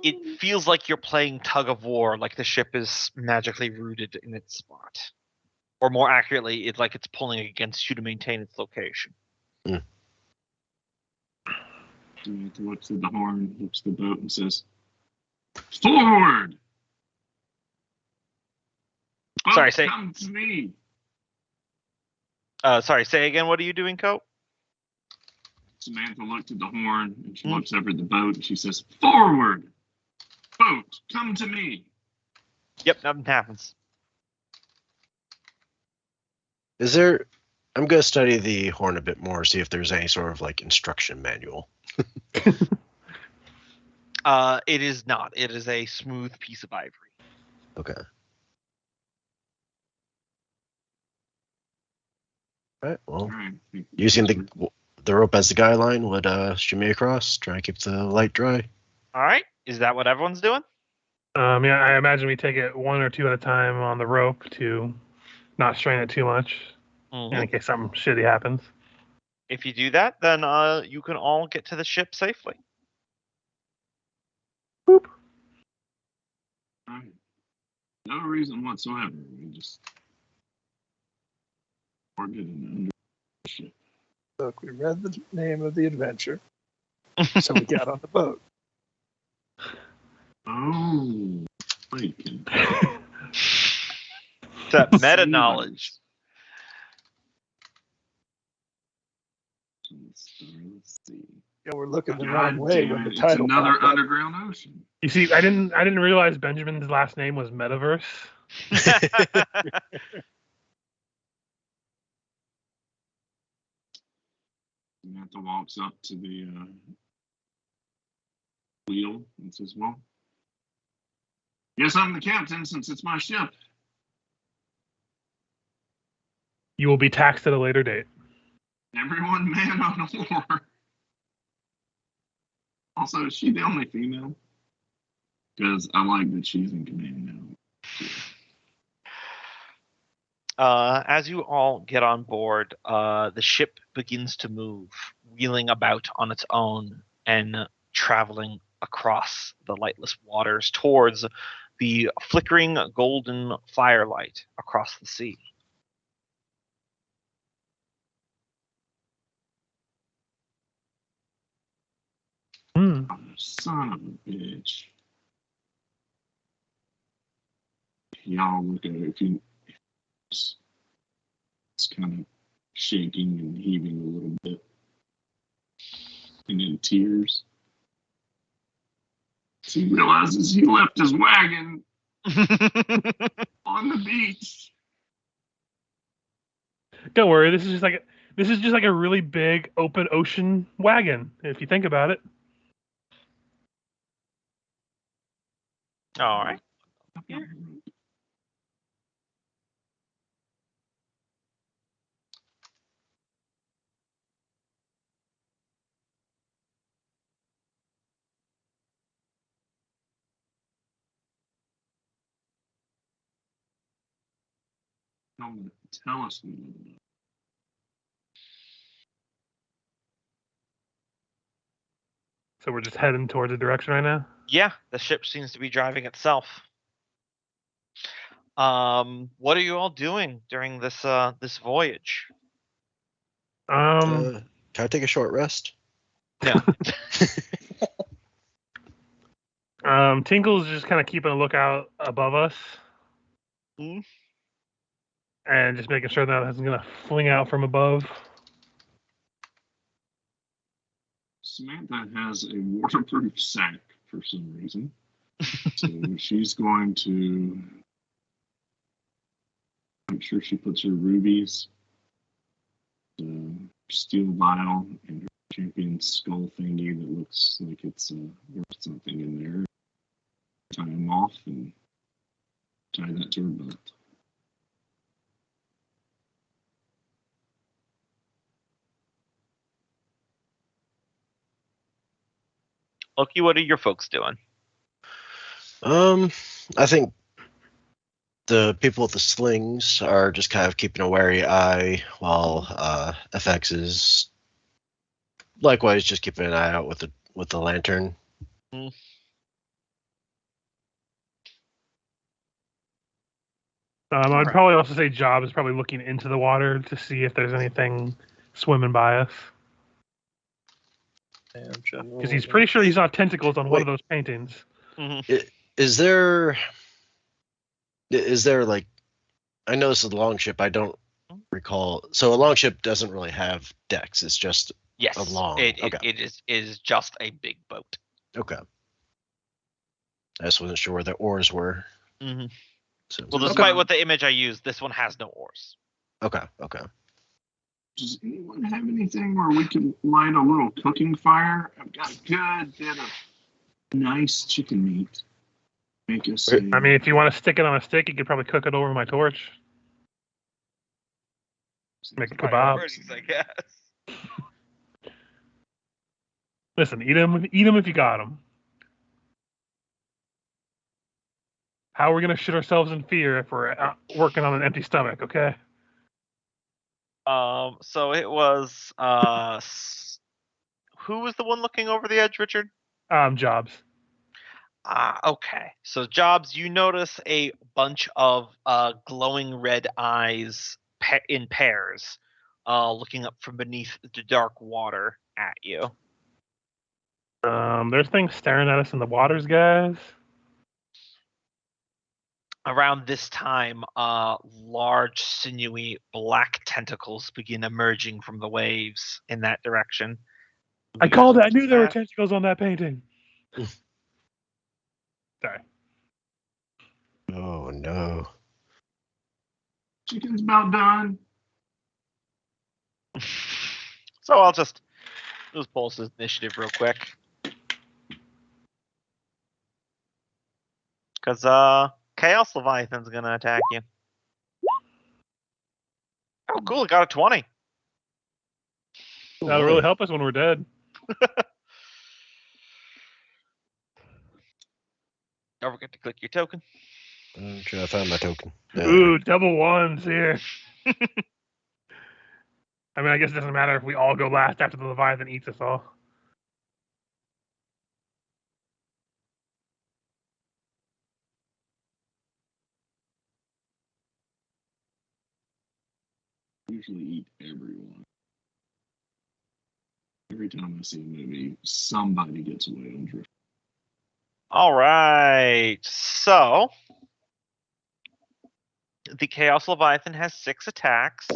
It feels like you're playing tug of war, like the ship is magically rooted in its spot. Or more accurately, it's like it's pulling against you to maintain its location. Samantha looks at the horn, looks at the boat, and says, "Forward!" Sorry, Boat, say- come to me. Sorry, say again, what are you doing, Cope? Samantha looked at the horn, and she looks over at the boat, and she says, "Forward! Boat, come to me." Yep, nothing happens. Is there? I'm gonna study the horn a bit more, see if there's any sort of like instruction manual. It is not. It is a smooth piece of ivory. Okay. All right. Well, All right. using the rope as the guy line would shimmy across, try and keep the light dry. All right, is that what everyone's doing? Yeah, I imagine we take it one or two at a time on the rope to not strain it too much in case something shitty happens. If you do that, then you can all get to the ship safely. Boop. All right. No reason whatsoever. We just ordered an under ship. Look, we read the name of the adventure, so we got on the boat. Oh, freaking. That meta knowledge. Let's see. Yeah, we're looking the God wrong way damn when it, the it's title another popped up. underground ocean. You see, I didn't realize Benjamin's last name was Metaverse. Samantha walks up to the wheel and says, "Well, guess I'm the captain since it's my ship." You will be taxed at a later date. Everyone man on oar. Also, is she the only female? Because I like that she's in command now. As you all get on board, the ship begins to move, wheeling about on its own and traveling across the lightless waters towards the flickering golden firelight across the sea. Hmm. Oh, son of a bitch. Y'all look at it. It's kind of shaking and heaving a little bit. And in tears. He realizes he left his wagon on the beach. Don't worry, this is just like a really big open ocean wagon, if you think about it. All right. Tell us a little bit. So we're just heading towards the direction right now. Yeah, the ship seems to be driving itself. What are you all doing during this this voyage? Can I take a short rest? No. Tinkle's just kind of keeping a lookout above us. Mhm. And just making sure that isn't going to fling out from above. Samantha has a waterproof sack for some reason. So she's going to make sure she puts her rubies, the steel vial, and her champion skull thingy that looks like it's worth something in there. Tie them off and tie that to her belt. Loki, what are your folks doing? I think the people with the slings are just kind of keeping a wary eye, while FX is likewise just keeping an eye out with the lantern. I'd probably also say Job is probably looking into the water to see if there's anything swimming by us. Because he's pretty sure he saw tentacles on one of those paintings. Is there like, I know this is a longship, I don't recall. So a longship doesn't really have decks. It's just Yes, a long. it is just a big boat. Okay. I just wasn't sure where the oars were. Mm-hmm. So, Well, despite what the image I used, this one has no oars. Okay. Does anyone have anything where we can light a little cooking fire? I've got a good bit of nice chicken meat. Make us. I mean, if you want to stick it on a stick, you could probably cook it over my torch. Make a kebab. Priorities, I guess. Listen, eat them if you got them. How are we going to shit ourselves in fear if we're working on an empty stomach, okay? So it was, who was the one looking over the edge, Richard? Jobs. Okay. So Jobs, you notice a bunch of glowing red eyes in pairs, looking up from beneath the dark water at you. There's things staring at us in the waters, guys. Around this time, large, sinewy, black tentacles begin emerging from the waves in that direction. I called it. I knew there were tentacles on that painting. Sorry. Oh no. Chicken's about done. So I'll just pull this initiative real quick. Because Chaos Leviathan's gonna attack you. Oh, cool! It got a 20. That'll really help us when we're dead. Don't forget to click your token. I'm sure I found my token. Ooh, double ones here. I mean, I guess it doesn't matter if we all go last after the Leviathan eats us all. Usually eat everyone. Every time I see a movie, somebody gets away on drift. All right. So the Chaos Leviathan has 6 attacks.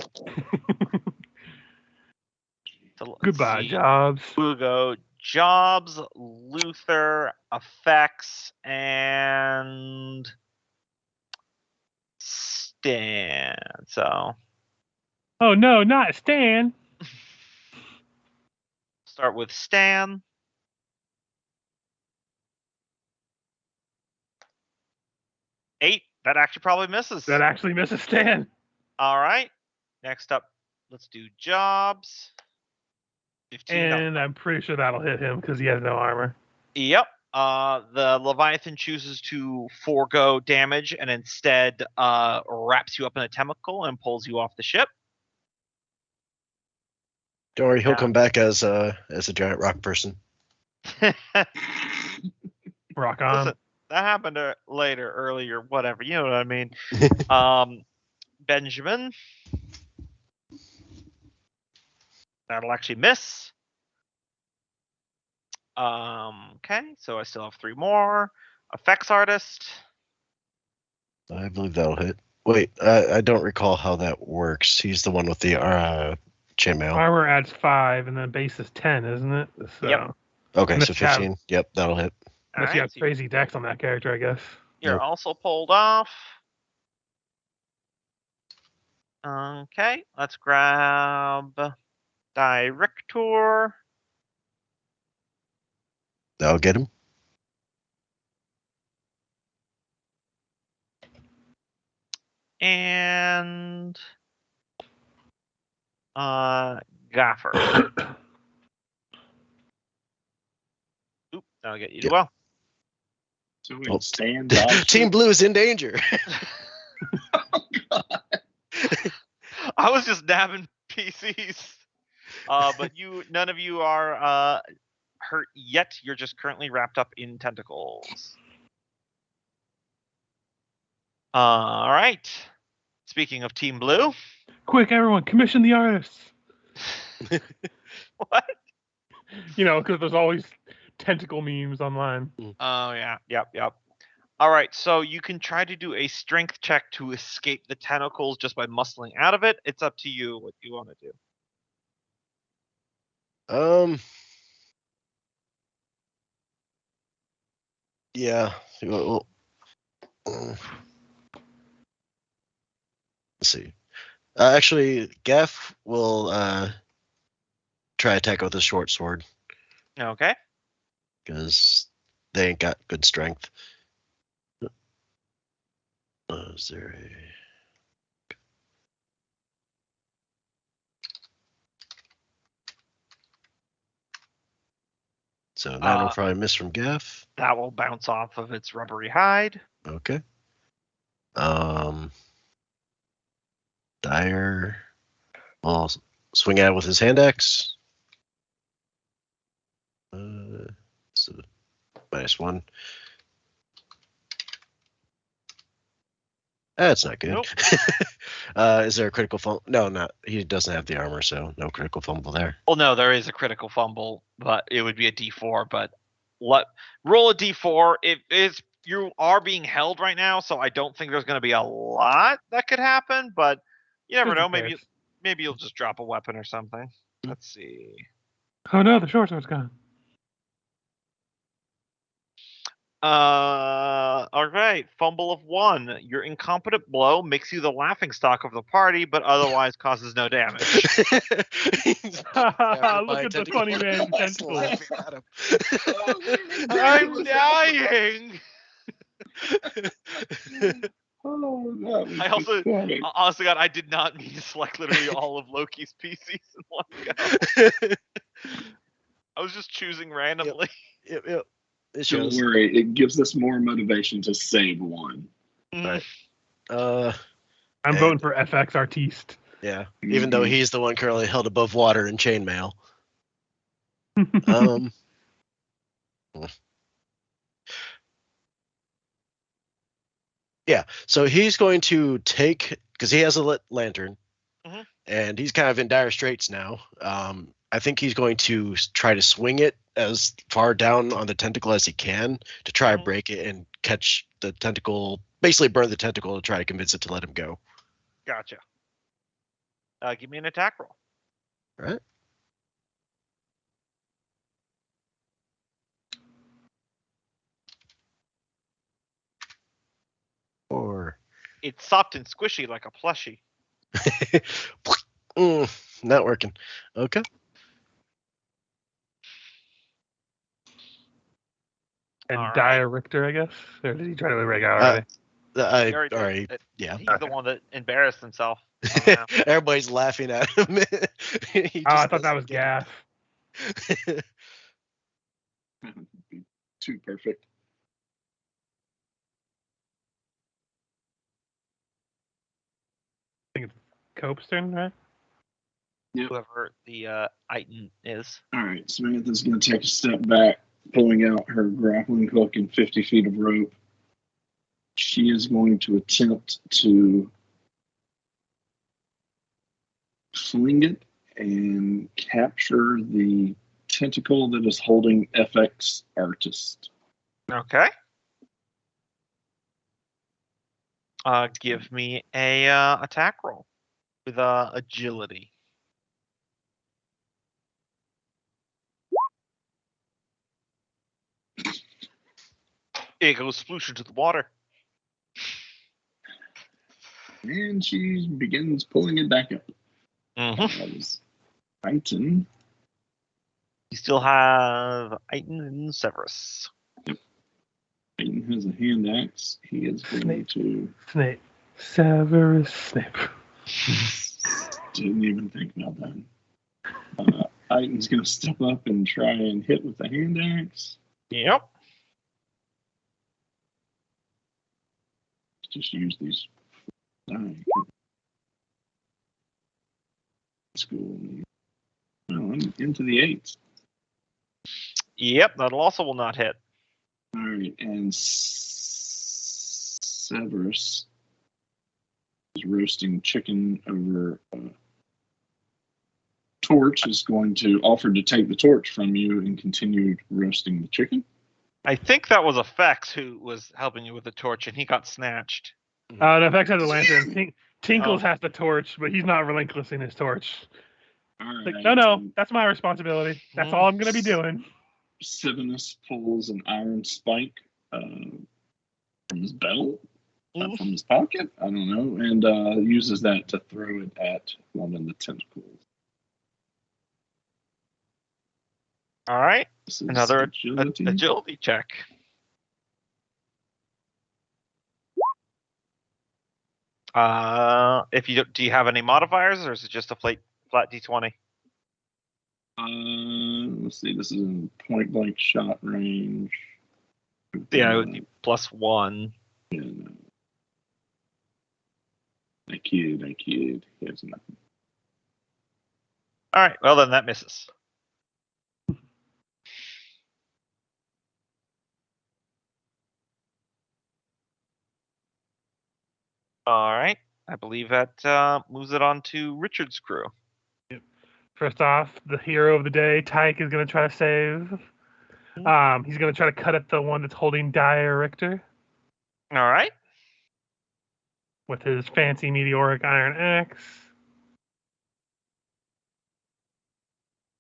So Goodbye, Jobs. We'll go Jobs, Luther, Effects, and Stan. So. Oh no, not Stan. Start with Stan. Eight. That actually probably misses. That actually misses Stan. All right. Next up, let's do Jobs. 15. And I'm pretty sure that'll hit him because he has no armor. Yep. The Leviathan chooses to forego damage and instead wraps you up in a tentacle and pulls you off the ship. Don't worry, he'll come back as a giant rock person. Rock on. Listen, that happened earlier, whatever. You know what I mean. Benjamin. That'll actually miss. Okay, so I still have 3 more. Effects artist. I believe that'll hit. Wait, I don't recall how that works. He's the one with the chainmail. Armor adds 5, and then base is 10, isn't it? So, Yep. Okay, Unless so you have- 15. Yep, that'll hit. Unless you have crazy dex on that character, I guess. You're Nope. also pulled off. Okay, let's grab Director. That'll get him. And Gaffer. Oop, that'll get you Yep. well. So we Oh. Stand dodge. Team Blue is in danger. I was just dabbing PCs. But none of you are hurt yet. You're just currently wrapped up in tentacles. All right. Speaking of Team Blue. Quick, everyone, commission the artists. What? Because there's always tentacle memes online. Oh, yeah. Yep. All right, so you can try to do a strength check to escape the tentacles just by muscling out of it. It's up to you what you want to do. Yeah. Well, let's see. Actually, Gaff will try attack with a short sword Okay. because they ain't got good strength. Is there a... So that'll probably miss from Gaff. That will bounce off of its rubbery hide. Okay. Dyer will swing at it with his hand axe. So -1. That's not good. Nope. Is there a critical fumble? No, not. He doesn't have the armor, so no critical fumble there. Well, no, there is a critical fumble, but it would be a D4. But roll a D4. You are being held right now, so I don't think there's going to be a lot that could happen. But you never know. Maybe you'll just drop a weapon or something. Let's see. Oh no, the short sword's gone. All right. Fumble of 1. Your incompetent blow makes you the laughingstock of the party, but otherwise causes no damage. Look at the funny man tentacle. I'm dying. Oh, that was I also, funny. honestly, God, I did not mean to select literally all of Loki's PCs in one go. I was just choosing randomly. Yep. It Don't shows. worry, it gives us more motivation to save one. Right. I'm And- voting for FX Artiste. Yeah. Even though he's the one currently held above water in chainmail. Yeah. So he's going to take, because he has a lit lantern, Mhm. and he's kind of in dire straits now. I think he's going to try to swing it as far down on the tentacle as he can to try to Mhm. break it and catch the tentacle, basically burn the tentacle to try to convince it to let him go. Gotcha. Give me an attack roll. All right. Or It's soft and squishy like a plushie. not working. Okay. And All right. Dire Richter, I guess. Or did he try to rig out already? I He already did. already, yeah. He's the one that embarrassed himself. Oh, yeah. Everybody's laughing at him. He Oh, I just thought that was doesn't get Gaff. Too perfect. Cope's turn, right? Whoever the Iton is. All right, Samantha's going to take a step back, pulling out her grappling hook and 50 feet of rope. She is going to attempt to fling it and capture the tentacle that is holding FX Artist. Okay. Give me a attack roll with agility. It goes sploosh into the water. And she begins pulling it back up. Mm-hmm. That was Titan. You still have Iton and Severus. Titan has a hand axe. He is going to. Snape. Severus Snape. Didn't even think about that. Titan's going to step up and try and hit with the hand axe. Yep. Just use these. School. Well, I'm into the 8s. Yep, that also will not hit. All right, and Severus is roasting chicken over torch. Is going to offer to take the torch from you and continue roasting the chicken. I think that was Effects who was helping you with the torch, and he got snatched. No, Vex has the lantern. Tinkles Oh. has the torch, but he's not relinquishing his torch. All Like, right, no, and that's my responsibility. That's all I'm gonna be doing. Sivinus pulls an iron spike from his belt, from his pocket. I don't know, and uses that to throw it at one of the tentacles. All right, This is another agility. agility check. If you do you have any modifiers, or is it just a flat d20? Let's see. This is in point blank shot range. Yeah, it would be +1. Yeah, no. I kid. He has nothing. All right, well then that misses. All right, I believe that moves it on to Richard's crew. First off, the hero of the day, Tyke, is gonna try to save. He's gonna try to cut at the one that's holding Dire Richter All right, with his fancy meteoric iron axe.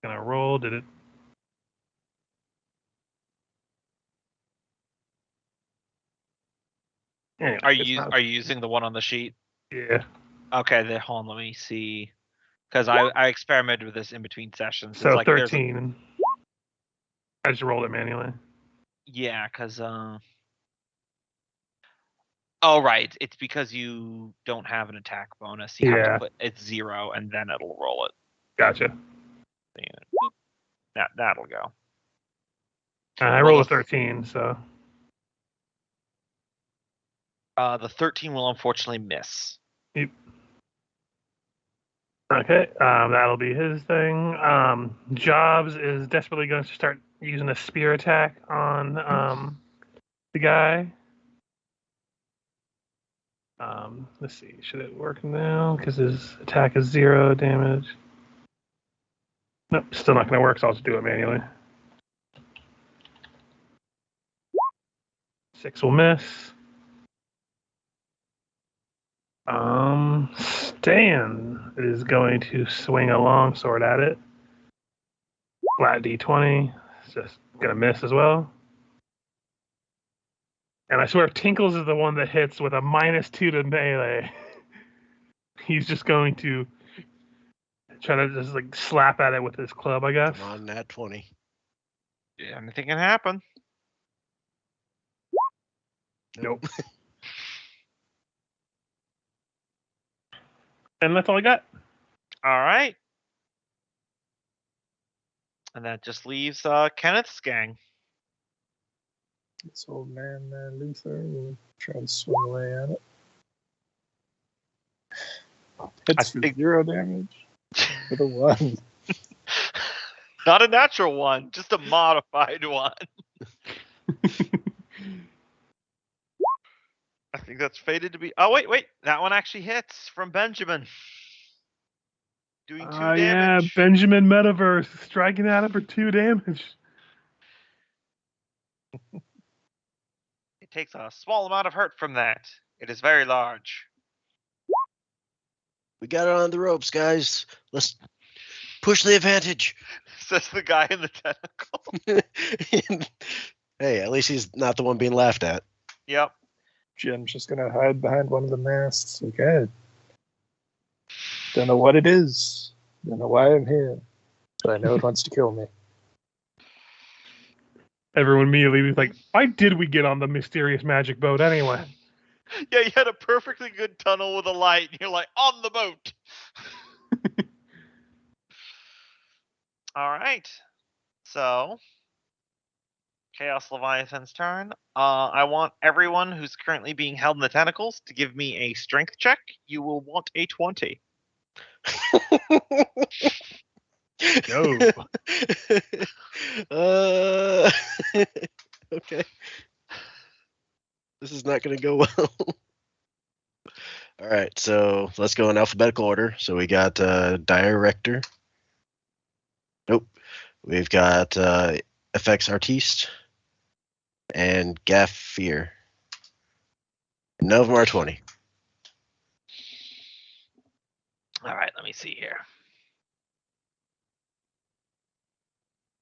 Gonna roll. Did it? Anyway, are it's you not- are you using the one on the sheet? Yeah. Okay, then hold on, let me see, because I experimented with this in between sessions. So It's like there's 13. I just rolled it manually. Yeah, because oh right, it's because you don't have an attack bonus. You have Yeah. to put it's 0 and then it'll roll it. Gotcha. That'll go. I rolled a 13, so The 13 will unfortunately miss. okay. That'll be his thing. Jobs is desperately going to start using a spear attack on the guy. Let's see. Should it work now? Because his attack is 0 damage. Nope, still not going to work, so I'll just do it manually. 6 will miss. Stan is going to swing a longsword at it. Flat d20. It's just going to miss as well. And I swear Tinkles is the one that hits with a -2 to melee. He's just going to try to just like slap at it with his club, I guess. Come on, nat 20. Yeah, anything can happen. Nope. And that's all I got. All right. And that just leaves Kenneth's gang. This old man, Luther, will try to swing away at it. Hits for think- 0 damage with a 1. Not a natural one, just a modified one. I think that's fated to be. Oh wait, that one actually hits from Benjamin. Doing 2 Yeah, damage. Benjamin Metaverse striking at him for 2 damage. It takes a small amount of hurt from that. It is very large. We got it on the ropes, guys. Let's push the advantage. Says the guy in the tentacle. Hey, at least he's not the one being laughed at. Yep. Jim's just gonna hide behind one of the masts. Okay. Don't know what it is. Don't know why I'm here. But I know it wants to kill me. Everyone immediately was like, why did we get on the mysterious magic boat anyway? Yeah, you had a perfectly good tunnel with a light, and you're like, on the boat. All right. So, Chaos Leviathan's turn. I want everyone who's currently being held in the tentacles to give me a strength check. You will want a 20. No. Okay. This is not going to go well. All right, so let's go in alphabetical order. So we got Director. Nope. We've got FX Artiste and Gaffir. None of them are 20. All right, let me see here.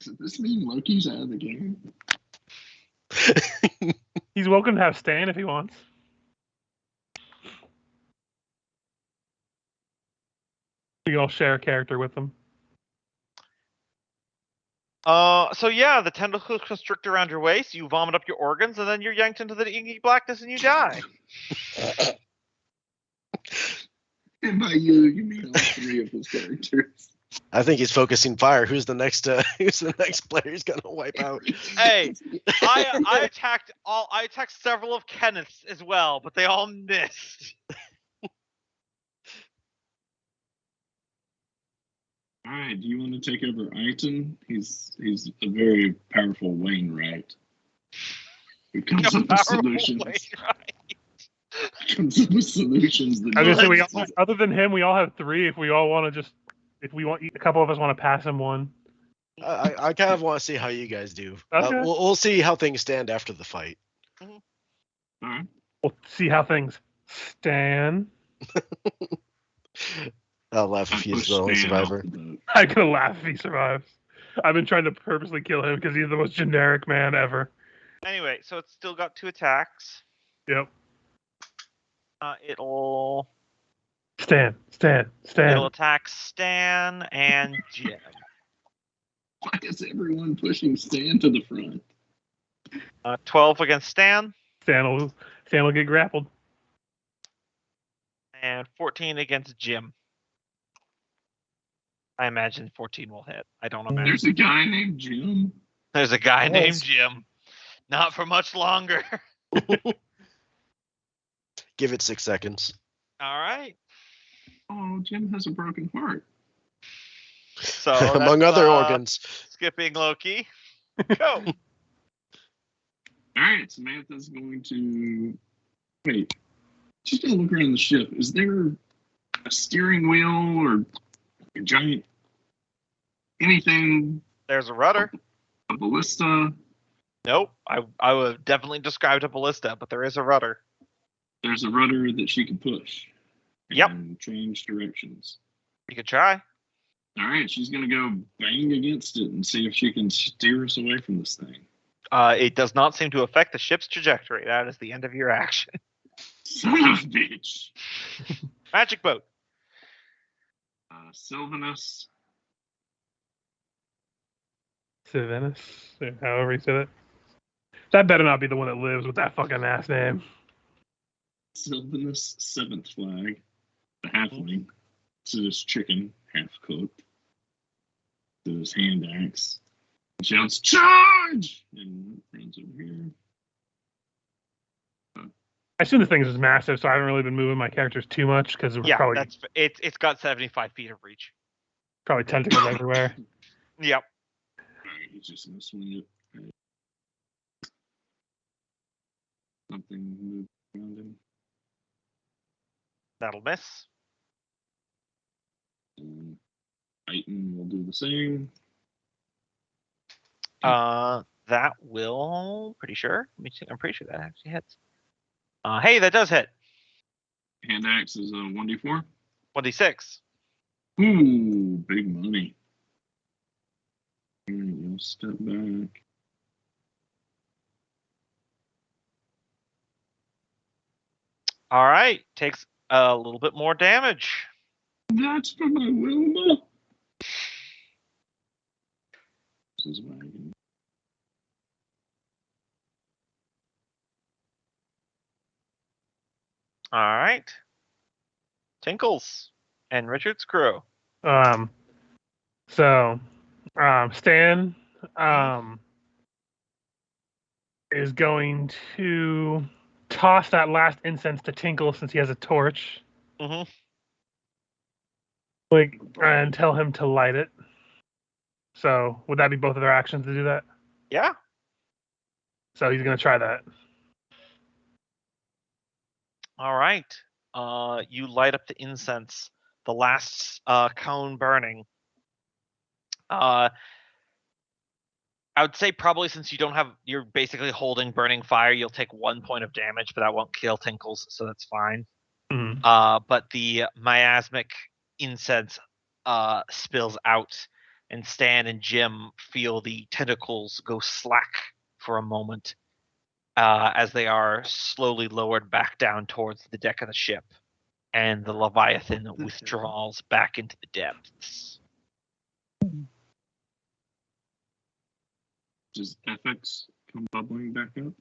Does this mean Loki's out of the game? He's welcome to have Stan if he wants. We can all share a character with him. So yeah, the tentacles constrict around your waist, you vomit up your organs, and then you're yanked into the inky blackness and you die. And by you mean all three of his characters. I think he's focusing fire. Who's the next? Who's the next player he's gonna wipe out? Hey, I attacked several of Kenneth's as well, but they all missed. All right, do you want to take over Iton? He's a very powerful Wainwright. Who comes up with solutions. Comes up with solutions. That I was gonna say, no- we all, other than him, we all have 3. If we all want to a couple of us want to pass him one. I kind of want to see how you guys do. Okay. We'll see how things stand after the fight. All right. We'll see how things stand. I'll laugh if I he's pushed the only Stan off survivor. the boat. I'm gonna laugh if he survives. I've been trying to purposely kill him because he's the most generic man ever. Anyway, so it's still got 2 attacks. Yep. It'll Stan. attack Stan and Jim. Why is everyone pushing Stan to the front? 12 against Stan Stan will get grappled. and 14 against Jim. I imagine 14 will hit. I don't imagine. There's a guy named Jim. There's a guy Yes. named Jim. Not for much longer. Give it 6 seconds. All right. Oh, Jim has a broken heart. So Among that's, other organs. Skipping Loki. Go. All right, Samantha's going to wait. She's gonna look around the ship. Is there a steering wheel or a giant anything? There's a rudder. A ballista? Nope. I would definitely describe a ballista, but there is a rudder. There's a rudder that she can push. Yep. And change directions. You could try. All right, she's gonna go bang against it and see if she can steer us away from this thing. It does not seem to affect the ship's trajectory. That is the end of your action. Son of a bitch. Magic boat. Sylvanus. Sylvanus, however you said it. That better not be the one that lives with that fucking ass name. Sylvanus, 7th flag. The halfling. To this chicken, half cooked. To his hand axe. Shouts, charge! And runs over here. I assume the thing is massive, so I haven't really been moving my characters too much because we're Yeah, probably it's got 75 feet of reach. tentacles everywhere. Yep. Alright, he's just gonna swing it. Something moved around him. That'll miss. And Titan will do the same. That will, pretty sure. Let me see. I'm pretty sure that actually hits. Hey, that does hit. Hand axe is a 1d4. 26. Ooh, big money. All right, you'll step back. All right. Takes a little bit more damage. That's for my Wilma. This is wagon. All right. Tinkles and Richard's crew. So, Stan, is going to toss that last incense to Tinkle since he has a torch. Mhm. Like, and tell him to light it. So, would that be both of their actions to do that? Yeah. So he's going to try that. All right. You light up the incense, the last cone burning. I would say probably since you're basically holding burning fire, you'll take 1 point of damage, but that won't kill Tinkles, so that's fine. Mhm. But the miasmic incense spills out, and Stan and Jim feel the tentacles go slack for a moment as they are slowly lowered back down towards the deck of the ship, and the Leviathan withdraws back into the depths. Does FX come bubbling back up?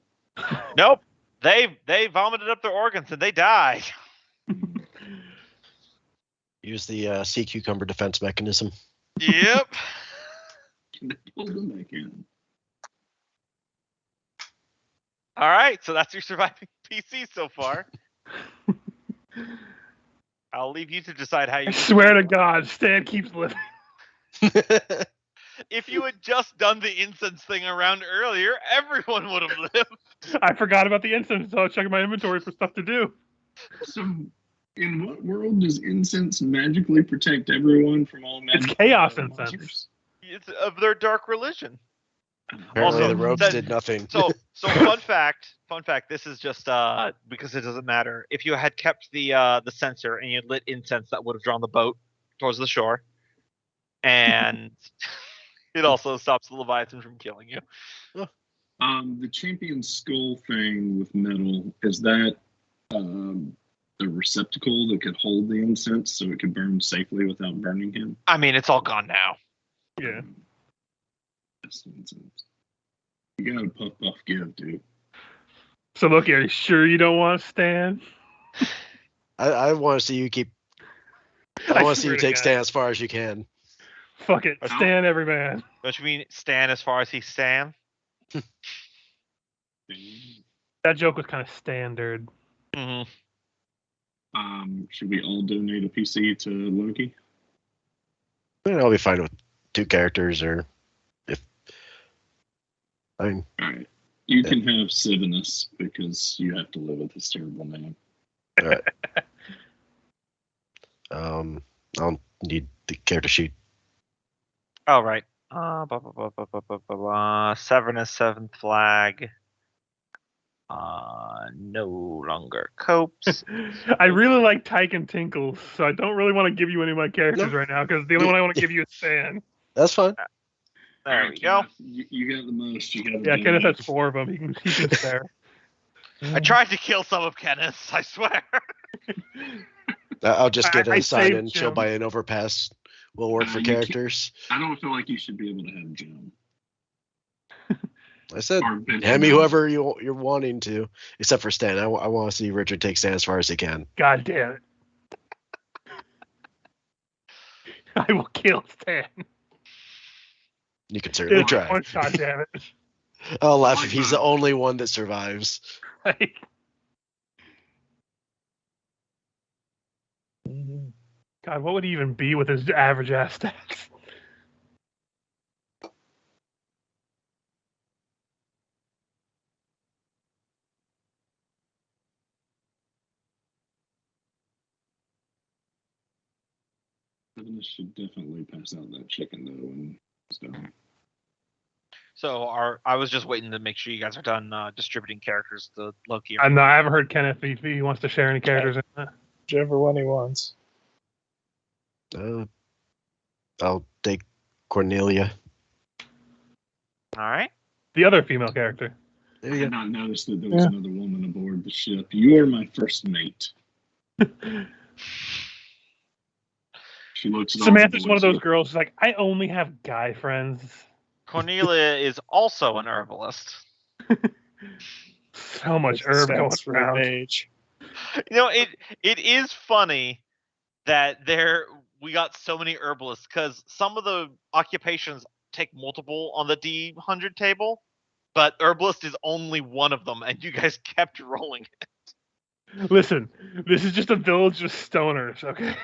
Nope, they vomited up their organs and they died. Use the sea cucumber defense mechanism. Yep. Can I pull them back in? All right, so that's your surviving PC so far. I'll leave you to decide how you. I swear to God, Stan keeps living. If you had just done the incense thing around earlier, everyone would have lived. I forgot about the incense, so I was checking my inventory for stuff to do. So, in what world does incense magically protect everyone from all It's magic chaos monsters? incense. It's of their dark religion. Apparently Also, the robes that- did nothing. So fun fact. This is just because it doesn't matter. If you had kept the sensor and you lit incense, that would have drawn the boat towards the shore, and it also stops the Leviathan from killing you. The champion skull thing with metal, is that a receptacle that could hold the incense so it could burn safely without burning him? I mean, it's all gone now. Yeah. That's the incense. You gotta puff puff give, dude. So look, are you sure you don't want to Stan? I want to see you keep. I I want to see swear you to take God. Stan as far as you can. Fuck it, Stan every man. Don't you mean Stan as far as he Stan? That joke was kind of standard. Mm-hmm. Should we all donate a PC to Loki? I'll be fine with 2 characters, or if I mean, All right. You can have Sivinus because you have to live with this terrible name. I'll need the character sheet. All right. Severnus, 7th flag. No longer copes. I really like Tyke and Tinkles, so I don't really want to give you any of my characters No. right now because the only one I want to give you is Stan. That's fine. There we go. You got the most. You got the Yeah, Kenneth has 4 of them. He can spare. I tried to kill some of Kenneth's, I swear. I'll just get I a sign saved and chill Jim. by an overpass. Will work for You can't- characters. I don't feel like you should be able to have Jim. I said, Or Benjamin. hand me whoever you're wanting to, except for Stan. I want to see Richard take Stan as far as he can. God damn it. I will kill Stan. You can certainly Dude, try. one shot, damn it. I'll laugh if he's the only one that survives. Like, Mhm. God, what would he even be with his average ass stats? Sivinus should definitely pass out that chicken though when he's done. So I was just waiting to make sure you guys are done distributing characters to Loki. I haven't heard Kenneth if he wants to share any characters in that. Whichever one he wants. I'll take Cornelia. All right. The other female character. There I you had go. not noticed that there was another woman aboard the ship. You are my first mate. She looks. at all the Samantha's one of boys. those girls who's like, I only have guy friends. Cornelia is also an herbalist. So much herb I want around. Mage. You know, it is funny that we got so many herbalists because some of the occupations take multiple on the D100 table, but herbalist is only one of them, and you guys kept rolling it. Listen, this is just a village of stoners, okay?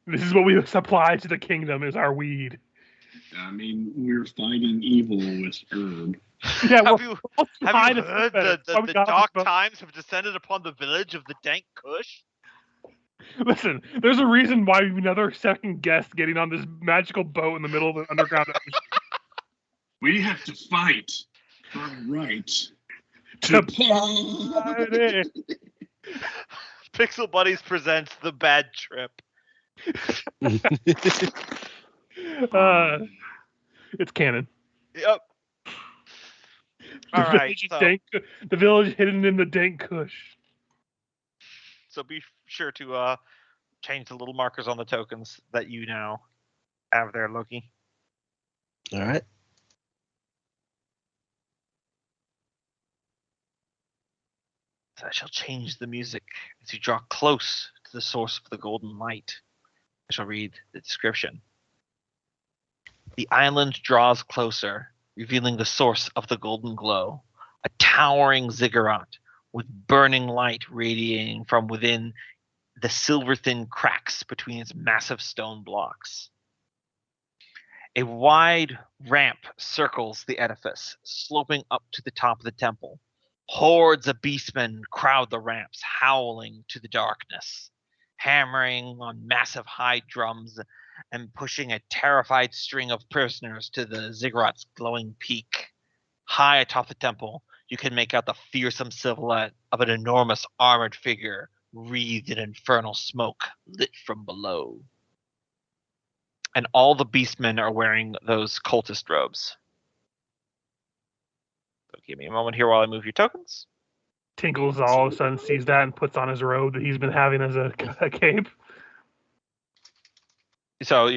This is what we supply to the kingdom is our weed. I mean, we're fighting evil with herb. Yeah, Have we're you all Have behind you us, heard better. the That's why we got dark this boat. times have descended upon the village of the Dank Kush? Listen, there's a reason why we've never second guessed getting on this magical boat in the middle of the underground ocean. We have to fight for our right To to Pixel Buddies presents The Bad Trip. It's canon. Yep. All right. The village hidden in the Dank Kush. So be sure to change the little markers on the tokens that you now have there, Loki. All right. So I shall change the music as you draw close to the source of the golden light. I shall read the description. The island draws closer, revealing the source of the golden glow, a towering ziggurat with burning light radiating from within the silver-thin cracks between its massive stone blocks. A wide ramp circles the edifice, sloping up to the top of the temple. Hordes of beastmen crowd the ramps, howling to the darkness, hammering on massive hide drums and pushing a terrified string of prisoners to the ziggurat's glowing peak. High atop the temple, you can make out the fearsome silhouette of an enormous armored figure wreathed in infernal smoke lit from below. And all the beastmen are wearing those cultist robes. So give me a moment here while I move your tokens. Tinkles all of a sudden sees that and puts on his robe that he's been having as a cape. So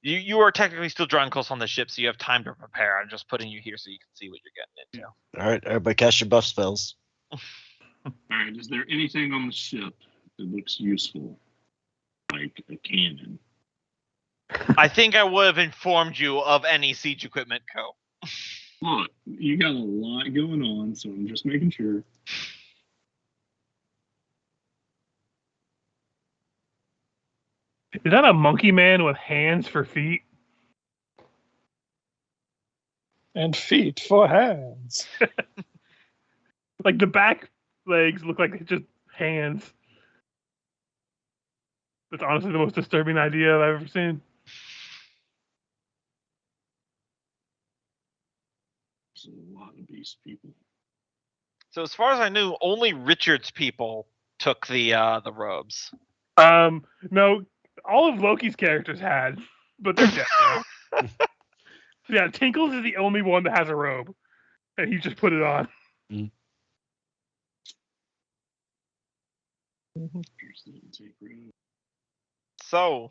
you are technically still drawing close on the ship, so you have time to prepare. I'm just putting you here so you can see what you're getting into. All right, everybody cast your buff spells. All right, is there anything on the ship that looks useful? Like a cannon? I think I would have informed you of any siege equipment, Co. Look, you got a lot going on, so I'm just making sure. Is that a monkey man with hands for feet? And feet for hands. Like the back legs look like just hands. That's honestly the most disturbing idea I've ever seen. There's a lot of beast people. So as far as I knew, only Richard's people took the robes. No, all of Loki's characters had, but they're dead now. Yeah, Tinkles is the only one that has a robe, and he just put it on. So,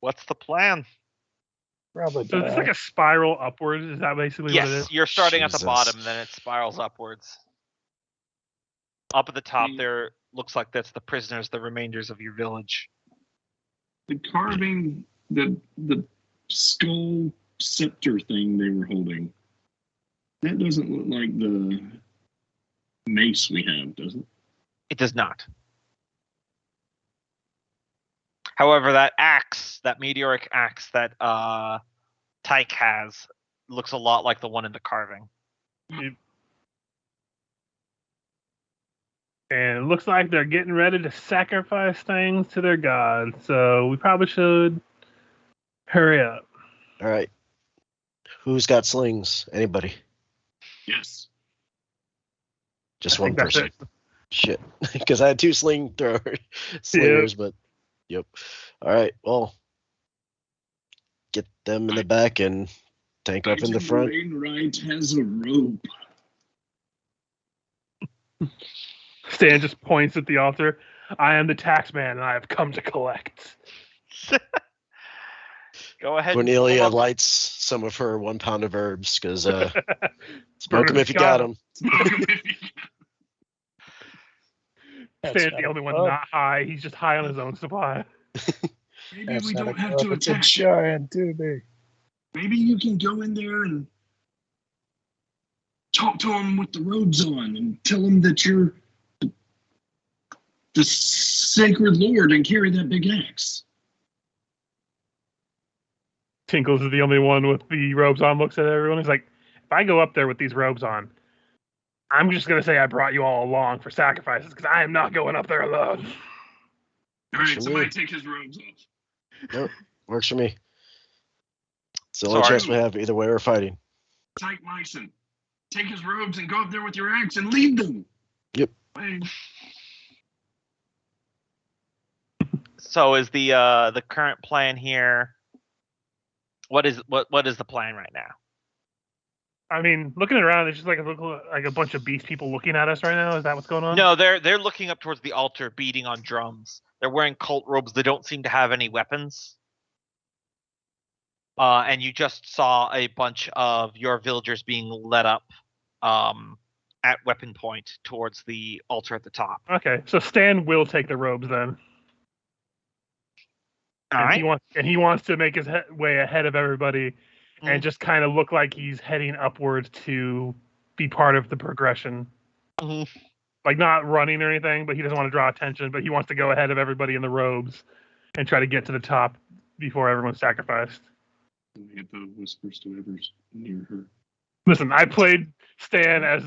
what's the plan? Probably So it's like a spiral upwards. Is that basically what it Yes, is? you're starting at the Jesus. bottom, then it spirals upwards. Up at the top there looks like that's the prisoners, the remainders of your village. The carving, the skull scepter thing they were holding, that doesn't look like the mace we have, does it? It does not. However, that axe, that meteoric axe that Tyke has, looks a lot like the one in the carving. And it looks like they're getting ready to sacrifice things to their god. So we probably should hurry up. All right. Who's got slings? Anybody? Yes. Just I one think that's person. it. Shit, because I had 2 slingers, but yep. All right, well, get them in the back and tank up in the front. Wainwright has a rope. Stan just points at the altar. I am the tax man, and I have come to collect. Go ahead. Cornelia and pull up. lights some of her 1 pound of herbs because Burn smoke them if you got them. Stan's the only one not high. He's just high on his own supply. Maybe we don't have to It's a attack. giant doobie. Maybe you can go in there and talk to him with the robes on and tell him that you're the sacred lord and carry that big axe. Tinkles is the only one with the robes on, looks at everyone. He's like, if I go up there with these robes on, I'm just going to say I brought you all along for sacrifices because I am not going up there alone. All right, Sure. somebody take his robes off. Nope, works for me. It's the So only are chance you- we have. Either way, we're fighting. Tyke Myson, take his robes and go up there with your axe and lead them. Yep. Hey, So is the current plan here? What is the plan right now? I mean, looking around, it's just like a bunch of beast people looking at us right now. Is that what's going on? No, they're looking up towards the altar, beating on drums. They're wearing cult robes. They don't seem to have any weapons. And you just saw a bunch of your villagers being led up at weapon point towards the altar at the top. Okay, so Stan will take the robes then. All right. He wants to make his way ahead of everybody and just kind of look like he's heading upwards to be part of the progression. Mhm. Like not running or anything, but he doesn't want to draw attention, but he wants to go ahead of everybody in the robes and try to get to the top before everyone's sacrificed. get the whispers to whoever's near her. Listen, I played Stan as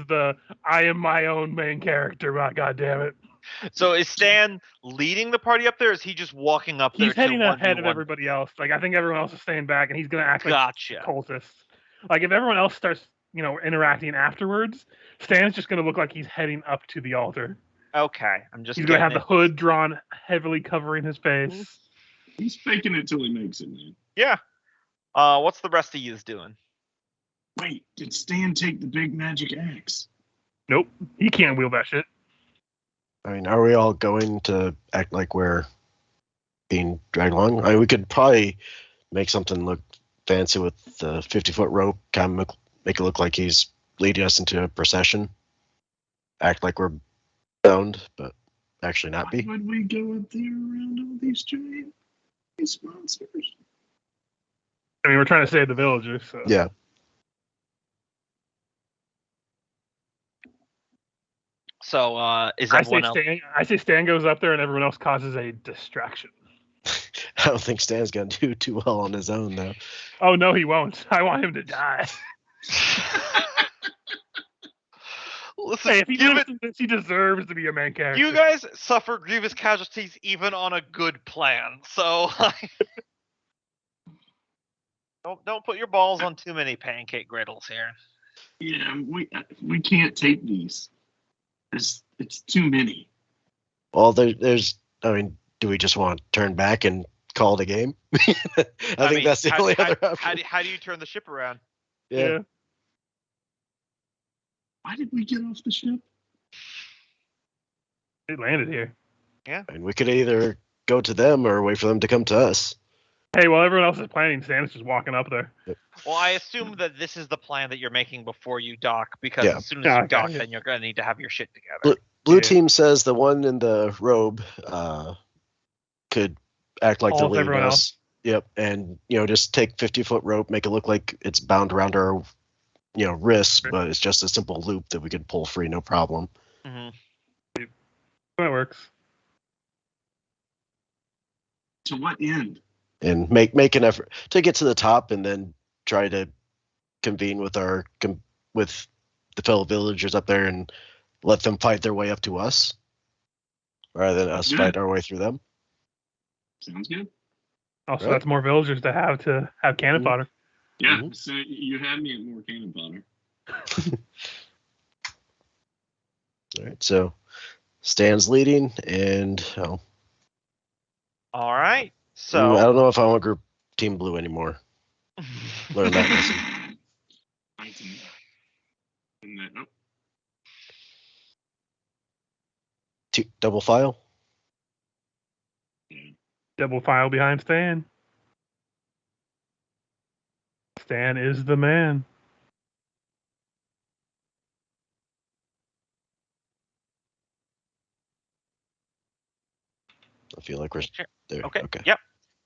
I am my own main character, God damn it. So is Stan leading the party up there? Or is he just walking up there? He's heading to ahead of 1v1? everybody else. Like I think everyone else is staying back and he's gonna act like Gotcha. cultists. Like if everyone else starts, interacting afterwards, Stan's just gonna look like he's heading up to the altar. Okay, I'm just. He's gonna have getting the hood drawn heavily covering his face. He's faking it till he makes it, man. Yeah. What's the rest of you doing? Wait, did Stan take the big magic axe? Nope, he can't wield that shit. I mean, are we all going to act like we're being dragged along? I mean, we could probably make something look fancy with the 50-foot rope, kind of make it look like he's leading us into a procession. Act like we're bound, but actually not Why be. would we go up there around all these monsters? I mean, we're trying to save the villagers. So. Yeah. So is I everyone else? say Stan goes up there and everyone else causes a distraction. I don't think Stan's going to do too well on his own, though. Oh no, he won't. I want him to die. Listen, Hey, if he lives in this, he deserves to be a main character. you guys suffer grievous casualties even on a good plan. So don't put your balls on too many pancake griddles here. Yeah, we can't take these. It's too many. Well, there's. I mean, do we just want to turn back and call it a game? I think mean, that's the only other how option. how do you turn the ship around? Yeah. Why did we get off the ship? It landed here. And we could either go to them or wait for them to come to us. Hey, while everyone else is planning, Stan's just walking up there. Well, I assume that this is the plan that you're making before you dock, because Yeah. as soon as Yeah, you dock, okay. then you're going to need to have your shit together. Blue Yeah. team says the one in the robe could act like they're Follows leading everyone us. else. Yep, and just take 50-foot rope, make it look like it's bound around our wrists, but it's just a simple loop that we could pull free, no problem. Mhm. That works. To what end? And make an effort to get to the top, and then try to convene with with the fellow villagers up there and let them fight their way up to us, rather than us Yeah. fight our way through them. Sounds good. Also, Right. that's more villagers to have cannon Mhm. fodder. Yeah, Mhm. so you had me at more cannon fodder. All right, so Stan's leading, and All right. I So don't know if I want group Team Blue anymore. Learn that lesson. Double file. Double file behind Stan. Stan is the man. I feel like we're Sure. there. Okay. Okay. Yep.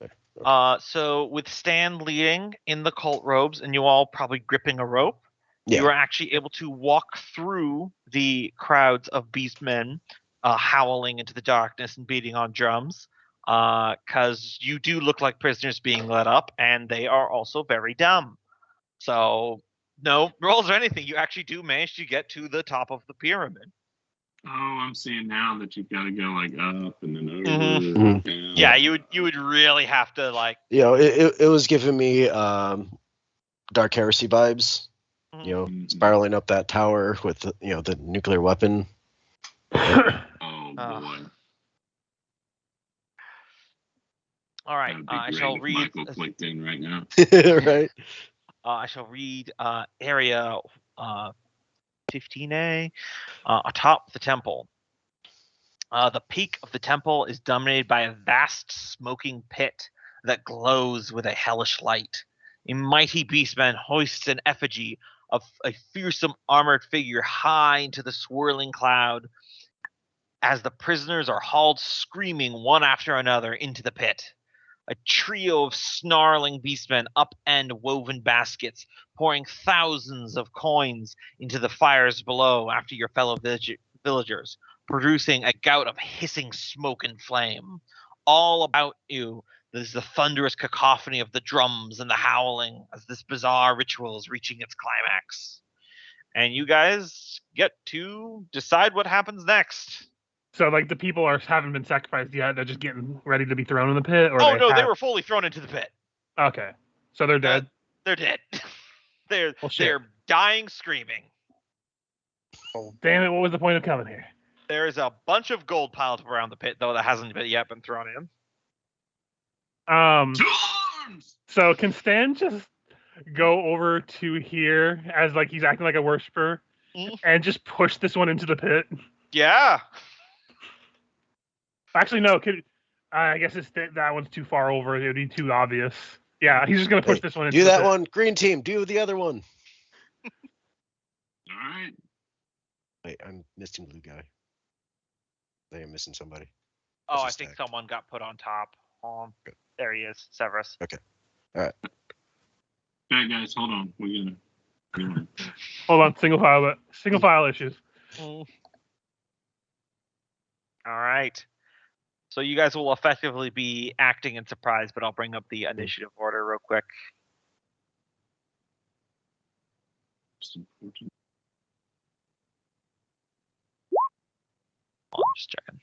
Okay. Okay. So with Stan leading in the cult robes and you all probably gripping a rope, you are actually able to walk through the crowds of beastmen howling into the darkness and beating on drums because you do look like prisoners being let up and they are also very dumb. So no rolls or anything. You actually do manage to get to the top of the pyramid. Oh, I'm seeing now that you've got to go like up and then over. Mhm. Down. Yeah, you would really have to like. You know, it was giving me Dark Heresy vibes. You know, spiraling up that tower with the, the nuclear weapon. Oh boy. All right. I shall read. Michael clicked in right now. Right. I shall read area 15A atop the temple. The peak of the temple is dominated by a vast smoking pit that glows with a hellish light. A mighty beastman hoists an effigy of a fearsome armored figure high into the swirling cloud as the prisoners are hauled screaming one after another into the pit. A trio of snarling beastmen upend woven baskets, pouring thousands of coins into the fires below after your fellow villagers, producing a gout of hissing smoke and flame. All about you, there's the thunderous cacophony of the drums and the howling as this bizarre ritual is reaching its climax. And you guys get to decide what happens next. So, like, the people haven't been sacrificed yet. They're just getting ready to be thrown in the pit? Or They were fully thrown into the pit. Okay. So they're dead? They're dead. They're shit. dying screaming. Oh, damn it. What was the point of coming here? There is a bunch of gold piled around the pit, though, that hasn't yet been thrown in. So can Stan just go over to here as, like, he's acting like a worshiper and just push this one into the pit? Yeah. Actually, no. I guess that one's too far over. It would be too obvious. Yeah, he's just going to push this one into do the that pit. one. Green team, do the other one. All right. Wait, I'm missing blue guy. I am missing somebody. Oh, I think someone got put on top. There he is, Severus. Okay. All right. Hey guys, hold on. We're gonna. Hold on, single file issues. All right. So you guys will effectively be acting in surprise, but I'll bring up the initiative order real quick. I'm just checking.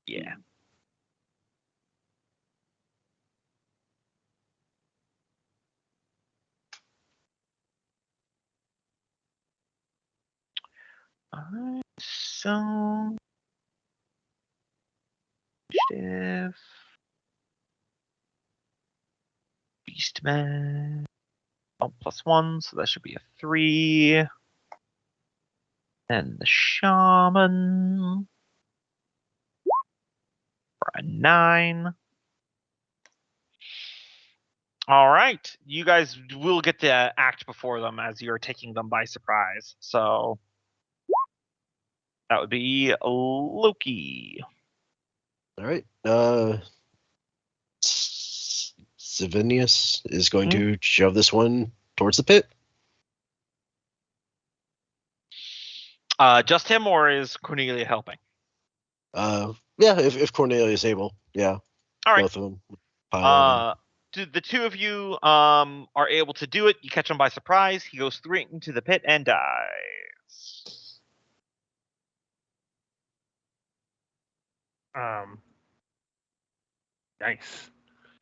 Yeah. Alright, so initiative. Beastman. Oh, +1, so that should be a 3. And the shaman for a 9. All right, you guys will get to act before them as you're taking them by surprise. So that would be Loki. All right. Savinius is going to shove this one towards the pit. Just him, or is Cornelia helping? Yeah, if Cornelia is able, yeah. All right. Both of them. The two of you are able to do it. You catch him by surprise. He goes straight into the pit and dies. Nice.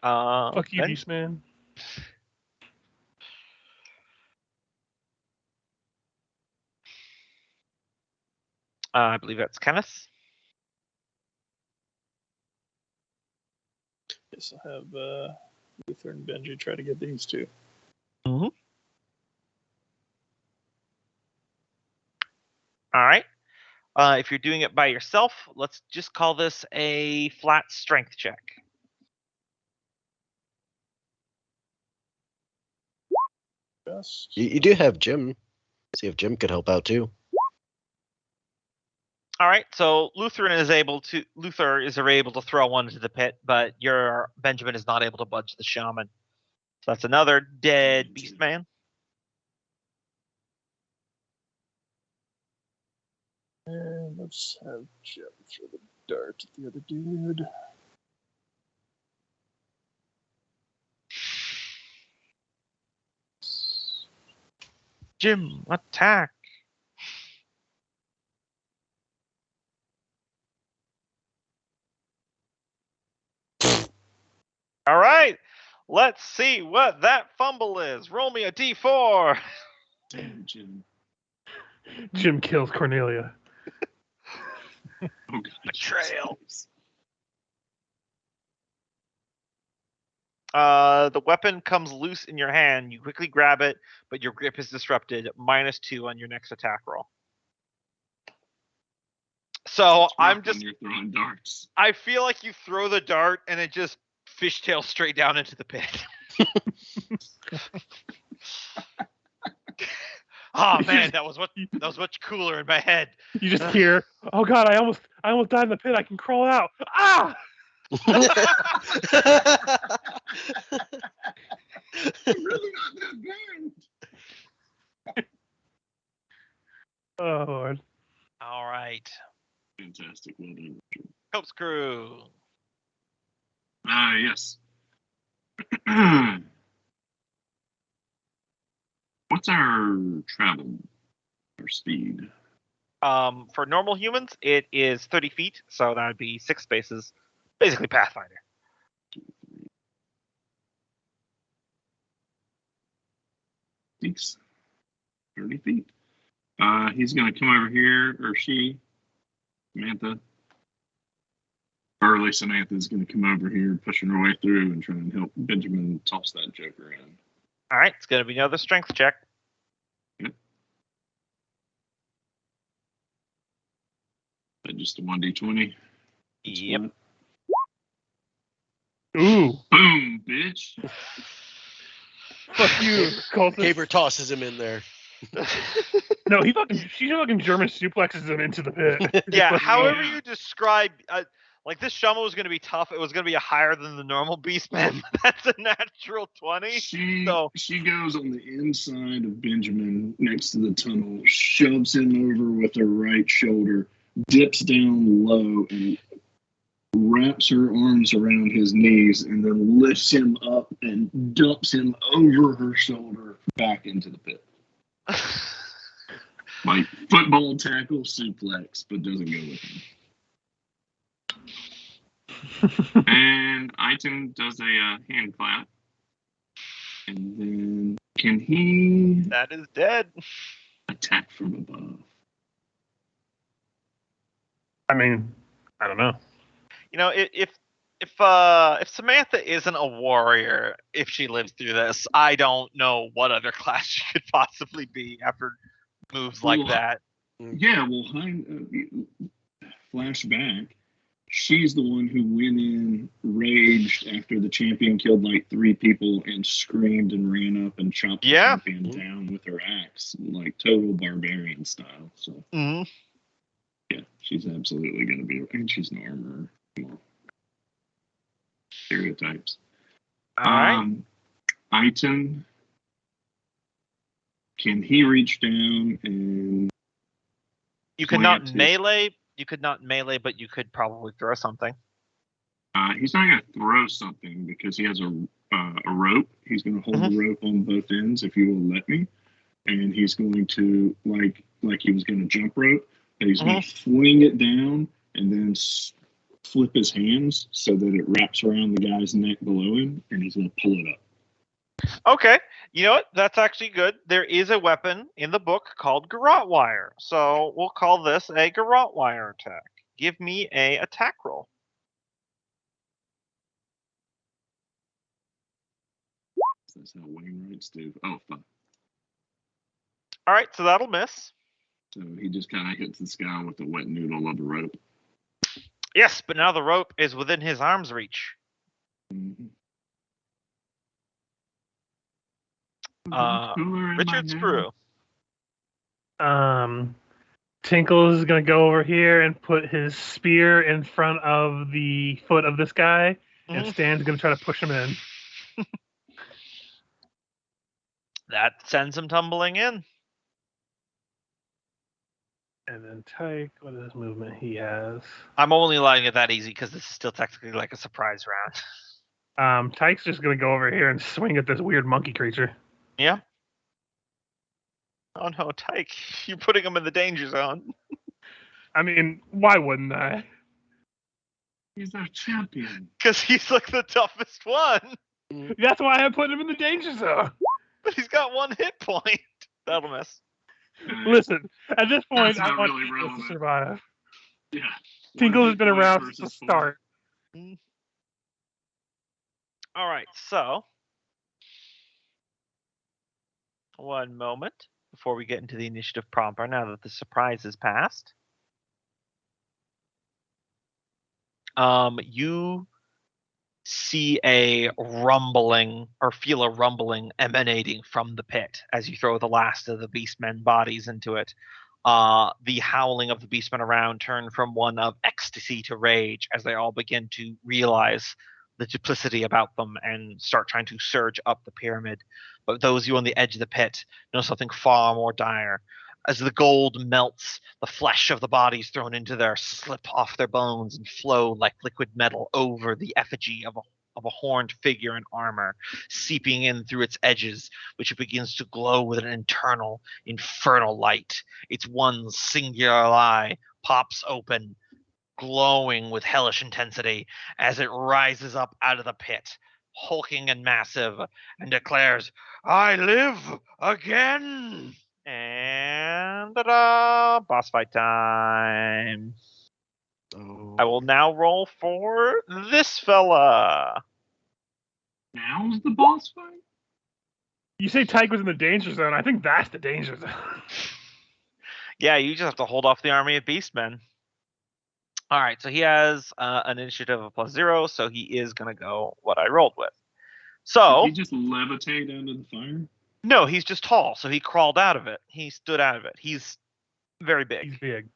Fuck you, Beastman. I believe that's Kenneth. Guess I'll have Luther and Benji try to get these two. All right. If you're doing it by yourself, let's just call this a flat strength check. Best. You do have Jim. See if Jim could help out too. All right, so Luther is able to throw one into the pit, but your Benjamin is not able to budge the shaman. So that's another dead beast man. And let's have Jim throw the dart at the other dude. Jim, attack. All right, let's see what that fumble is. Roll me a d4. Damn, Jim. Jim kills Cornelia. Oh, God. Betrayal. The weapon comes loose in your hand. You quickly grab it, but your grip is disrupted. -2 on your next attack roll. So It's rough I'm when just. You're throwing darts. I feel like you throw the dart and it just fishtails straight down into the pit. Oh man, that was much cooler in my head. You just hear, "Oh God, I almost died in the pit. I can crawl out." Ah! I'm really not that bad. Oh Lord. All right, Fantastic. Well done. Cope's crew. Yes. What's our travel, our speed? For normal humans, it is 30 feet, so that would be 6 spaces. Basically Pathfinder. 30 feet. He's going to come over here, or she, Samantha. Early Samantha's going to come over here, pushing her way through and try and help Benjamin toss that joker in. All right, it's going to be another strength check. But just a 1d20. Yep. Ooh. Boom, bitch. Fuck you, cultist. Caber tosses him in there. No, she fucking German suplexes him into the pit. Yeah, however you describe, like this shaman was going to be tough. It was going to be a higher than the normal beastman. That's a natural 20. She So goes on the inside of Benjamin next to the tunnel, shoves him over with her right shoulder, dips down low, and wraps her arms around his knees, and then lifts him up and dumps him over her shoulder back into the pit. Like football tackle suplex, but doesn't go with him. And Item does a hand clap. And then can he that is dead. attack from above? I mean, I don't know. You know, if Samantha isn't a warrior, if she lives through this, I don't know what other class she could possibly be after moves like Well, that. Yeah, well, flashback. She's the one who went in, raged after the champion killed like 3 people and screamed and ran up and chopped the champion down with her axe, like total barbarian style. So, yeah, she's absolutely going to be, and she's an armorer. Well, stereotypes. All right. Item, can he reach down and You could swing not it to- melee. You could not melee, but you could probably throw something. He's not going to throw something because he has a rope. He's going to hold the rope on both ends, if you will let me. And he's going to, like he was going to jump rope, and he's going to fling it down and then flip his hands so that it wraps around the guy's neck below him, and he's going to pull it up. Okay, you know what? That's actually good. There is a weapon in the book called garrote wire, so we'll call this a garrote wire attack. Give me a attack roll. That's how Wainwrights do. Oh, fuck. All right, so that'll miss. So he just kind of hits this guy with a wet noodle of a rope. Yes, but now the rope is within his arm's reach. Mm-hmm. Richard Screw. Tinkle is gonna go over here and put his spear in front of the foot of this guy, and Stan's gonna try to push him in. That sends him tumbling in. And then Tyke, what is his movement he has? I'm only letting it that easy because this is still technically like a surprise round. Tyke's just gonna go over here and swing at this weird monkey creature. Yeah. Oh no, Tyke, you're putting him in the danger zone. I mean, why wouldn't I? He's our champion. Because he's like the toughest one. That's why I'm putting him in the danger zone. But he's got 1 hit point. That'll miss. Listen, at this point, That's I not want really Tinkle to relevant. survive. Yeah. Tinkle has 1 been hit point around since the versus 4. start. All right, so 1 moment before we get into the initiative proper, now that the surprise is passed. You see a rumbling or feel a rumbling emanating from the pit as you throw the last of the beastmen bodies into it. The howling of the beastmen around turn from one of ecstasy to rage as they all begin to realize the duplicity about them and start trying to surge up the pyramid. But those of you on the edge of the pit know something far more dire. As the gold melts, the flesh of the bodies thrown into there slip off their bones and flow like liquid metal over the effigy of a horned figure in armor, seeping in through its edges, which begins to glow with an internal, infernal light. Its one singular eye pops open, glowing with hellish intensity as it rises up out of the pit, hulking and massive, and declares, "I live again!" And ta-da! Boss fight time. Oh, I will now roll for this fella. Now's the boss fight? You say Tyke was in the danger zone. I think that's the danger zone. Yeah, you just have to hold off the army of beastmen. All right, so he has an initiative of +0, so he is going to go what I rolled with. So Did he just levitate into the fire? no, he's just tall, so he crawled out of it. He stood out of it. He's very big, He's big.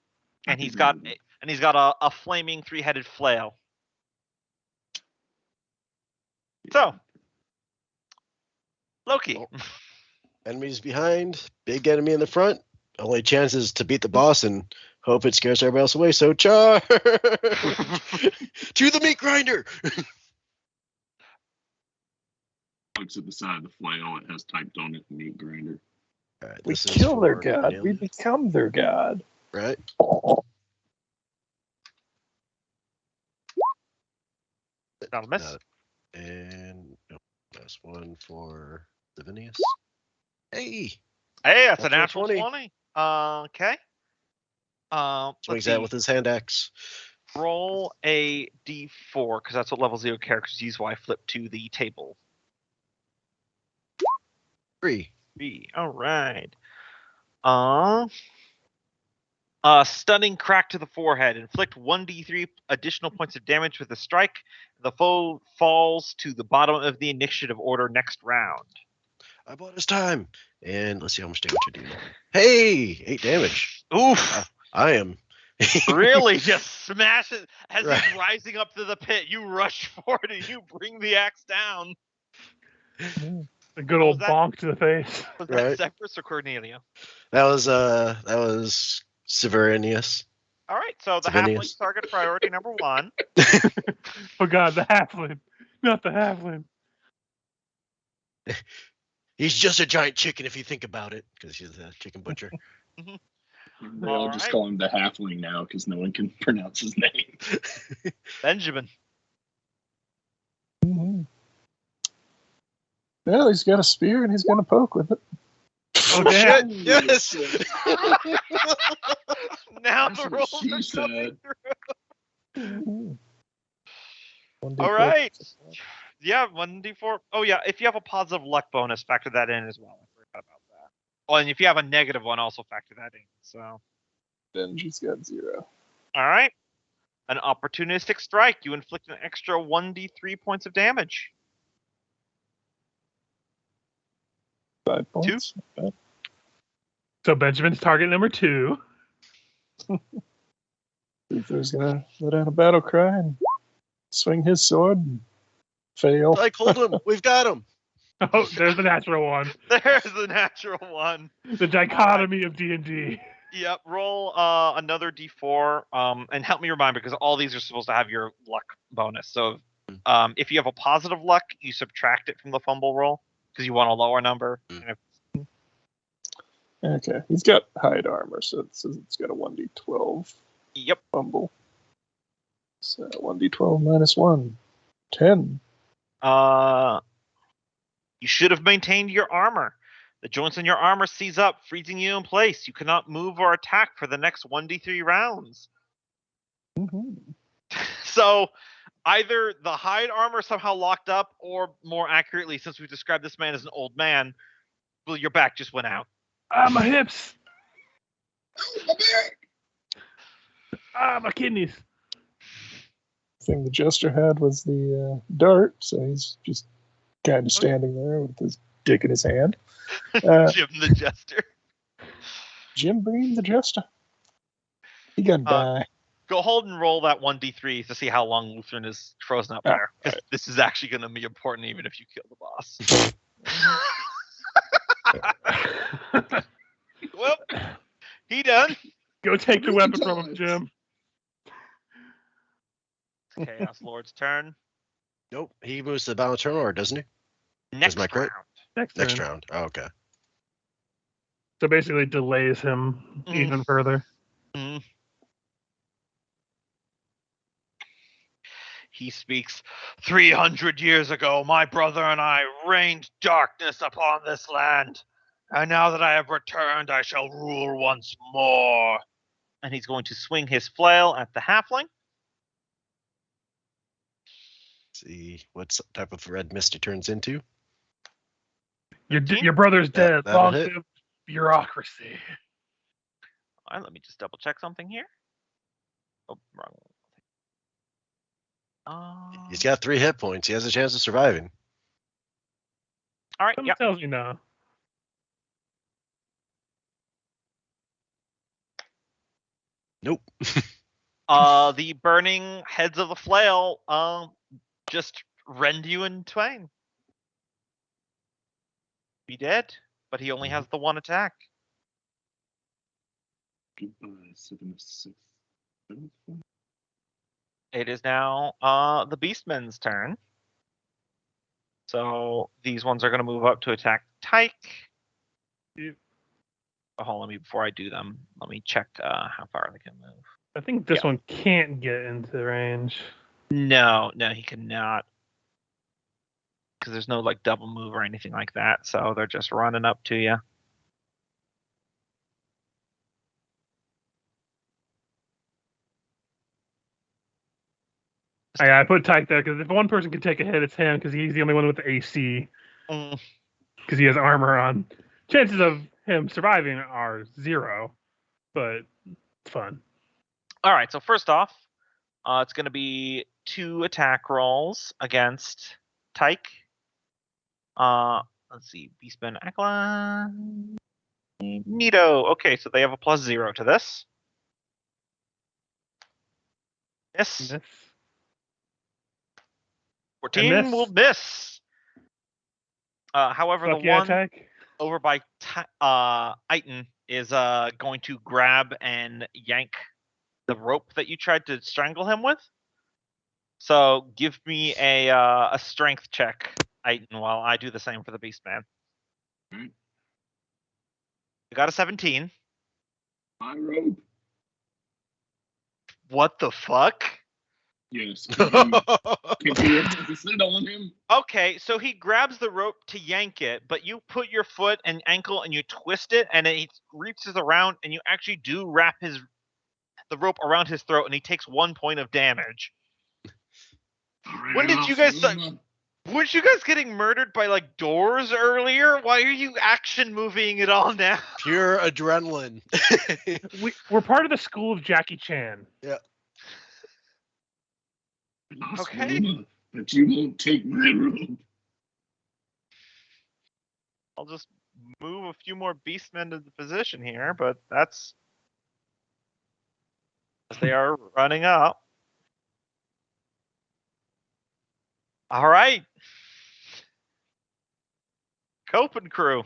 and he's got a flaming 3-headed flail. So, Loki. Oh. Enemies behind, big enemy in the front. Only chance is to beat the boss and hope it scares everybody else away. So charge to the meat grinder. Looks at the side of the flail. It has typed on it meat grinder. All right, We this is kill their for god. We aliens, become their god. right? That'll miss. And last one for Divinius. Hey, Hey, that's a Natural natural 20. 20. Okay. swings that with his hand axe. Roll a d4 because that's what level 0 characters use while I flip to the table. 3. All right. Stunning crack to the forehead. Inflict 1d3 additional points of damage with a strike. The foe falls to the bottom of the initiative order next round. I bought his time. And let's see how much damage I do. Hey, 8 damage. Oof. I am. Really just smash it as Right. he's rising up to the pit. You rush forward and you bring the axe down. A good old was that? bonk to the face. Was Right. that Zephyrus or Cornelia? That was Severinius. All right, so the Savinius. halfling target priority number 1. Oh god, the halfling. Not the halfling. He's just a giant chicken if you think about it, because he's a chicken butcher. They all just Alright. call him the halfling now because no one can pronounce his name. Benjamin. Well, he's got a spear and he's going to poke with it. Oh, Oh, damn. shit! Yes. Now That's the what rolls she are said. coming through. Mhm. 1d4 All right. plus a 1. Yeah, 1d4. Oh, yeah. If you have a positive luck bonus, factor that in as well. I forgot about that. Oh, and if you have a negative one, also factor that in. So, Then she's got 0. all right. An opportunistic strike. You inflict an extra 1d3 points of damage. 5 points. Okay. So Benjamin's target number 2. Uther's going to let out a battle cry and swing his sword and fail. Like, hold him. We've got him. Oh, there's the natural one. There's the natural one. The dichotomy of D&D. Yep. Roll another d4. And help me remind, because all these are supposed to have your luck bonus. So, if you have a positive luck, you subtract it from the fumble roll because you want a lower number. Mm. And if Okay, he's got hide armor, so it says it's got a 1d12 Yep. fumble. So 1d12 minus 1. 10. You should have maintained your armor. The joints in your armor seize up, freezing you in place. You cannot move or attack for the next 1d3 rounds. Mm-hmm. So, either the hide armor somehow locked up, or more accurately, since we've described this man as an old man, well, your back just went out. Ah, my hips. Ah, my kidneys. Thing the jester had was the dart, so he's just kind of standing there with his dick in his hand. Jim the Jester. Jim Beam the jester. He gonna die. Go hold and roll that 1d3 to see how long Lutheran is frozen up there. Because this is actually going to be important even if you kill the boss. Well, he done. Go take the Really weapon from him, does. Jim. Chaos Lord's turn. Nope. He moves to the bottom of the turn order, doesn't he? Next my crit? round. Next Next round. round. Oh, okay. So basically delays him Mm. even further. Mm. He speaks. 300 years ago, my brother and I rained darkness upon this land. And now that I have returned, I shall rule once more. And he's going to swing his flail at the halfling. See what type of red mist it turns into. Your brother's dead. That'll Long hit. live bureaucracy. All right, let me just double check something here. Oh, wrong one. He's got 3 hit points. He has a chance of surviving. All right, Something yeah. tells you no. Nope. The burning heads of the flail just rend you in twain. Be dead, but he only has the one attack. Goodbye, 7 of 6. It is now the Beastmen's turn. So these ones are going to move up to attack Tyke. Yep. Oh, hold on, before I do them, let me check how far they can move. I think this one can't get into range. No, he cannot. Because there's no like double move or anything like that. So they're just running up to you. I put Tyke there because if one person can take a hit, it's him because he's the only one with the AC Mm. because he has armor on. Chances of him surviving are 0, but it's fun. All right, so first off, it's going to be 2 attack rolls against Tyke. Let's see, Beastman Akla. Neato. Okay, so they have a +0 to this. Miss. Miss. 14 miss. will miss. However, Fuck the yeah, one Tyke. over by Aiton is going to grab and yank the rope that you tried to strangle him with. So give me a strength check, Aiton, while I do the same for the Beastman. Alright. You got a 17. My rope. What the fuck? Yes. Can you sit on him? Okay, so he grabs the rope to yank it, but you put your foot and ankle and you twist it, and it reaches around, and you actually do wrap the rope around his throat, and he takes 1 point of damage. Right, When did you guys? Weren't you guys getting murdered by like doors earlier? Why are you action moving it all now? Pure adrenaline. We're part of the school of Jackie Chan. Okay. But you won't take my rope. I'll just move a few more beastmen to the position here, but that's as they are running up. All right. Copen crew.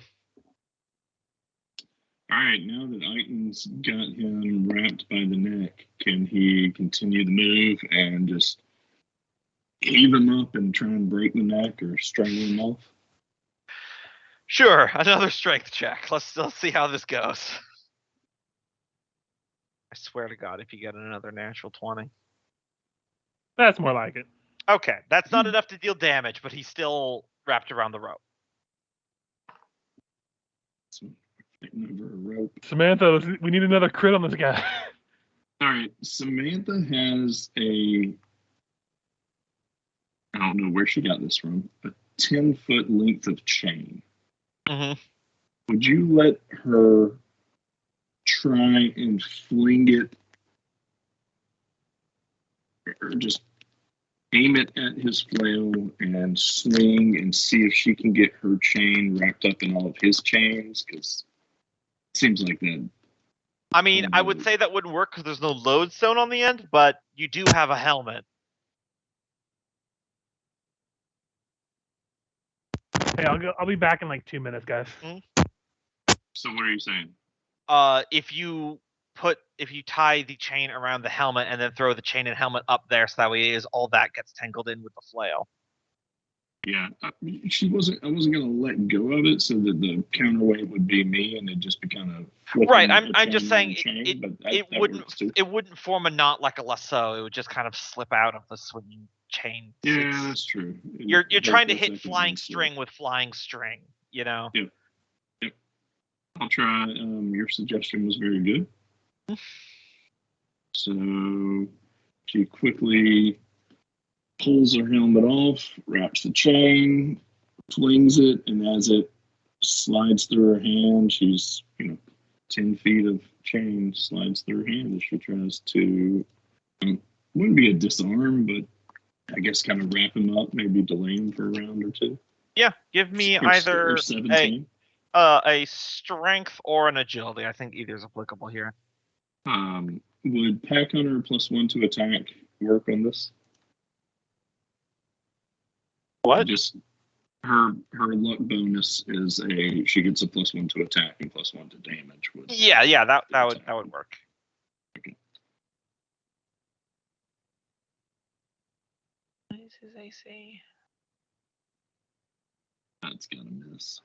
All right, now that Iton's got him wrapped by the neck, can he continue the move and just heave him up and try and break the neck or strangle him off? Sure, another strength check. Let's see how this goes. I swear to God, if you get another natural 20. That's more like it. Okay, that's not enough to deal damage, but he's still wrapped around the rope. Over a rope. Samantha, we need another crit on this guy. All right, Samantha has I don't know where she got this from, a 10-foot length of chain. Mm-hmm. Would you let her try and fling it, or just aim it at his flail and swing and see if she can get her chain wrapped up in all of his chains? Because it seems like that. I mean, I would say that wouldn't work because there's no lodestone on the end, but you do have a helmet. Hey, I'll be back in like 2 minutes, guys. So what are you saying? If you tie the chain around the helmet and then throw the chain and helmet up there, so that way all that gets tangled in with the flail. Yeah, I wasn't gonna let go of it so that the counterweight would be me and it'd just be kind of right. I'm just saying it wouldn't form a knot like a lasso. It would just kind of slip out of the swinging chain. Yeah, that's true. You're trying to hit flying string with flying string. You know. Yep. I'll try. Your suggestion was very good. So she quickly pulls her helmet off, wraps the chain, flings it, and as it slides through her hand, she's 10 feet of chain slides through her hand as she tries to. Wouldn't be a disarm, but I guess kind of wrap him up, maybe delay him for a round or two. Yeah, give me either a strength or an agility. I think either is applicable here. Would Pack Hunter +1 to attack work on this? What? Just her luck bonus is she gets a +1 to attack and +1 to damage. Yeah, that would work. Okay. What is his AC? That's gonna miss.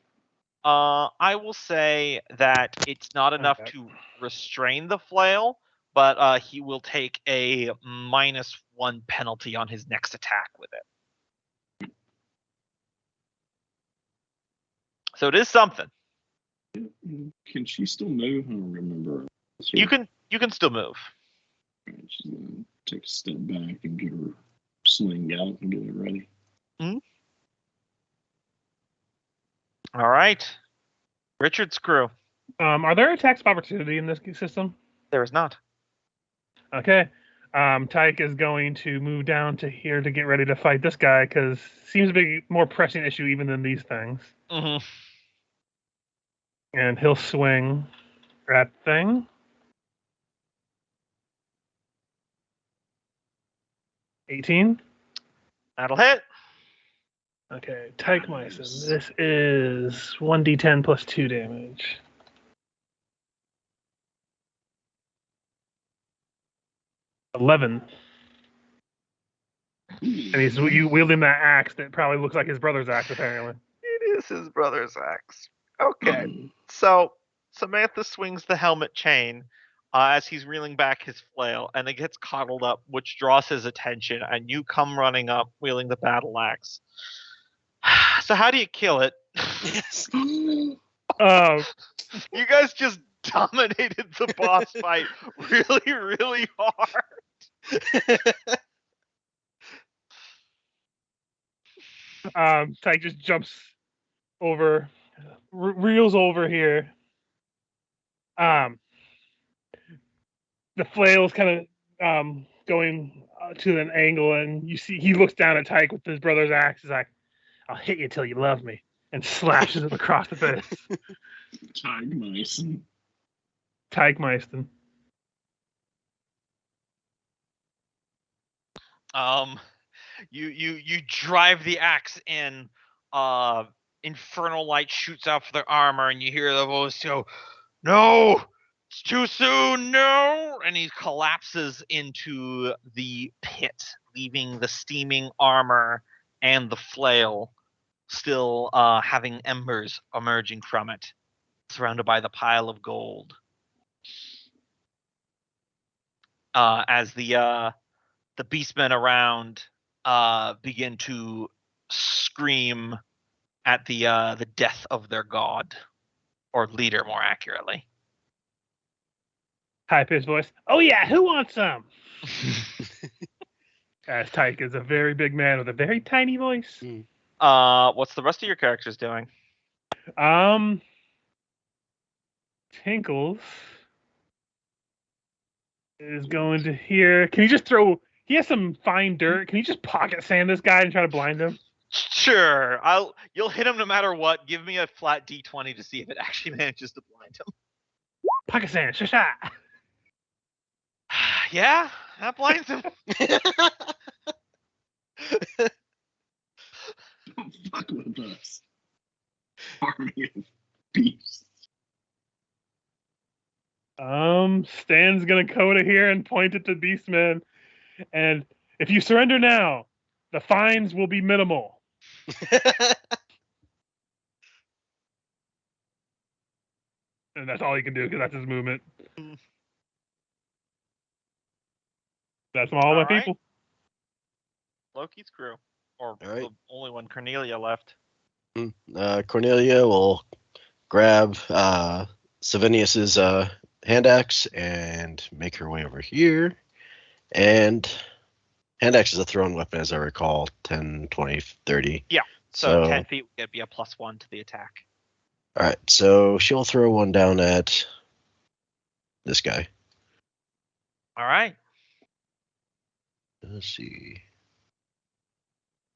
I will say that it's not enough to restrain the flail, but he will take a -1 penalty on his next attack with it. So it is something. Can she still move? I don't remember. You can still move. Right, she's gonna take a step back and get her sling out and get it ready. Mm-hmm. All right, Richard's crew. Are there attacks of opportunity in this system? There is not. Okay. Tyke is going to move down to here to get ready to fight this guy because seems to be a more pressing issue even than these things. Mm-hmm. And he'll swing that thing. $18. That'll hit. Okay, Tyke Myson. This is 1d10 plus 2 damage. $11. And he's wielding that axe that probably looks like his brother's axe, apparently. It is his brother's axe. Okay. So Samantha swings the helmet chain. as he's reeling back his flail, and it gets coddled up, which draws his attention, and you come running up, wielding the battle axe. So how do you kill it? Yes. You guys just dominated the boss fight really, really hard. Tyke just jumps over, reels over here. The flail's kind of going to an angle, and you see he looks down at Tyke with his brother's axe. He's like, "I'll hit you till you love me," and slashes him across the face. Tyke Meisten. You drive the axe in. Infernal light shoots out for their armor, and you hear the voice go, "No, it's too soon, no!" And he collapses into the pit, leaving the steaming armor and the flail still having embers emerging from it, surrounded by the pile of gold. As the beastmen around begin to scream at the death of their god, or leader, more accurately. High-pitched voice. "Oh yeah, who wants some?" As Tyke is a very big man with a very tiny voice. What's the rest of your characters doing? Tinkles is going to here. Can you just throw? He has some fine dirt. Can you just pocket sand this guy and try to blind him? Sure. You'll hit him no matter what. Give me a flat D20 to see if it actually manages to blind him. Pocket sand, shasha. Yeah, that blinds him. Don't fuck with us. Army of beasts. Stan's gonna go to here and point at the Beastman, and if you surrender now, the fines will be minimal. And that's all he can do because that's his movement. That's all my right. people. Loki's crew, or All right. the only one Cornelia left. Cornelia will grab Savinius's hand axe and make her way over here. And hand axe is a thrown weapon, as I recall, 10, 20, 30. Yeah, so 10 feet would be a +1 to the attack. All right, so she'll throw one down at this guy. All right. Let's see.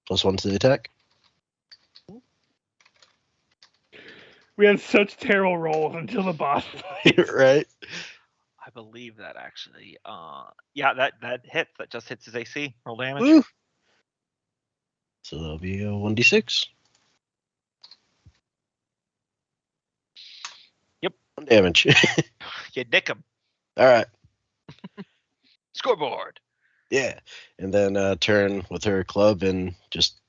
+1 to the attack. We had such terrible rolls until the boss fight. Right. I believe that actually. Yeah, that hits. That just hits his AC. Roll damage. Woo. So that'll be a 1d6. Yep. 1 damage. You nick him. All right. Scoreboard. Yeah. And then turn with her club and just.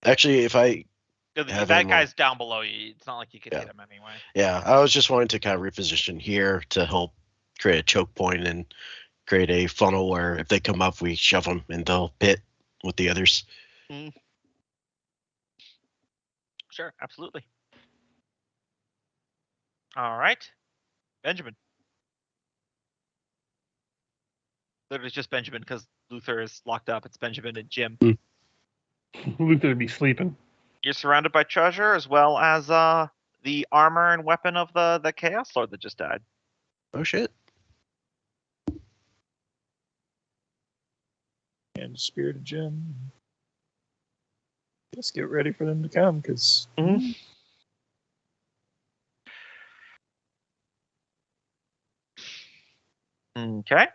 Actually, if I. That guy's down below you. It's not like you could hit him anyway. Yeah, I was just wanting to kind of reposition here to help create a choke point and create a funnel where if they come up, we shove them in the pit with the others. Sure, absolutely. All right. Benjamin. Literally just Benjamin because Luther is locked up. It's Benjamin and Jim. Luther would be sleeping. You're surrounded by treasure as well as the armor and weapon of the Chaos Lord that just died. Oh, shit. And Spirit of Jim. Just get ready for them to come, because Okay.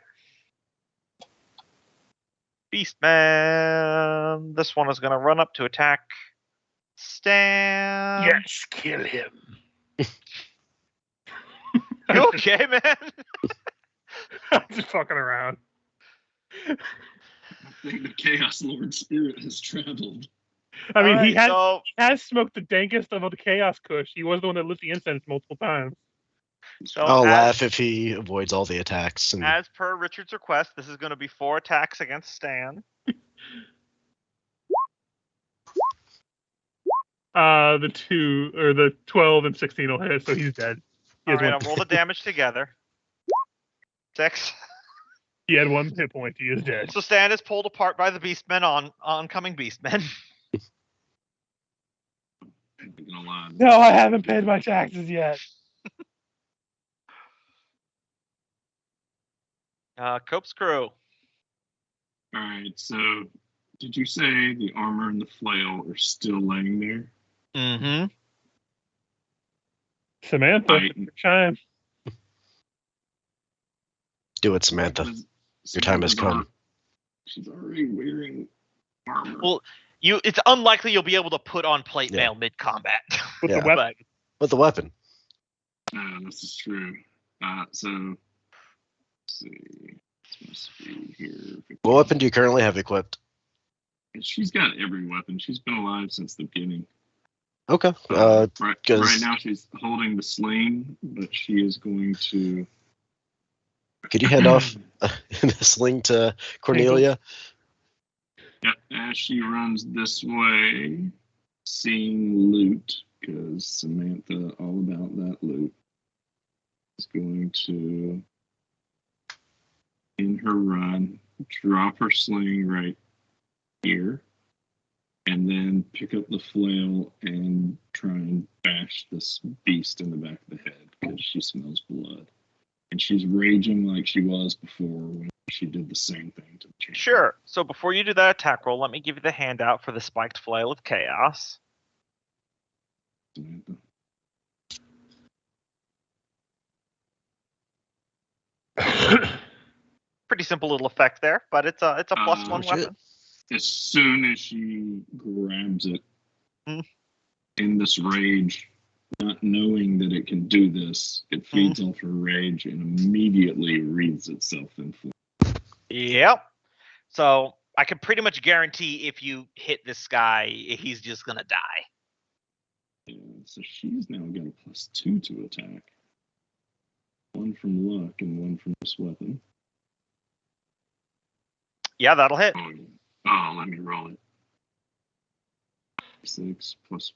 Beastman. This one is going to run up to attack Stan. Yes, kill him. You okay, man? I'm just fucking around. I think the Chaos Lord spirit has traveled. I mean, Alright, he has smoked the dankest of the Chaos Kush. He was the one that lit the incense multiple times. So I'll as, laugh if he avoids all the attacks. And as per Richard's request, this is going to be 4 attacks against Stan. The 12 and 16 will hit, so he's dead. He All has right, one. I'll roll the damage together. 6. He had 1 hit point. He is dead. So Stan is pulled apart by the Beastmen on oncoming Beastmen. I'm not gonna lie. No, I haven't paid my taxes yet. Cope's crew. All right, so did you say the armor and the flail are still laying there? Mm-hmm. Samantha, Right. chime. do it, Samantha. Because Your time has Samantha's come. She's already wearing armor. Well, it's unlikely you'll be able to put on plate Yeah. mail mid-combat. With Yeah. the weapon. With the weapon. This is true. So, let's see. This must be here. What weapon do you currently have equipped? She's got every weapon. She's been alive since the beginning. Okay. Right 'cause- now she's holding the sling, but she is going to. Could you hand off the sling to Cornelia? Yeah, as she runs this way, seeing loot, because Samantha, all about that loot, is going to, in her run, drop her sling right here, and then pick up the flail and try and bash this beast in the back of the head, because she smells blood. And she's raging like she was before when she did the same thing to the champion. Sure. So before you do that attack roll, let me give you the handout for the Spiked Flail of Chaos. Samantha. Pretty simple little effect there, but it's a plus 1 shit. weapon. As soon as she grabs it Hmm. in this rage, not knowing that it can do this, it feeds off her rage and immediately wreathes itself in flame. Yep. So I can pretty much guarantee if you hit this guy, he's just gonna die. And so she's now got a +2 to attack. 1 from luck and 1 from this weapon. Yeah, that'll hit. Let me roll it. 6 +2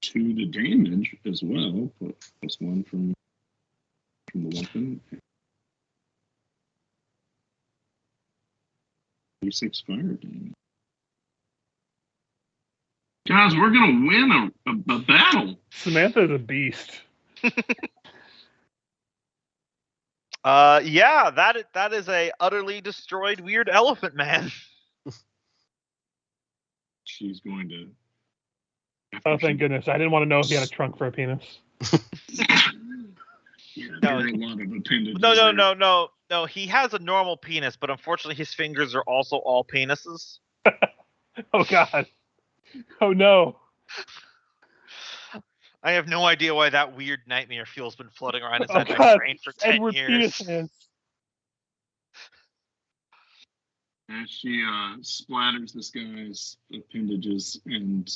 to damage as well, but +1 from the weapon. 36 fire damage. Guys, we're gonna win a battle. Samantha is a beast. Yeah, that is a utterly destroyed weird elephant man. She's going to. Oh, thank goodness. I didn't want to know if he had a trunk for a penis. There are a lot of appendages. No. He has a normal penis, but unfortunately his fingers are also all penises. Oh, God. Oh, no. I have no idea why that weird nightmare fuel's been floating around Oh, inside my God. brain for 10 Edward years. Penis Hands. As she splatters this guy's appendages and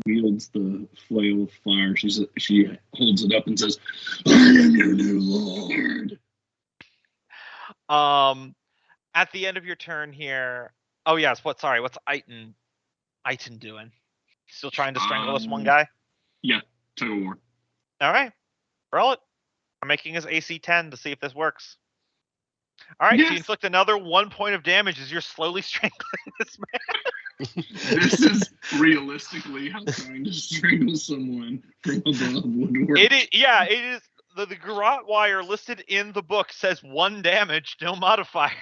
wields the flail of fire, she holds it up and says, "I am your new lord." At the end of your turn here. Oh yes, what's Iton doing? Still trying to strangle this one guy? Yeah, tug of war. Alright. Roll it. I'm making his AC 10 to see if this works. Alright, so you Yes. inflict another 1 point of damage as you're slowly strangling this man. This is realistically how trying to strangle someone from above would work. It is the garrote wire listed in the book says 1 damage, no modifier.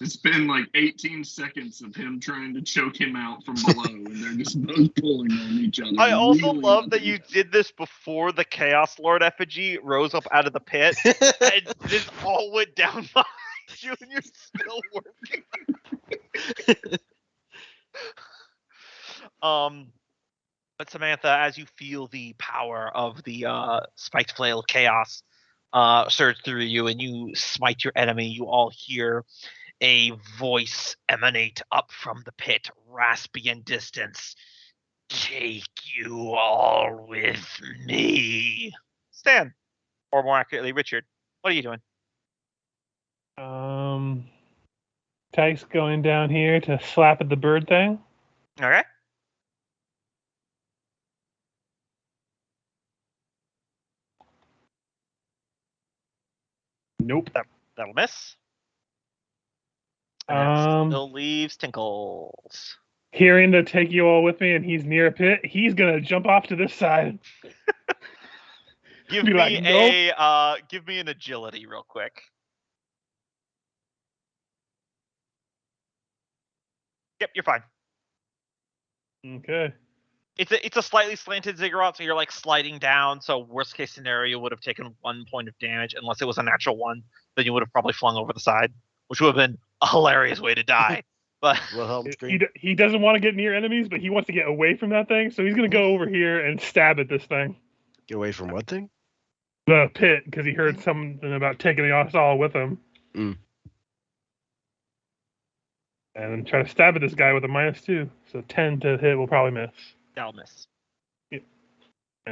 It's been like 18 seconds of him trying to choke him out from below, and they're just both pulling on each other. I also really love that hard. you did this before the Chaos Lord effigy rose up out of the pit. And this all went down behind you, and you're still working. But Samantha, as you feel the power of the spiked flail of chaos surge through you, and you smite your enemy, you all hear a voice emanate up from the pit, raspy and distant. Take you all with me. Stan. or more accurately, Richard, what are you doing? Tyke's going down here to slap at the bird thing. Okay. Nope. That'll miss. And that still leaves Tinkles. Hearing to take you all with me, and he's near a pit, he's gonna jump off to this side. Give Be me like, nope. give me an agility real quick. Yep, you're fine. Okay. It's a slightly slanted ziggurat, so you're like sliding down. So worst case scenario would have taken 1 point of damage, unless it was a natural one. Then you would have probably flung over the side, which would have been a hilarious way to die. But he doesn't want to get near enemies, but he wants to get away from that thing. So he's gonna go over here and stab at this thing. Get away from what thing? The pit, because he heard something about taking us all with him. Mm. And try to stab at this guy with a -2. So 10 to hit will probably miss. that'll miss. Yep.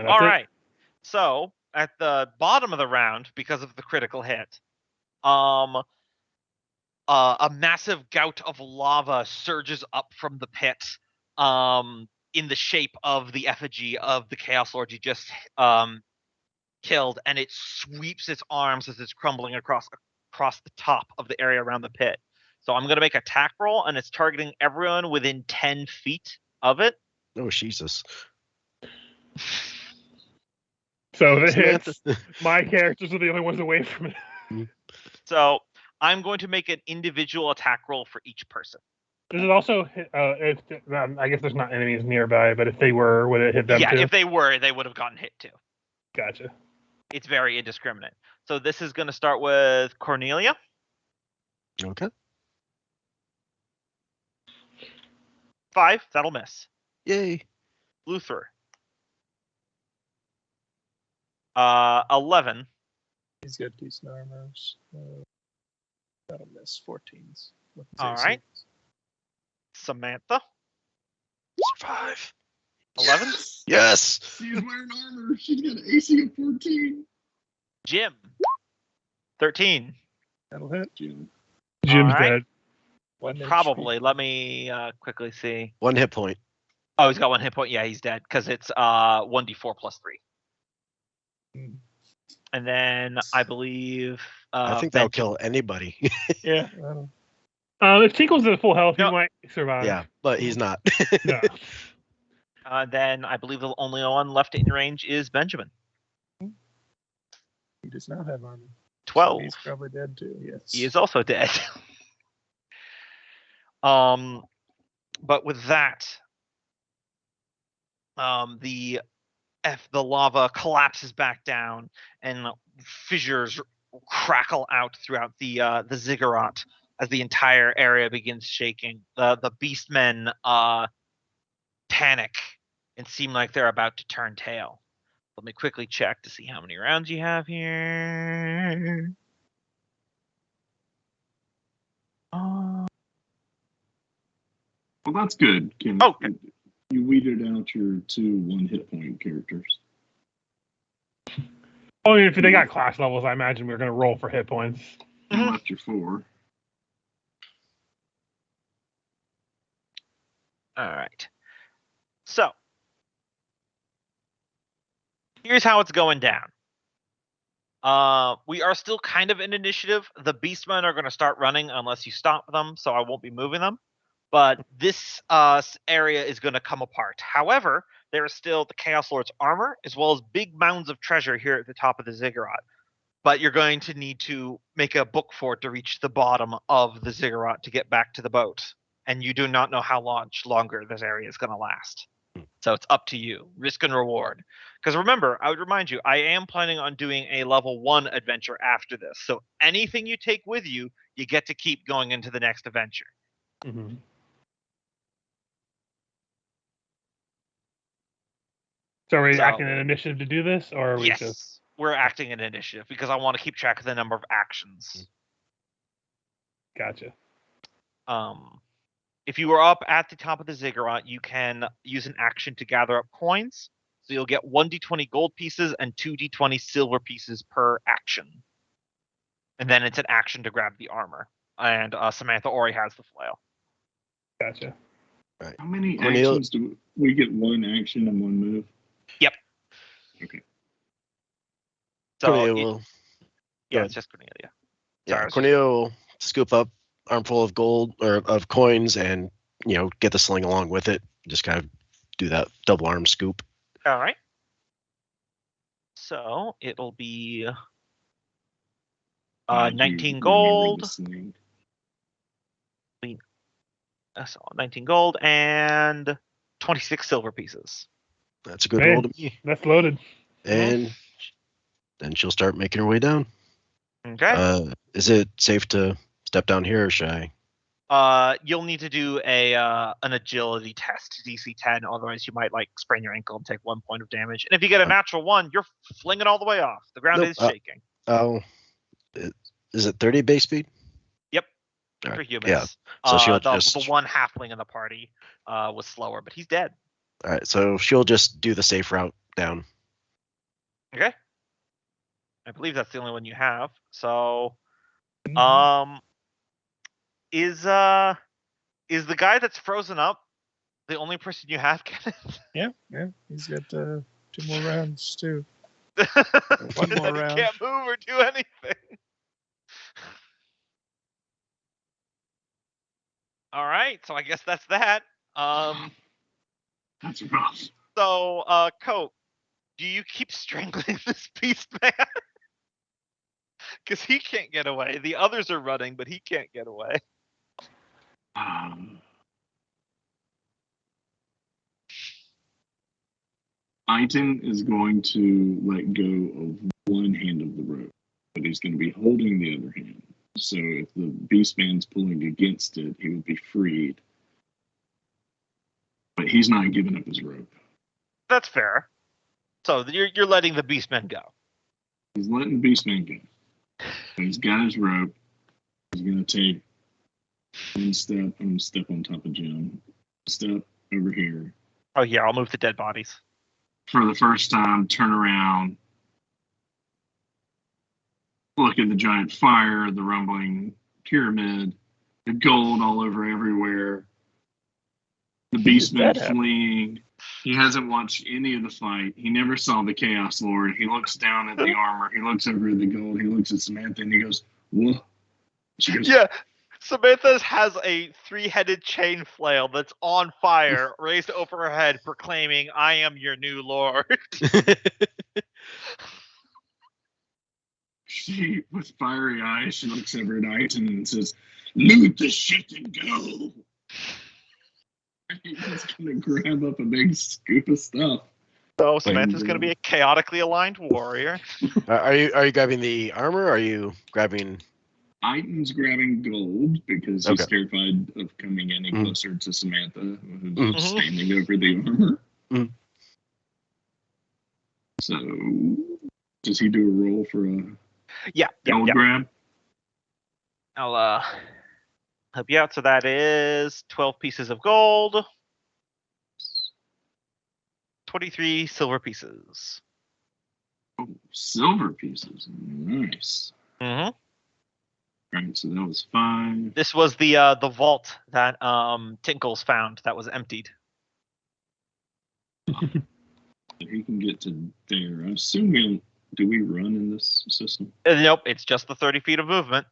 All right. So at the bottom of the round, because of the critical hit, a massive gout of lava surges up from the pit, in the shape of the effigy of the Chaos Lord you just killed, and it sweeps its arms as it's crumbling across the top of the area around the pit. So I'm going to make an attack roll, and it's targeting everyone within 10 feet of it. Oh, Jesus. So the hits, my characters are the only ones away from it. So I'm going to make an individual attack roll for each person. Does it also hit, I guess there's not enemies nearby, but if they were, would it hit them too? Yeah, if they were, they would have gotten hit too. Gotcha. It's very indiscriminate. So this is going to start with Cornelia. Okay. 5, that'll miss. Yay. Luther. 11. He's got decent armors. That'll miss 14s. All right. Samantha. Survive. 11. Yes. She's wearing armor. She's got an AC of 14. Jim. 13. That'll hit. Jim. Jim's All right. dead. Probably. Let me quickly see. 1 hit point. Oh, he's got 1 hit point. Yeah, he's dead because it's 1d4 plus 3. Mm. And then I believe I think that'll kill anybody. Yeah. If Tinkle's at full health, No. he might survive. Yeah, but he's not. No. Then I believe the only one left in range is Benjamin. He does not have armor. 12. So he's probably dead too. Yes. He is also dead. But with that, the lava collapses back down and fissures crackle out throughout the ziggurat as the entire area begins shaking. The beastmen panic and seem like they're about to turn tail. Let me quickly check to see how many rounds you have here. Well, that's good, Kim. Oh. You weeded out your 2 1-hit point characters. Oh, if they got class levels, I imagine we were going to roll for hit points. You left your 4. All right. So, here's how it's going down. We are still kind of in initiative. The beastmen are going to start running unless you stop them, so I won't be moving them. But this area is going to come apart. However, there is still the Chaos Lord's armor, as well as big mounds of treasure here at the top of the ziggurat. But you're going to need to make a book for it to reach the bottom of the ziggurat to get back to the boat. And you do not know how much longer this area is going to last. So it's up to you. Risk and reward. Because remember, I would remind you, I am planning on doing a level 1 adventure after this. So anything you take with you, you get to keep going into the next adventure. Mm-hmm. So are we acting in initiative to do this, or are we Yes, we're acting in initiative because I want to keep track of the number of actions. Gotcha. If you are up at the top of the ziggurat, you can use an action to gather up coins. So you'll get 1d20 gold pieces and 2d20 silver pieces per action. And then it's an action to grab the armor. And Samantha already has the flail. Gotcha. How many Cornelia- actions do we get? One action and one move? Yep. Okay. So Cornelia will, yeah, ahead. it's just Cornelia. yeah, Sorry, Cornelia will scoop up armful of gold or of coins and get the sling along with it. Just kind of do that double arm scoop. All right. So it'll be Glad you 19 remembered gold. the sling. So 19 gold and 26 silver pieces. That's a good Man. roll to me. That's loaded. And then she'll start making her way down. Okay. Is it safe to step down here, or should I? You'll need to do an agility test, DC 10. Otherwise, you might sprain your ankle and take 1 point of damage. And if you get a natural 1, you're flinging all the way off. The ground Nope, is shaking. Oh, is it 30 base speed? Yep. All For right, humans. yeah. So she'll the just. one halfling in the party was slower, but he's dead. All right, so she'll just do the safe route down. Okay. I believe that's the only one you have. So, Mm-hmm. is the guy that's frozen up the only person you have, Kenneth? Yeah. He's got 2 more rounds too. One more round. He can't move or do anything. All right, so I guess that's that. That's rough. So, Cope, do you keep strangling this beast man? Because he can't get away. The others are running, but he can't get away. Iton is going to let go of one hand of the rope, but he's going to be holding the other hand. So if the beast man's pulling against it, he would be freed. But he's not giving up his rope. That's fair. So you're letting the beastmen go. He's letting the beast man go. But he's got his rope. He's going to take one step. I'm going to step on top of Jim. Step over here. Oh yeah, I'll move the dead bodies. For the first time, turn around. Look at the giant fire, the rumbling pyramid, the gold all over everywhere. The beastman fleeing. He hasn't watched any of the fight. He never saw the Chaos Lord. He looks down at the armor. He looks over at the gold. He looks at Samantha and he goes, "What?" She goes, Yeah, Samantha has a 3-headed chain flail that's on fire, raised over her head, proclaiming, "I am your new lord." She, with fiery eyes, she looks over at Iton and says, "Loot the shit and go." He's gonna grab up a big scoop of stuff. So Samantha's going to be a chaotically aligned warrior. Are you grabbing the armor? Or are you grabbing? Iton's grabbing gold because he's terrified of coming any closer to Samantha, who's standing over the armor. So, does he do a roll for a gold grab? I'll help you out. So that is 12 pieces of gold, 23 silver pieces. Oh, silver pieces. Nice. Mm-hmm. Right, so that was 5. This was the vault that Tinkles found that was emptied. He can get to there. I assume do we run in this system? Nope, it's just the 30 feet of movement.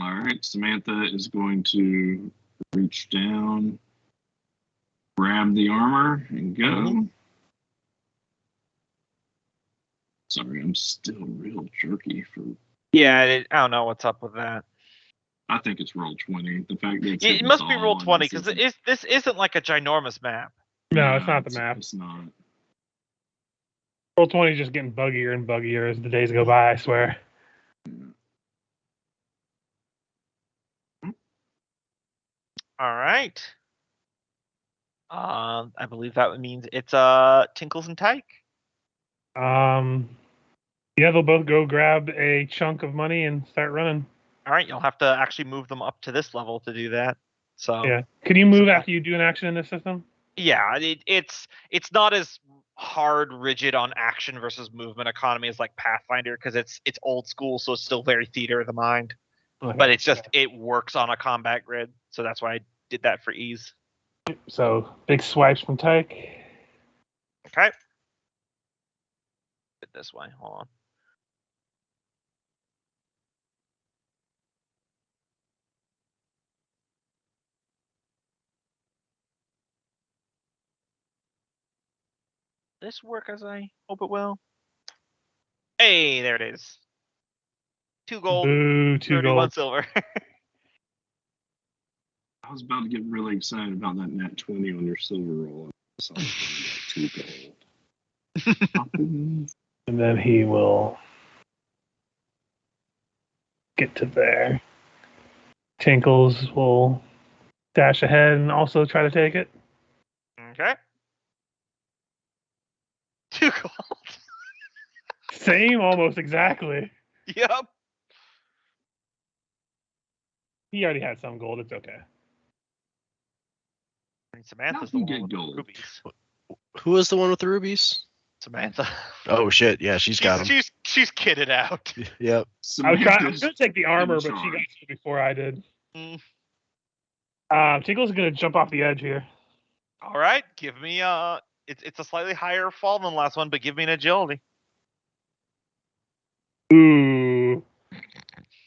All right, Samantha is going to reach down, grab the armor, and go. Sorry, I'm still real jerky for. Yeah, I don't know what's up with that. I think it's roll 20. The fact that it must be roll 20 because this isn't like a ginormous map. No, it's not the map. It's not. Roll 20 is just getting buggier and buggier as the days go by, I swear. All right. I believe that means it's Tinkles and Tyke. Yeah, they'll both go grab a chunk of money and start running. All right, you'll have to actually move them up to this level to do that. So yeah, can you move after you do an action in this system? Yeah, it's not as hard, rigid on action versus movement economy as like Pathfinder because it's old school, so it's still very theater of the mind. Okay. But it's just it works on a combat grid, so that's why I did that for ease. So big swipes from Tyke. Okay. Put it this way. Hold on. This work as I hope it will. Hey, there it is. 2 gold, Boo, 2 31 gold. silver. I was about to get really excited about that nat 20 on your silver roll. So I was like, 2 gold. And then he will get to there. Tinkles will dash ahead and also try to take it. Okay. 2 gold. Same, almost exactly. Yep. He already had some gold. It's okay. And Samantha's How the can you one with get the gold? rubies. Who was the one with the rubies? Samantha. Oh shit! Yeah, she's got them. She's kitted out. Yep. I was Samantha's going to take the armor, but she got charge. it before I did. Mm. Tinkle's going to jump off the edge here. All right, give me it's a slightly higher fall than the last one, but give me an agility. Ooh.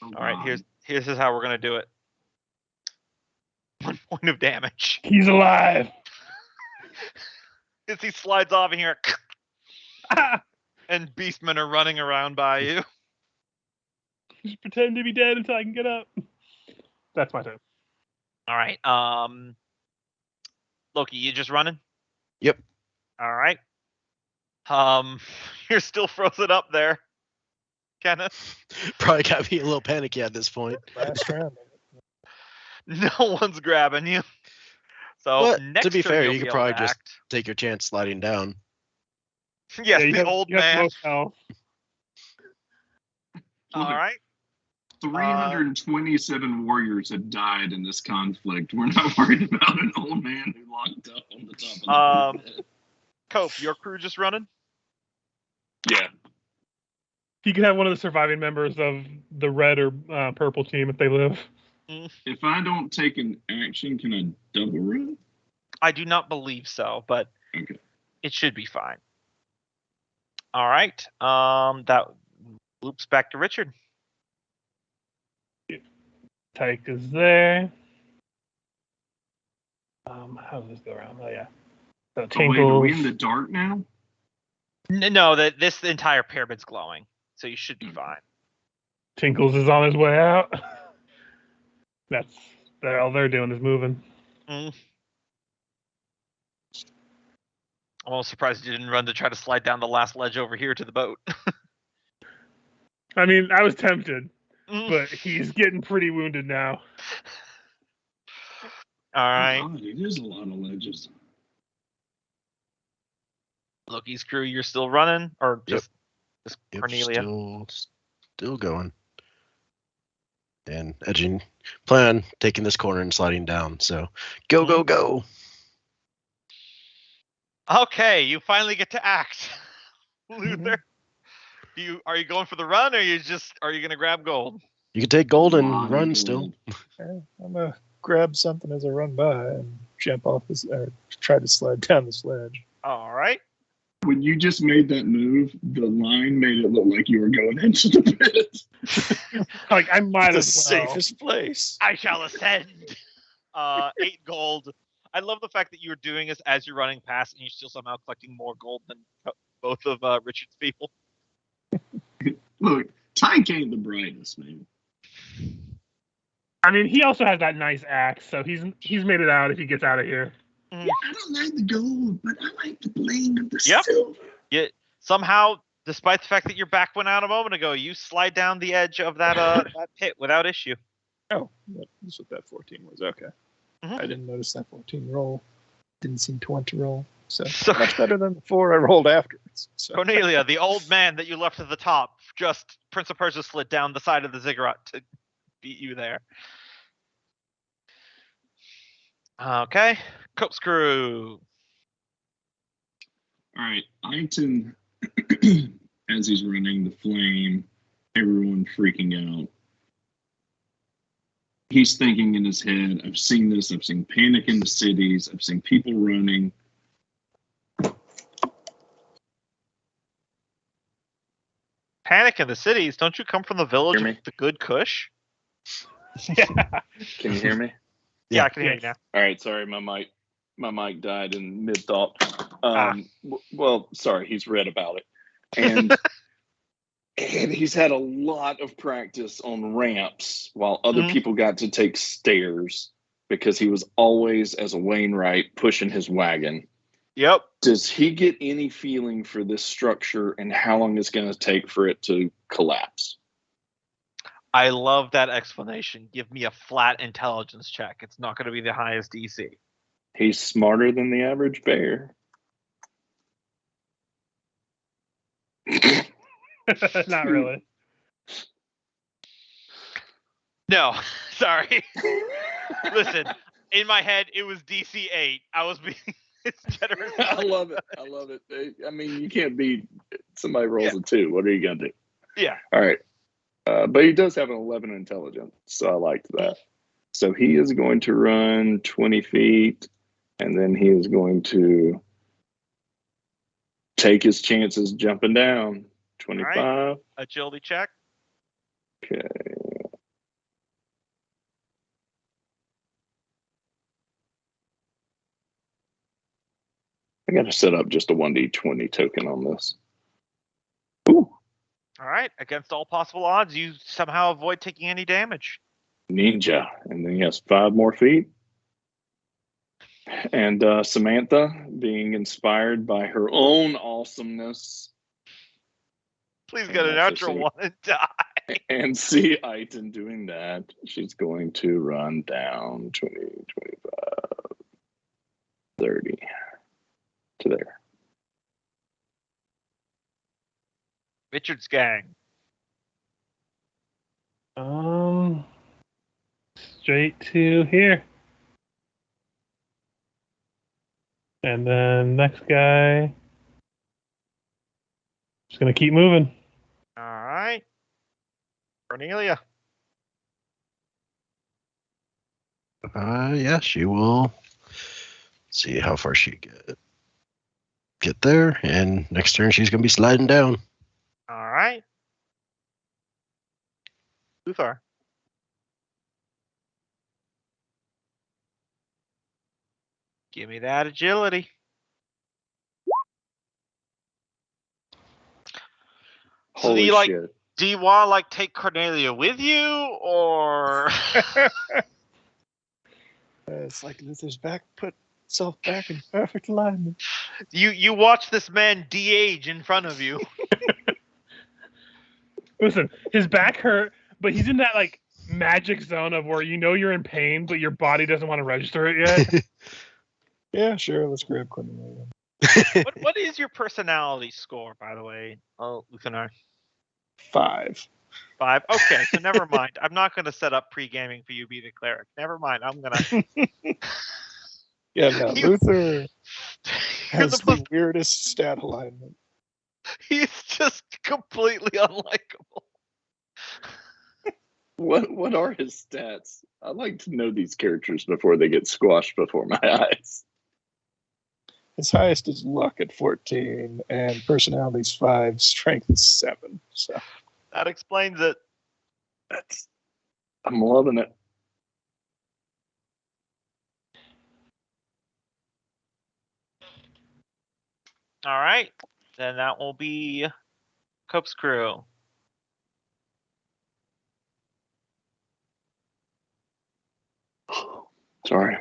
Oh, All right, God. here's how we're gonna do it. 1 point of damage. He's alive. As he slides off in here, Ah! and beastmen are running around by you. Just pretend to be dead until I can get up. That's my turn. All right, Loki, you just running? Yep. All right. You're still frozen up there, Kenneth. Probably got me a little panicky at this point. Last round. No one's grabbing you. So But, next to be turn fair, you'll you be could able probably to just act. take your chance sliding down. Yes, you the have- old you have man. most health. All Look, right. 327 warriors had died in this conflict. We're not worried about an old man who locked up on the top of the bed. Cope, your crew just running? Yeah. You can have one of the surviving members of the red or purple team if they live. If I don't take an action, can I double run? I do not believe so, but Okay. it should be fine. All right. That loops back to Richard. Tyke is there. How does this go around? Oh yeah. So Oh, wait, Tinkles. are we in the dark now? No, that this entire pyramid's glowing, so you should be fine. Tinkles is on his way out. That's all they're doing is moving. I'm almost surprised you didn't run to try to slide down the last ledge over here to the boat. I mean, I was tempted, Mm. but he's getting pretty wounded now. All right. Oh, God, it is a lot of ledges. Loki's crew, you're still running, or Yep. just Yep, Cornelia? still going. And edging, plan on taking this corner and sliding down. So go. Okay, you finally get to act, Luther. Are you going for the run, or are you gonna grab gold? You can take gold Lot and of run gold. still. Okay, I'm gonna grab something as I run by and jump off this, or try to slide down the sledge. All right. When you just made that move, the line made it look like you were going into the pit. Like I might The as well. safest place. I shall ascend. 8 gold. I love the fact that you were doing this as you're running past, and you're still somehow collecting more gold than both of Richard's people. Look, Tyke ain't the brightest, man. I mean, he also has that nice axe, so he's made it out if he gets out of here. Yeah, I don't like the gold, but I like the bling of the Yep. silver. Somehow, despite the fact that your back went out a moment ago, you slide down the edge of that that pit without issue. Oh, that's what that 14 was. Okay. Mhm. I didn't notice that 14 roll. Didn't seem to want to roll. So So- much better than the 4 I rolled afterwards. So. Cornelia, the old man that you left at the top, just Prince of Persia slid down the side of the ziggurat to beat you there. Okay, Cope's crew. All right, Iton, as he's running the flame, everyone freaking out. He's thinking in his head, I've seen this, I've seen panic in the cities, I've seen people running. Panic in the cities? Don't you come from the village Hear of me? the good Kush? Yeah. Can you hear me? Yeah, I can hear you now. All right, sorry, my mic died in mid thought. Ah. Well, sorry, he's read about it, and and he's had a lot of practice on ramps while other Mhm. people got to take stairs because he was always, as a Wainwright, pushing his wagon. Yep. Does he get any feeling for this structure and how long it's going to take for it to collapse? I love that explanation. Give me a flat intelligence check. It's not going to be the highest DC. He's smarter than the average bear. Not really. No, sorry. Listen, in my head, it was DC 8. I was being generous. I love it. I love it. I mean, you can't be somebody rolls a 2. What are you going to do? Yeah. All right. But he does have an 11 intelligence, so I liked that. So he is going to run 20 feet, and then he is going to take his chances jumping down. 25. Right. Agility check. Okay. I got to set up just a 1d20 token on this. Ooh, All right. Against all possible odds, you somehow avoid taking any damage. ninja. And then he has 5 more feet. And Samantha, being inspired by her own awesomeness, Please get a natural one and die. and see Iton doing that, she's going to run down 20, 25, 30 to there. Richard's gang. Straight to here. And then next guy. Just gonna keep moving. All right. Cornelia. Yeah, she will see how far she get there, and next turn she's gonna be sliding down. All right. Luthor. Give me that agility. So Holy do you like? shit. Do you want to take Cornelia with you, or? It's like Luther's back put itself back in perfect alignment. You watch this man de-age in front of you. Listen, his back hurt, but he's in that magic zone of where you're in pain, but your body doesn't want to register it yet. Yeah, sure. Let's grab Cornelia. What is your personality score, by the way? Oh, Luthor. 5. 5. Okay, so never mind. I'm not going to set up pre-gaming for you to be the cleric. Never mind. I'm going to. Yeah, no. Luther You're has the the most, weirdest stat alignment. he's just completely unlikable. What are his stats? I'd like to know these characters before they get squashed before my eyes. His highest is luck at 14, and personality's 5, strength is 7. So That explains it. I'm loving it. All right. Then that will be Cope's crew. Sorry.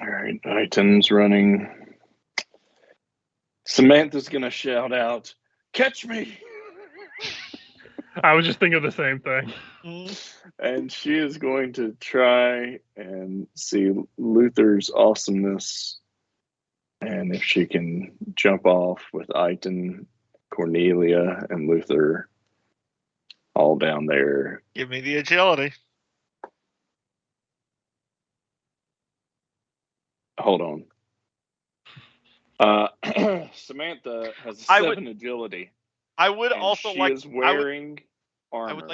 All right, Iton's running. Samantha's gonna shout out, "Catch me!" I was just thinking of the same thing. And she is going to try and see Luther's awesomeness, and if she can jump off with Iton, Cornelia, and Luther all down there. Give me the agility. Hold on. Samantha has I 7 agility. I would and also she like. is wearing armor.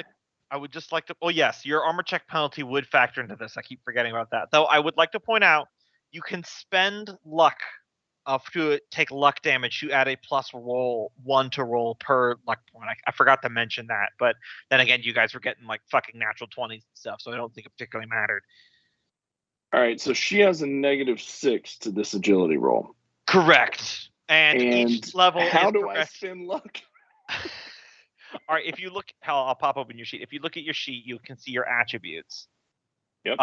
I would just like to. Oh yes, your armor check penalty would factor into this. I keep forgetting about that. Though I would like to point out, you can spend luck to take luck damage to add a plus roll 1 to roll per luck point. I forgot to mention that, but then again, you guys were getting like fucking natural 20s and stuff, so I don't think it particularly mattered. All right, so she has a -6 to this agility roll. Correct. And each level how is do I spend luck? All right, if you look, I'll pop open your sheet. If you look at your sheet, you can see your attributes. Yep.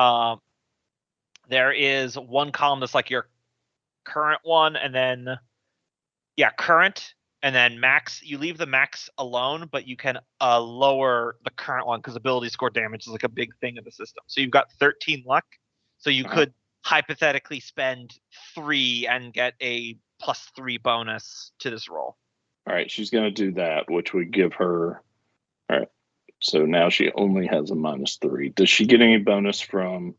There is one column that's like your current one, and then current, and then max. You leave the max alone, but you can lower the current one because ability score damage is like a big thing in the system. So you've got 13 luck, so you could hypothetically spend 3 and get a +3 bonus to this roll. All right, she's going to do that, which would give her. All right, so now she only has a -3. Does she get any bonus from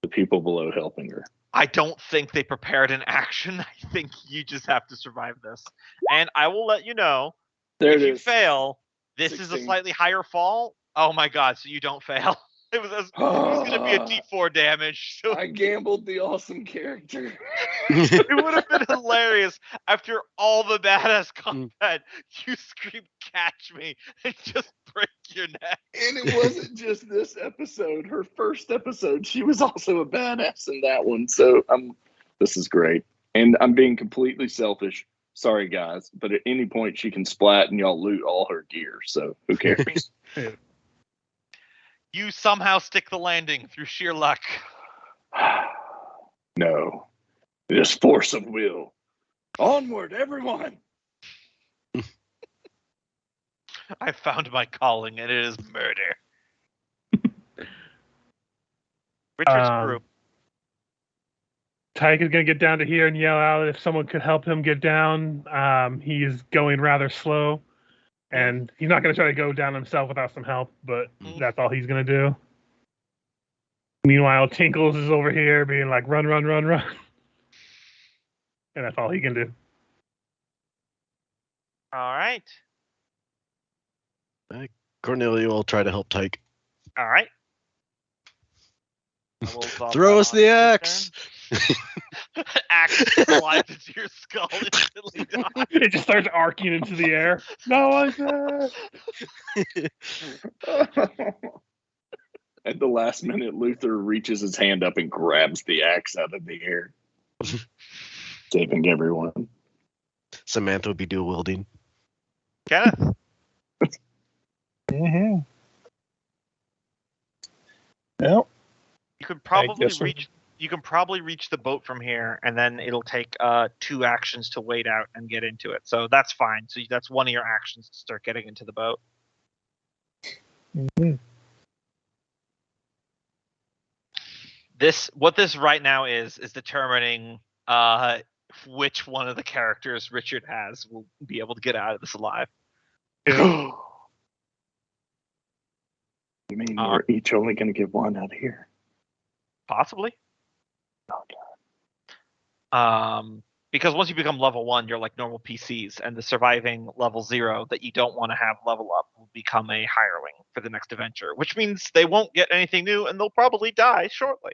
the people below helping her? I don't think they prepared an action. I think you just have to survive this. And I will let you know, if you fail, this 16. Is a slightly higher fall. Oh my god, so you don't fail. It was going to be a D4 damage. So I gambled the awesome character. It would have been hilarious. After all the badass combat, you scream, "Catch me," and just break your neck. And it wasn't just this episode. Her first episode, she was also a badass in that one. So this is great. And I'm being completely selfish. Sorry, guys. But at any point, she can splat and y'all loot all her gear. So who cares? You somehow stick the landing through sheer luck. No. It is force of will. Onward, everyone! I found my calling, and it is murder. Richard's group. Tyke is going to get down to here and yell out if someone could help him get down. He's going rather slow. And he's not going to try to go down himself without some help, but that's all he's going to do. Meanwhile, Tinkles is over here being like, run, run, run, run. And that's all he can do. All right. Cornelia will try to help Tyke. All right. Throw us the axe. Axe slides into your skull instantly. It just starts arcing into the air. No one's there. At the last minute, Luther reaches his hand up and grabs the axe out of the air, saving everyone. Samantha would be dual wielding. Kenneth. Mm-hmm. Well, you could probably reach the boat from here, and then it'll take 2 actions to wait out and get into it. So that's fine. So that's one of your actions to start getting into the boat. Mm-hmm. What this right now is determining which one of the characters Richard has will be able to get out of this alive. You mean we're each only going to get one out of here? Possibly. Oh, God. Because once you become level 1, you're like normal PCs, and the surviving level 0 that you don't want to have level up will become a hireling for the next adventure, which means they won't get anything new, and they'll probably die shortly.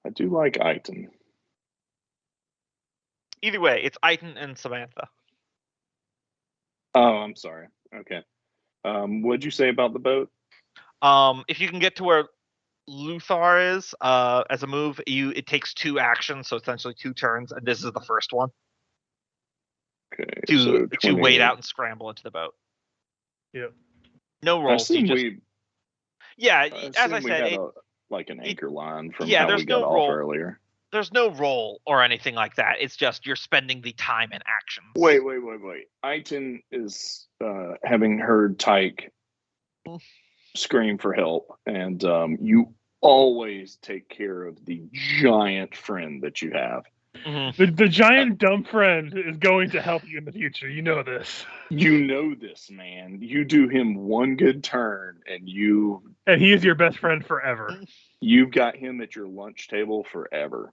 I do like Eitan. Either way, it's Eitan and Samantha. Oh, I'm sorry. Okay. What'd you say about the boat? If you can get to where Luthar is, as a move, it takes 2 actions, so essentially 2 turns, and this is the first one. Okay. To wait out and scramble into the boat. Yep. No rolls. As I said, like an anchor line from how we got off earlier. There's no roll or anything like that. It's just you're spending the time in actions. Wait. Eitan is having heard Tyke scream for help, and you always take care of the giant friend that you have. Mm-hmm. The giant dumb friend is going to help you in the future. You know this. You know this, man. You do him one good turn, and he is your best friend forever. You've got him at your lunch table forever.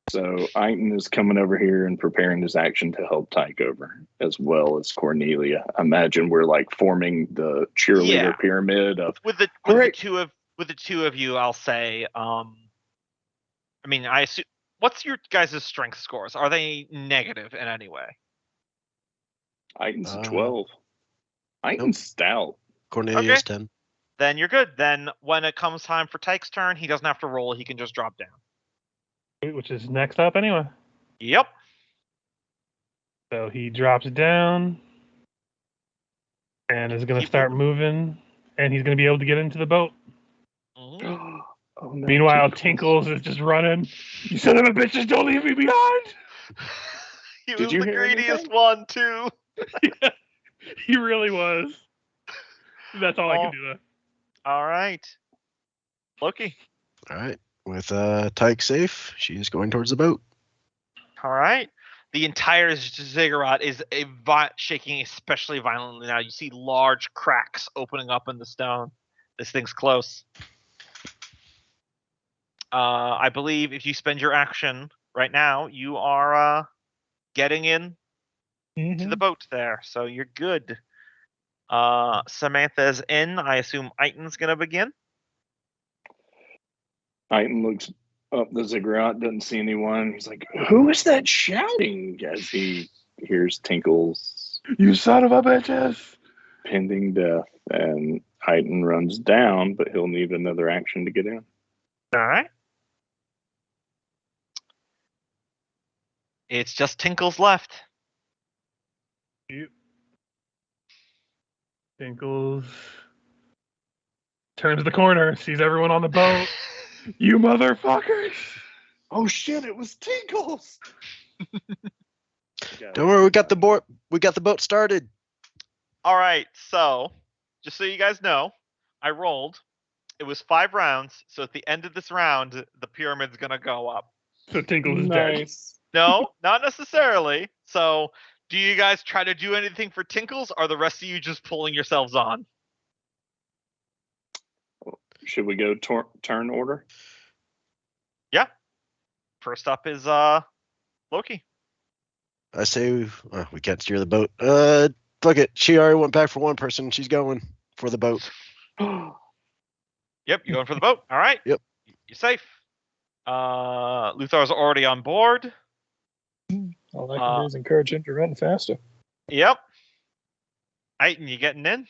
So Iton is coming over here and preparing his action to help Tyke over, as well as Cornelia. Imagine we're like forming the cheerleader Yeah. pyramid of With the Hooray! two of you, I'll say. I mean, I assume. What's your guys' strength scores? Are they negative in any way? Iton's a 12. Iton's stout. Cornelius Okay. 10. Then you're good. Then when it comes time for Tyke's turn, he doesn't have to roll. He can just drop down. Which is next up anyway. Yep. So he drops down and is going to Keep start moving, and he's going to be able to get into the boat. Mhm. Oh, no, Meanwhile, Tinkles is just running. You son of a bitches, don't leave me behind! He Did was you the hear greediest anything? one too. He really was. That's all I Oh. can do though. All right, Loki. All right. With Tyke safe, she's going towards the boat. All right. The entire ziggurat is shaking especially violently now. You see large cracks opening up in the stone. This thing's close. I believe if you spend your action right now, you are getting in to the boat there, so you're good. Samantha's in. I assume Iton's gonna begin. Iton looks up the ziggurat, doesn't see anyone. He's like, "Who is that shouting?" As he hears Tinkle's You son of a bitches! pending death, and Iton runs down, but he'll need another action to get in. All right. It's just Tinkles left. Tinkles turns the corner, sees everyone on the boat. You motherfuckers! Oh shit! It was Tinkles. Don't worry, we got the boat started. All right, so just so you guys know, I rolled. It was 5 rounds, so at the end of this round, the pyramid's gonna go up. So Tinkles is dead. Nice. No, not necessarily. So, do you guys try to do anything for Tinkles, or are the rest of you just pulling yourselves on? Should we go turn order? First up is Loki. I say we can't steer the boat. Fuck it. She already went back for one person. She's going for the boat. Yep, you're going for the boat. All right. Yep. You're safe. Luthar's already on board. All I can do is encourage him to run faster. Yep. Iton, you getting in?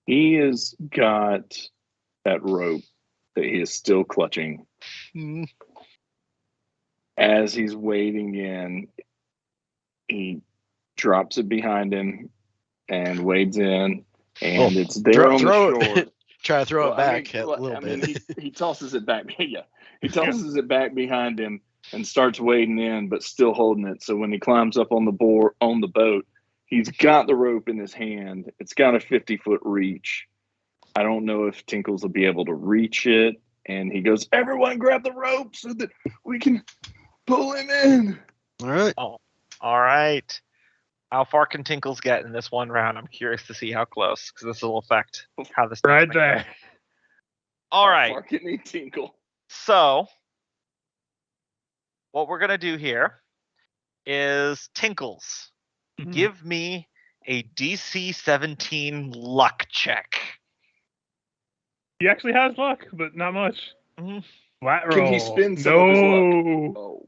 He has got that rope that he is still clutching. As he's wading in, he drops it behind him and wades in, and it's there on the shore. Try to throw it back I a little bit. He tosses it back. Yeah, he tosses it back behind him and starts wading in, but still holding it. So when he climbs up on the boat, he's got the rope in his hand. It's got a 50-foot reach. I don't know if Tinkles will be able to reach it. And he goes, "Everyone grab the rope so that we can pull him in." All right. Oh, all right. How far can Tinkles get in this one round? I'm curious to see how close, because this will affect how this. Right there. All How right. far can he tinkle? So, what we're gonna do here is Tinkles. Give me a DC 17 luck check. He actually has luck, but not much. Mhm. Flat roll. Can he spend some of his luck? No. Oh,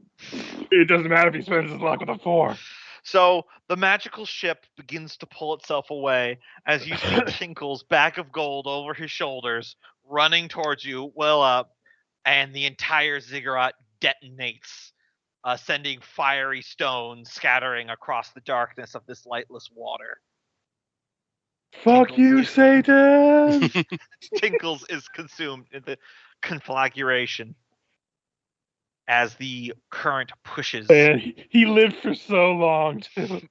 It doesn't matter if he spends his luck with a 4. So the magical ship begins to pull itself away as you see Tinkle's bag of gold over his shoulders, running towards you, well up, and the entire ziggurat detonates, sending fiery stones scattering across the darkness of this lightless water. Fuck Tinkles you, is- Satan! Tinkles is consumed in the conflagration as the current pushes. Man, he lived for so long, too.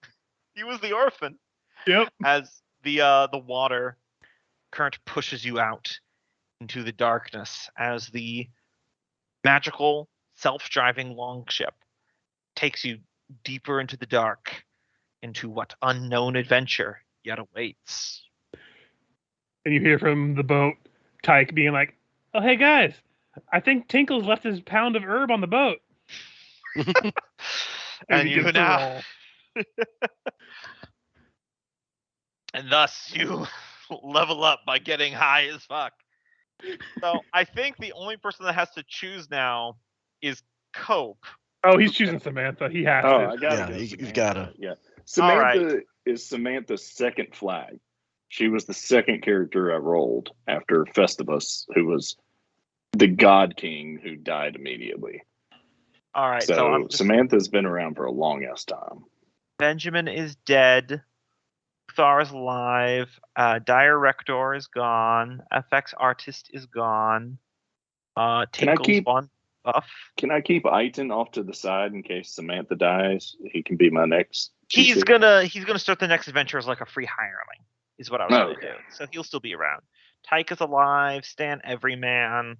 He was the orphan. Yep. As the water current pushes you out into the darkness, as the magical self-driving longship takes you deeper into the dark, into what unknown adventure yet awaits. And you hear from the boat, Tyke being like, "Oh, hey guys, I think Tinkle's left his pound of herb on the boat." And he you gets to now, roll. and thus you level up by getting high as fuck. So I think the only person that has to choose now is Cope. Oh, he's choosing Samantha. He has Oh, to. I gotta Yeah, go. you've Samantha. gotta. Yeah, All right. Samantha is Samantha's second flag. She was the second character I rolled after Festivus, who was the God King who died immediately. All right. So, So I'm just, Samantha's been around for a long ass time. Benjamin is dead. Thar is alive. Dire Rector is gone. FX Artist is gone. Can I Tinkle's keep- one buff. Can I keep Aiton off to the side in case Samantha dies? He can be my next. He's GC. gonna start the next adventure as like a free hireling, is what I was gonna Okay. do. So he'll still be around. Tyke is alive. Stan Everyman.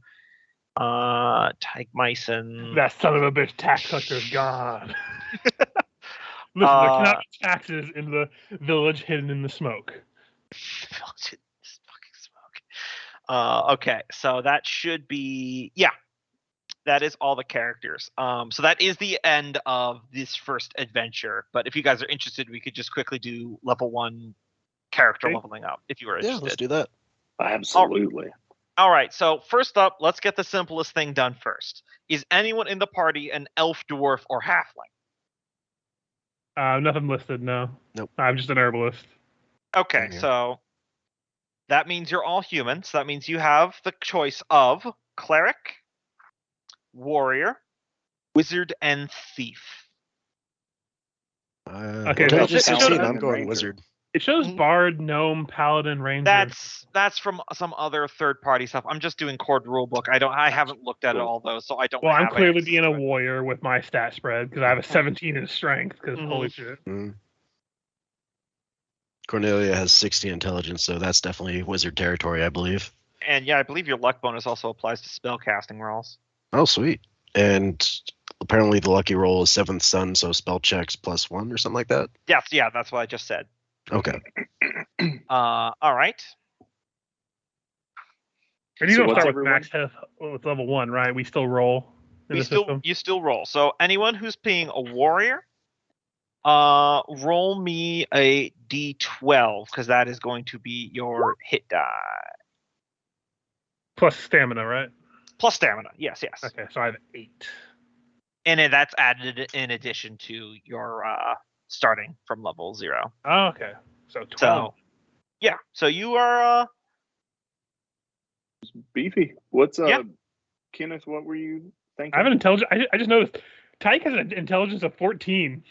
Tyke Myson. That son of a bitch tax collector's gone. Listen, there cannot be taxes in the village hidden in the smoke. Fucking smoke. Okay, so that should be that is all the characters. So that is the end of this first adventure. But if you guys are interested, we could just quickly do level 1 character Okay. leveling up if you were Yeah, interested. let's do that. Absolutely. All right, so first up, let's get the simplest thing done first. Is anyone in the party an elf, dwarf, or halfling? Nothing listed, no. Nope. I'm just an herbalist. Okay, Same here. so that means you're all humans. That means you have the choice of cleric, warrior, wizard, and thief. Okay, What I so just it seen, shows- I'm going Ranger. wizard. It shows Mhm. bard, gnome, paladin, ranger. That's from some other third-party stuff. I'm just doing Cord Rulebook. I haven't looked at Cool. all those, so I don't. Well, I'm have clearly access being a to it. warrior with my stat spread because I have a 17 in strength. Because holy shit. Mm. Cornelia has 60 intelligence, so that's definitely wizard territory, I believe. And yeah, I believe your luck bonus also applies to spell casting rolls. Oh, sweet. And apparently the lucky roll is 7th sun, so spell checks +1 or something like that. Yes, yeah, that's what I just said. Okay. All right. And you So don't what's start with everyone? max health with level 1, right? We still roll in the system. You still roll. So anyone who's being a warrior, roll me a d12 because that is going to be your hit die Plus stamina, right? plus stamina. Yes. Okay, so I have 8. And then that's added in addition to your starting from level 0. Oh, okay. So 12. So yeah, so you are Beefy. What's Yeah. Kenneth? What were you thinking? I have an intelligence. I just noticed Tyke has an intelligence of 14.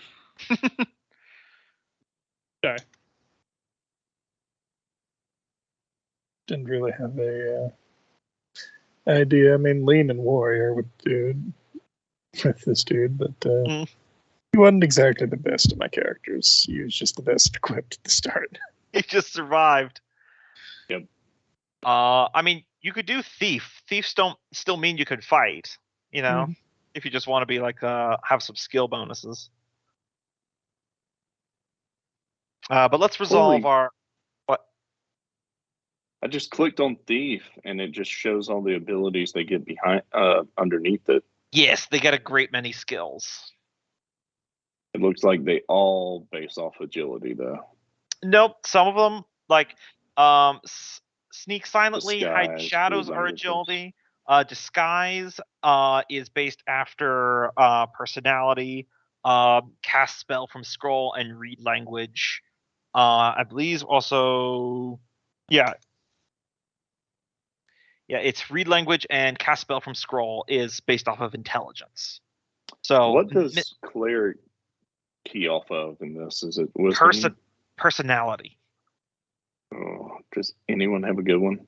Okay. Didn't really have a idea. I mean, lean and warrior with this dude, but he wasn't exactly the best of my characters. He was just the best equipped at the start. you just survived. Yep. I mean, you could do thief. Thieves don't still mean you could fight. You know, if you just want to be like have some skill bonuses. But let's resolve Holy- our. I just clicked on thief, and it just shows all the abilities they get behind underneath it. Yes, they get a great many skills. It looks like they all base off agility, though. Nope, some of them like sneak silently, hide Disguise, shadows read are languages. agility. Disguise is based after personality. Cast spell from scroll and read language. I believe also, yeah, it's read language and cast spell from scroll is based off of intelligence. So What does cleric key off of in this? Is it wisdom? personality? Oh, does anyone have a good one?